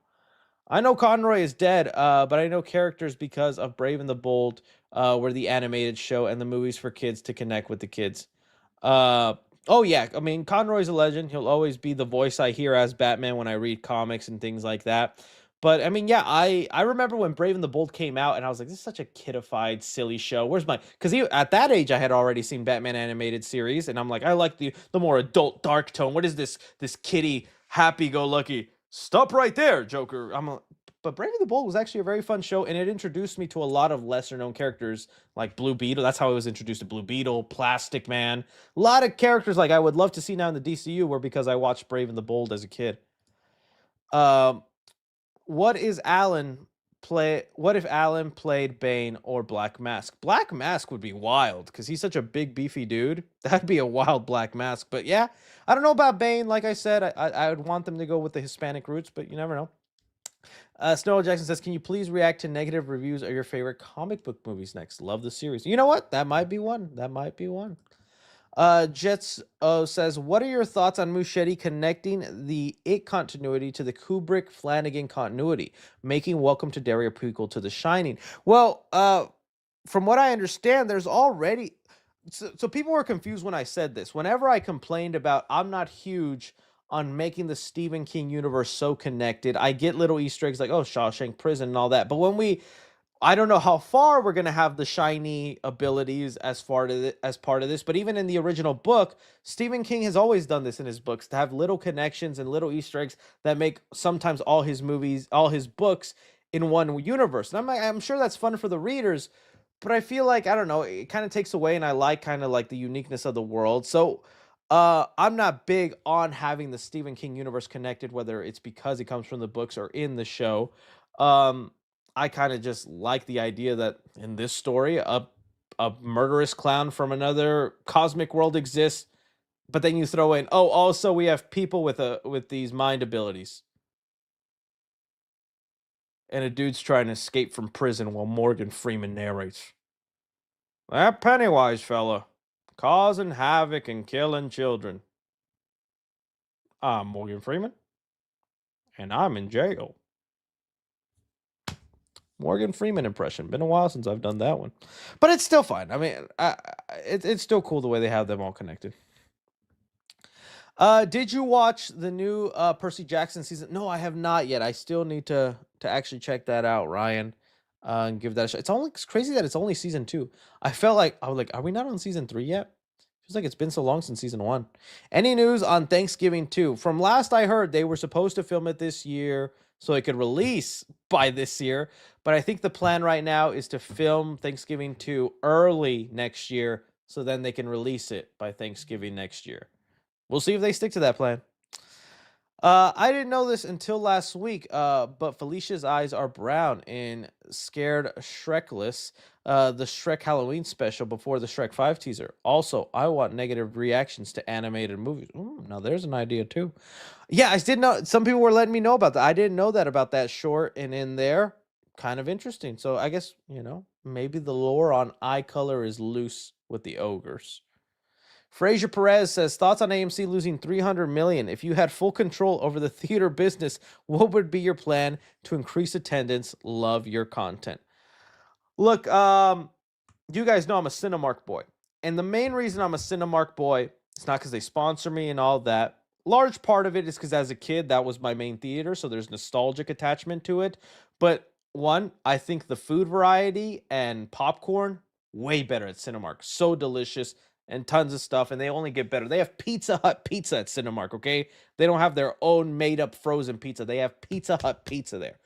I know Conroy is dead, but I know characters because of Brave and the Bold, were the animated show and the movies for kids to connect with the kids. Oh yeah, I mean Conroy's a legend. He'll always be the voice I hear as Batman when I read comics and things like that. But I mean, yeah, I remember when Brave and the Bold came out, and I was like, this is such a kidified, silly show. Where's my? Because at that age, I had already seen Batman animated series, and I'm like, I like the more adult, dark tone. What is this kiddie, happy-go-lucky? Stop right there, Joker. But Brave and the Bold was actually a very fun show, and it introduced me to a lot of lesser-known characters like Blue Beetle. That's how I was introduced to Blue Beetle, Plastic Man. A lot of characters like I would love to see now in the DCU were because I watched Brave and the Bold as a kid. Um, what is Alan play? What if Alan played Bane or Black Mask? Black Mask would be wild because he's such a big, beefy dude. That'd be a wild Black Mask. But yeah, I don't know about Bane. Like I said, I would want them to go with the Hispanic roots, but you never know. Snow Jackson says, "Can you please react to negative reviews of your favorite comic book movies next? Love the series." You know what? That might be one. That might be one. Jets says, "What are your thoughts on Muschietti connecting the It continuity to the Kubrick Flanagan continuity, making Welcome to Derry a prequel to The Shining?" Well, from what I understand, there's already so people were confused when I said this. Whenever I complained about I'm not huge on making the Stephen King universe so connected, I get little Easter eggs like, oh, Shawshank Prison and all that. But I don't know how far we're gonna have the shiny abilities as as part of this, but even in the original book, Stephen King has always done this in his books to have little connections and little Easter eggs that make sometimes all his movies, all his books in one universe. And I'm sure that's fun for the readers, but I feel like I don't know, it kind of takes away, and I like kind of like the uniqueness of the world. So I'm not big on having the Stephen King universe connected, whether it's because it comes from the books or in the show. Um, I kind of just like the idea that in this story, a murderous clown from another cosmic world exists, but then you throw in, oh, also we have people with these mind abilities, and a dude's trying to escape from prison while Morgan Freeman narrates. That Pennywise fella, causing havoc and killing children. I'm Morgan Freeman, and I'm in jail. Morgan Freeman impression. Been a while since I've done that one, but it's still fine. I mean, it's still cool the way they have them all connected. Did you watch the new Percy Jackson season? No, I have not yet. I still need to actually check that out, Ryan, and give that a shot. It's crazy that it's only season 2. I felt like I was like, are we not on season 3 yet? Feels like it's been so long since season 1. Any news on Thanksgiving 2? From last I heard, they were supposed to film it this year so it could release by this year. But I think the plan right now is to film Thanksgiving 2 early next year so then they can release it by Thanksgiving next year. We'll see if they stick to that plan. I didn't know this until last week, but Felicia's eyes are brown in Scared Shrekless, the Shrek Halloween special before the Shrek 5 teaser. Also, I want negative reactions to animated movies. Ooh, now there's an idea too. Yeah, I did know. Some people were letting me know about that. I didn't know that about that short, and in there, kind of interesting. So I guess, maybe the lore on eye color is loose with the ogres. Fraser Perez says, thoughts on AMC losing $300 million. If you had full control over the theater business, what would be your plan to increase attendance? Love your content. Look, you guys know I'm a Cinemark boy. And the main reason I'm a Cinemark boy, it's not because they sponsor me and all that. Large part of it is because as a kid, that was my main theater. So there's nostalgic attachment to it. But one, I think the food variety and popcorn, way better at Cinemark. So delicious and tons of stuff, and they only get better. They have Pizza Hut pizza at Cinemark, okay? They don't have their own made-up frozen pizza. They have Pizza Hut pizza there.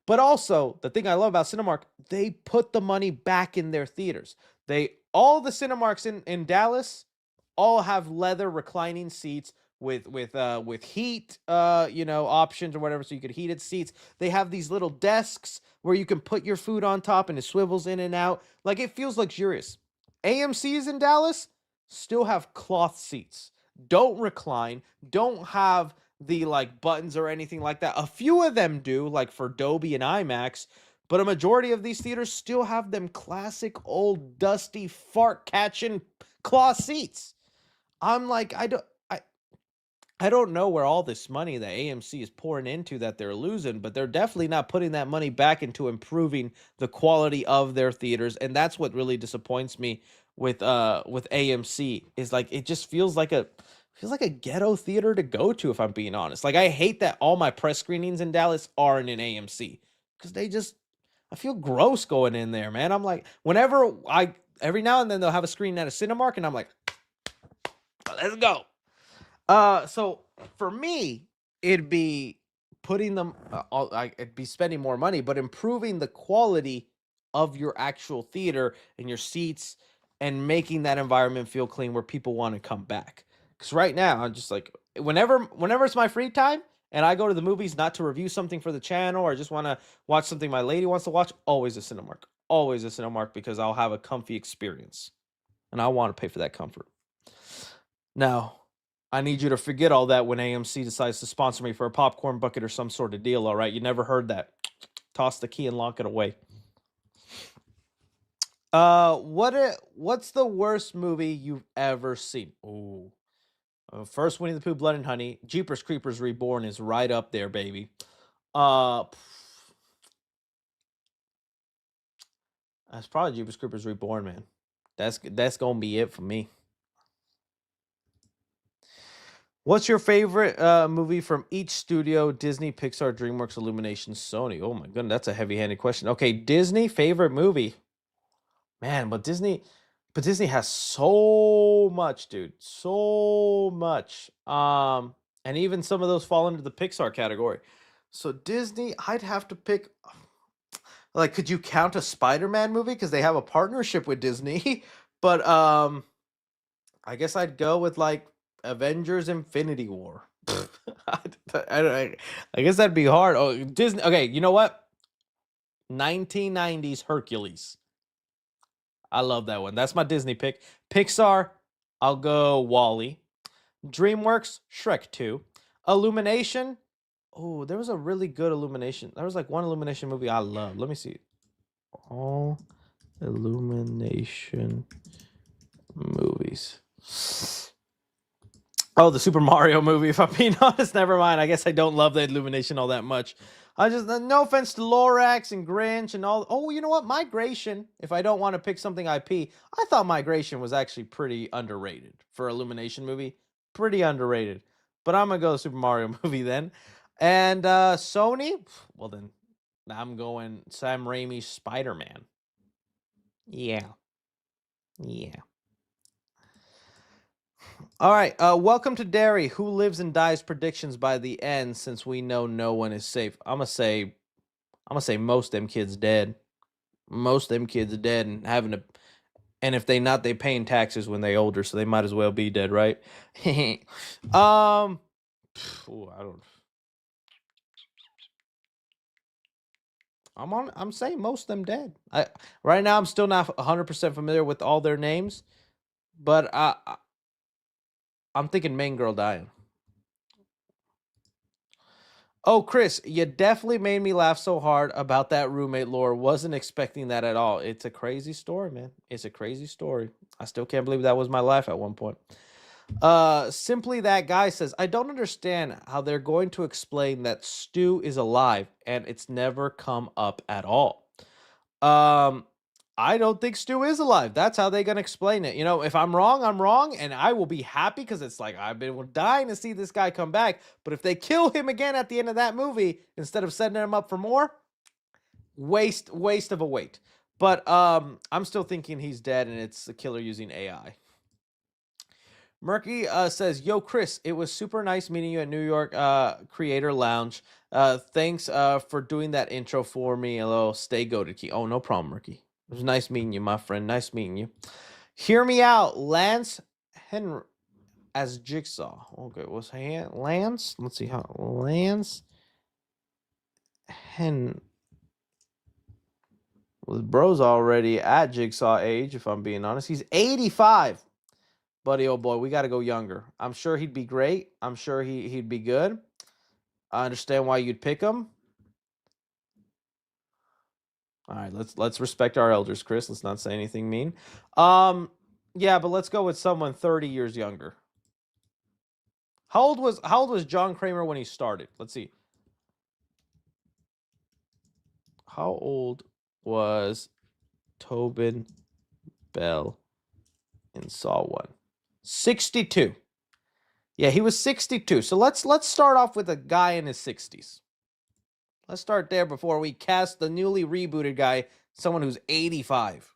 But also, the thing I love about Cinemark, they put the money back in their theaters. All the Cinemarks in Dallas all have leather reclining seats with heat options or whatever, so you could heated seats. They have these little desks where you can put your food on top and it swivels in and out. Like, it feels luxurious. AMC's in Dallas still have cloth seats. Don't recline. Don't have the buttons or anything like that. A few of them do, like for Dolby and IMAX, but a majority of these theaters still have them classic old dusty fart catching cloth seats. I'm like, I don't know where all this money that AMC is pouring into that they're losing, but they're definitely not putting that money back into improving the quality of their theaters, and that's what really disappoints me with AMC is like it just feels like a ghetto theater to go to if I'm being honest. Like I hate that all my press screenings in Dallas are in an AMC cuz I feel gross going in there, man. I'm like every now and then they'll have a screen at a Cinemark and I'm like let's go. So for me, it'd be putting them. I'd be spending more money, but improving the quality of your actual theater and your seats, and making that environment feel clean where people want to come back. Because right now, I'm just like whenever it's my free time and I go to the movies not to review something for the channel or just want to watch something my lady wants to watch, always a Cinemark because I'll have a comfy experience, and I want to pay for that comfort. Now, I need you to forget all that when AMC decides to sponsor me for a popcorn bucket or some sort of deal, all right? You never heard that. Toss the key and lock it away. What's the worst movie you've ever seen? Ooh. First Winnie the Pooh, Blood and Honey. Jeepers Creepers Reborn is right up there, baby. That's probably Jeepers Creepers Reborn, man. That's gonna be it for me. What's your favorite movie from each studio? Disney, Pixar, DreamWorks, Illumination, Sony. Oh my goodness, that's a heavy-handed question. Okay, Disney favorite movie. Man, but Disney has so much, dude. So much. And even some of those fall into the Pixar category. So Disney, I'd have to pick like could you count a Spider-Man movie cuz they have a partnership with Disney? But I guess I'd go with like Avengers Infinity War. I guess that'd be hard. Oh, Disney. Okay, you know what? 1990s Hercules. I love that one. That's my Disney pick. Pixar, I'll go Wally. DreamWorks, Shrek 2. Illumination. Oh, there was a really good Illumination. There was like one Illumination movie I love. Let me see. All Illumination movies. Oh, the Super Mario movie, if I'm being honest. Never mind. I guess I don't love the Illumination all that much. No offense to Lorax and Grinch and all. Oh, you know what? Migration, if I don't want to pick something IP, I thought Migration was actually pretty underrated for Illumination movie. Pretty underrated. But I'm going to go Super Mario movie then. And Sony, well then, I'm going Sam Raimi's Spider-Man. Yeah. Yeah. All right. Welcome to Derry. Who lives and dies predictions by the end since we know no one is safe. I'm gonna say most them kids dead. Most them kids dead and having to and if they not they paying taxes when they older, so they might as well be dead, right? Ooh, I don't I'm saying most of them dead. Right now I'm still not 100% familiar with all their names, but I'm thinking main girl dying. Oh, Chris, you definitely made me laugh so hard about that roommate lore. Wasn't expecting that at all. It's a crazy story, man. It's a crazy story. I still can't believe that was my life at one point. Simply that guy says, I don't understand how they're going to explain that Stu is alive and it's never come up at all. I don't think Stu is alive. That's how they're gonna explain it. You know, if I'm wrong, I'm wrong, and I will be happy because it's like I've been dying to see this guy come back. But if they kill him again at the end of that movie instead of setting him up for more, waste of a wait. But I'm still thinking he's dead and it's a killer using AI. Murky says, "Yo, Chris, it was super nice meeting you at New York Creator Lounge. Thanks for doing that intro for me. Hello, stay goated key. Oh, no problem, Murky. It was nice meeting you, my friend. Nice meeting you. Hear me out, Lance Henry as Jigsaw. Okay, what's Lance? Let's see how Lance Hen. Well, bro's already at Jigsaw age. If I'm being honest, he's 85. Buddy, oh boy, we got to go younger. I'm sure he'd be great. I'm sure he'd be good. I understand why you'd pick him. All right, let's respect our elders, Chris. Let's not say anything mean. Yeah, but let's go with someone 30 years younger. How old was John Kramer when he started? Let's see. How old was Tobin Bell in Saw 1? 62. Yeah, he was 62. So let's start off with a guy in his 60s. Let's start there before we cast the newly rebooted guy, someone who's 85.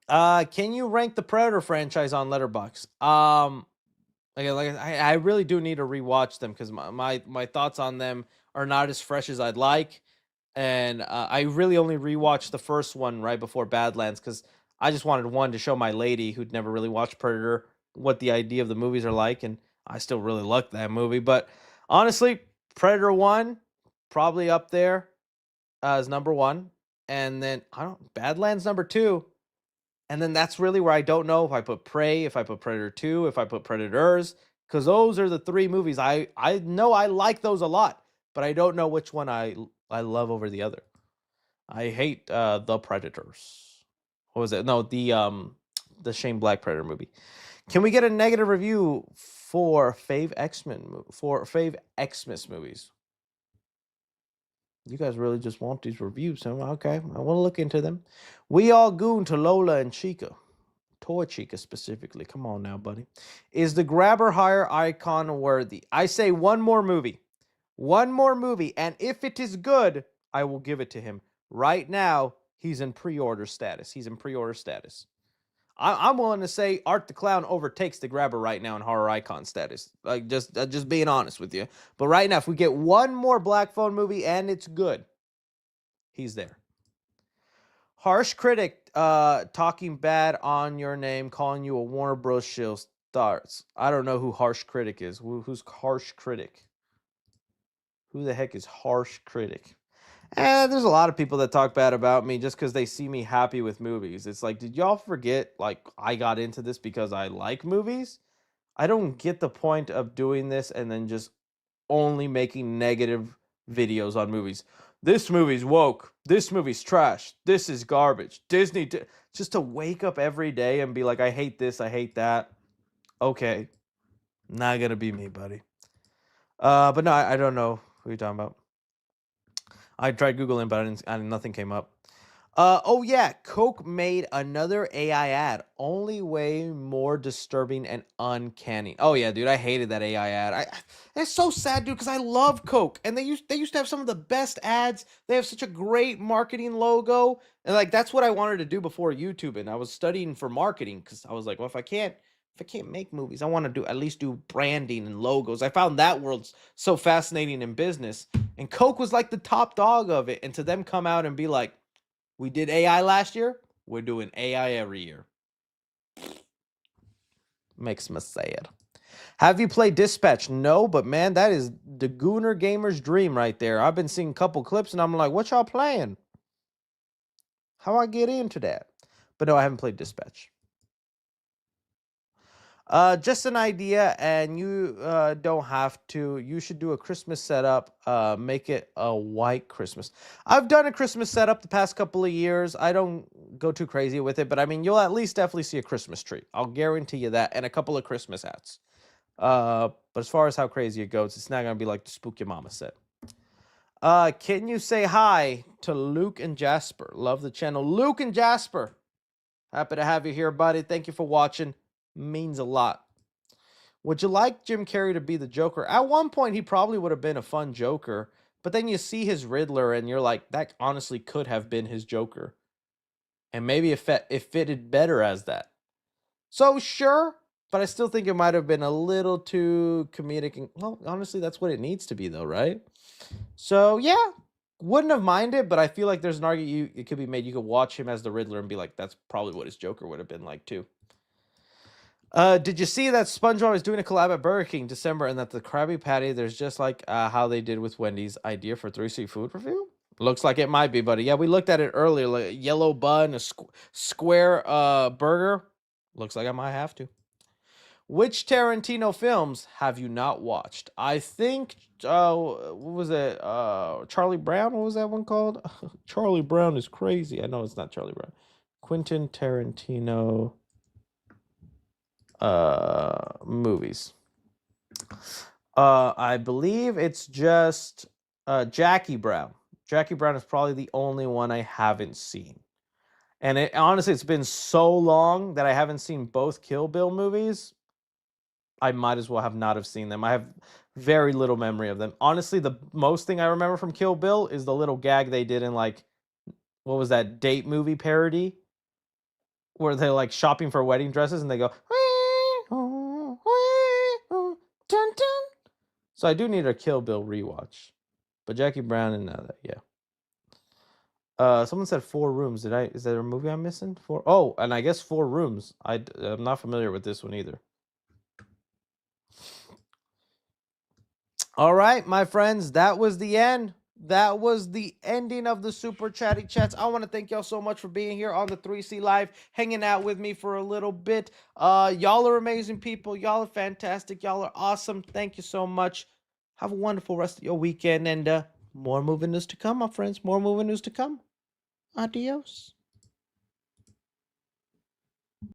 Can you rank the Predator franchise on Letterboxd? I really do need to rewatch them because my thoughts on them are not as fresh as I'd like, and I really only rewatched the first one right before Badlands because I just wanted one to show my lady who'd never really watched Predator what the idea of the movies are like, and I still really liked that movie. But honestly, Predator 1 probably up there as number 1, and then Badlands number 2. And then that's really where I don't know if I put Prey, if I put Predator 2, if I put Predators, because those are the 3 movies. I know I like those a lot, but I don't know which one I love over the other. I hate The Predators. What was it? No, the Shane Black Predator movie. Can we get a negative review for Fave Xmas movies? You guys really just want these reviews, huh? Okay, I want to look into them. We all goon to Lola and Chica. Toy Chica specifically. Come on now, buddy. Is the grabber hire icon worthy? I say one more movie. One more movie. And if it is good, I will give it to him. Right now, he's in pre-order status. I'm willing to say Art the Clown overtakes the grabber right now in horror icon status. Like just being honest with you. But right now, if we get one more Black Phone movie and it's good, he's there. Harsh critic talking bad on your name, calling you a Warner Bros. Shill starts. I don't know who Harsh critic is. Who's Harsh critic? Who the heck is Harsh critic? There's a lot of people that talk bad about me just because they see me happy with movies. It's like, did y'all forget, like, I got into this because I like movies? I don't get the point of doing this and then just only making negative videos on movies. This movie's woke. This movie's trash. This is garbage. Disney, just to wake up every day and be like, I hate this, I hate that. Okay. Not gonna be me, buddy. But no, I don't know who you're talking about. I tried Googling, but nothing came up. Oh yeah, Coke made another AI ad, only way more disturbing and uncanny. Oh yeah, dude, I hated that AI ad. It's so sad, dude, because I love Coke, and they used to have some of the best ads. They have such a great marketing logo, and like that's what I wanted to do before YouTube. And I was studying for marketing because I was like, well, if I can't make movies, I want to at least do branding and logos. I found that world so fascinating in business, and Coke was like the top dog of it. And to them come out and be like, we did AI last year, we're doing AI every year. Makes me sad. Have you played Dispatch? No, but man, that is the Gooner gamer's dream right there. I've been seeing a couple clips and I'm like, what y'all playing? How I get into that? But no, I haven't played Dispatch. Just an idea, and you don't have to. You should do a Christmas setup. Make it a white Christmas. I've done a Christmas setup the past couple of years. I don't go too crazy with it, but I mean, you'll at least definitely see a Christmas tree. I'll guarantee you that, and a couple of Christmas hats. But as far as how crazy it goes, it's not gonna be like the Spook Your Mama set. Can you say hi to Luke and Jasper? Love the channel, Luke and Jasper. Happy to have you here, buddy. Thank you for watching. Means a lot. Would you like Jim Carrey to be the Joker? At one point, he probably would have been a fun Joker, but then you see his Riddler and you're like, that honestly could have been his Joker. And maybe it fitted better as that. So sure, but I still think it might have been a little too comedic. And, well, honestly, that's what it needs to be though, right? So yeah, wouldn't have minded, but I feel like there's an argument it could be made. You could watch him as the Riddler and be like, that's probably what his Joker would have been like too. Did you see that SpongeBob is doing a collab at Burger King December and that the Krabby Patty, there's just like how they did with Wendy's idea for 3C food review? Looks like it might be, buddy. Yeah, we looked at it earlier. Like a yellow bun, a square burger. Looks like I might have to. Which Tarantino films have you not watched? I think, what was it? Charlie Brown? What was that one called? Charlie Brown is crazy. I know it's not Charlie Brown. Quentin Tarantino movies. I believe it's just Jackie Brown. Jackie Brown is probably the only one I haven't seen. And honestly, it's been so long that I haven't seen both Kill Bill movies. I might as well not have seen them. I have very little memory of them. Honestly, the most thing I remember from Kill Bill is the little gag they did in, like, what was that date movie parody? Where they're like shopping for wedding dresses and they go, dun, dun. So I do need a Kill Bill rewatch. But Jackie Brown and yeah. Someone said 4 Rooms. Is there a movie I'm missing? And I guess 4 Rooms. I'm not familiar with this one either. All right, my friends, that was the end. That was the ending of the Super Chatty Chats. I want to thank y'all so much for being here on the 3C Live, hanging out with me for a little bit. Y'all are amazing people. Y'all are fantastic. Y'all are awesome. Thank you so much. Have a wonderful rest of your weekend, and more movie news to come, my friends. More movie news to come. Adios.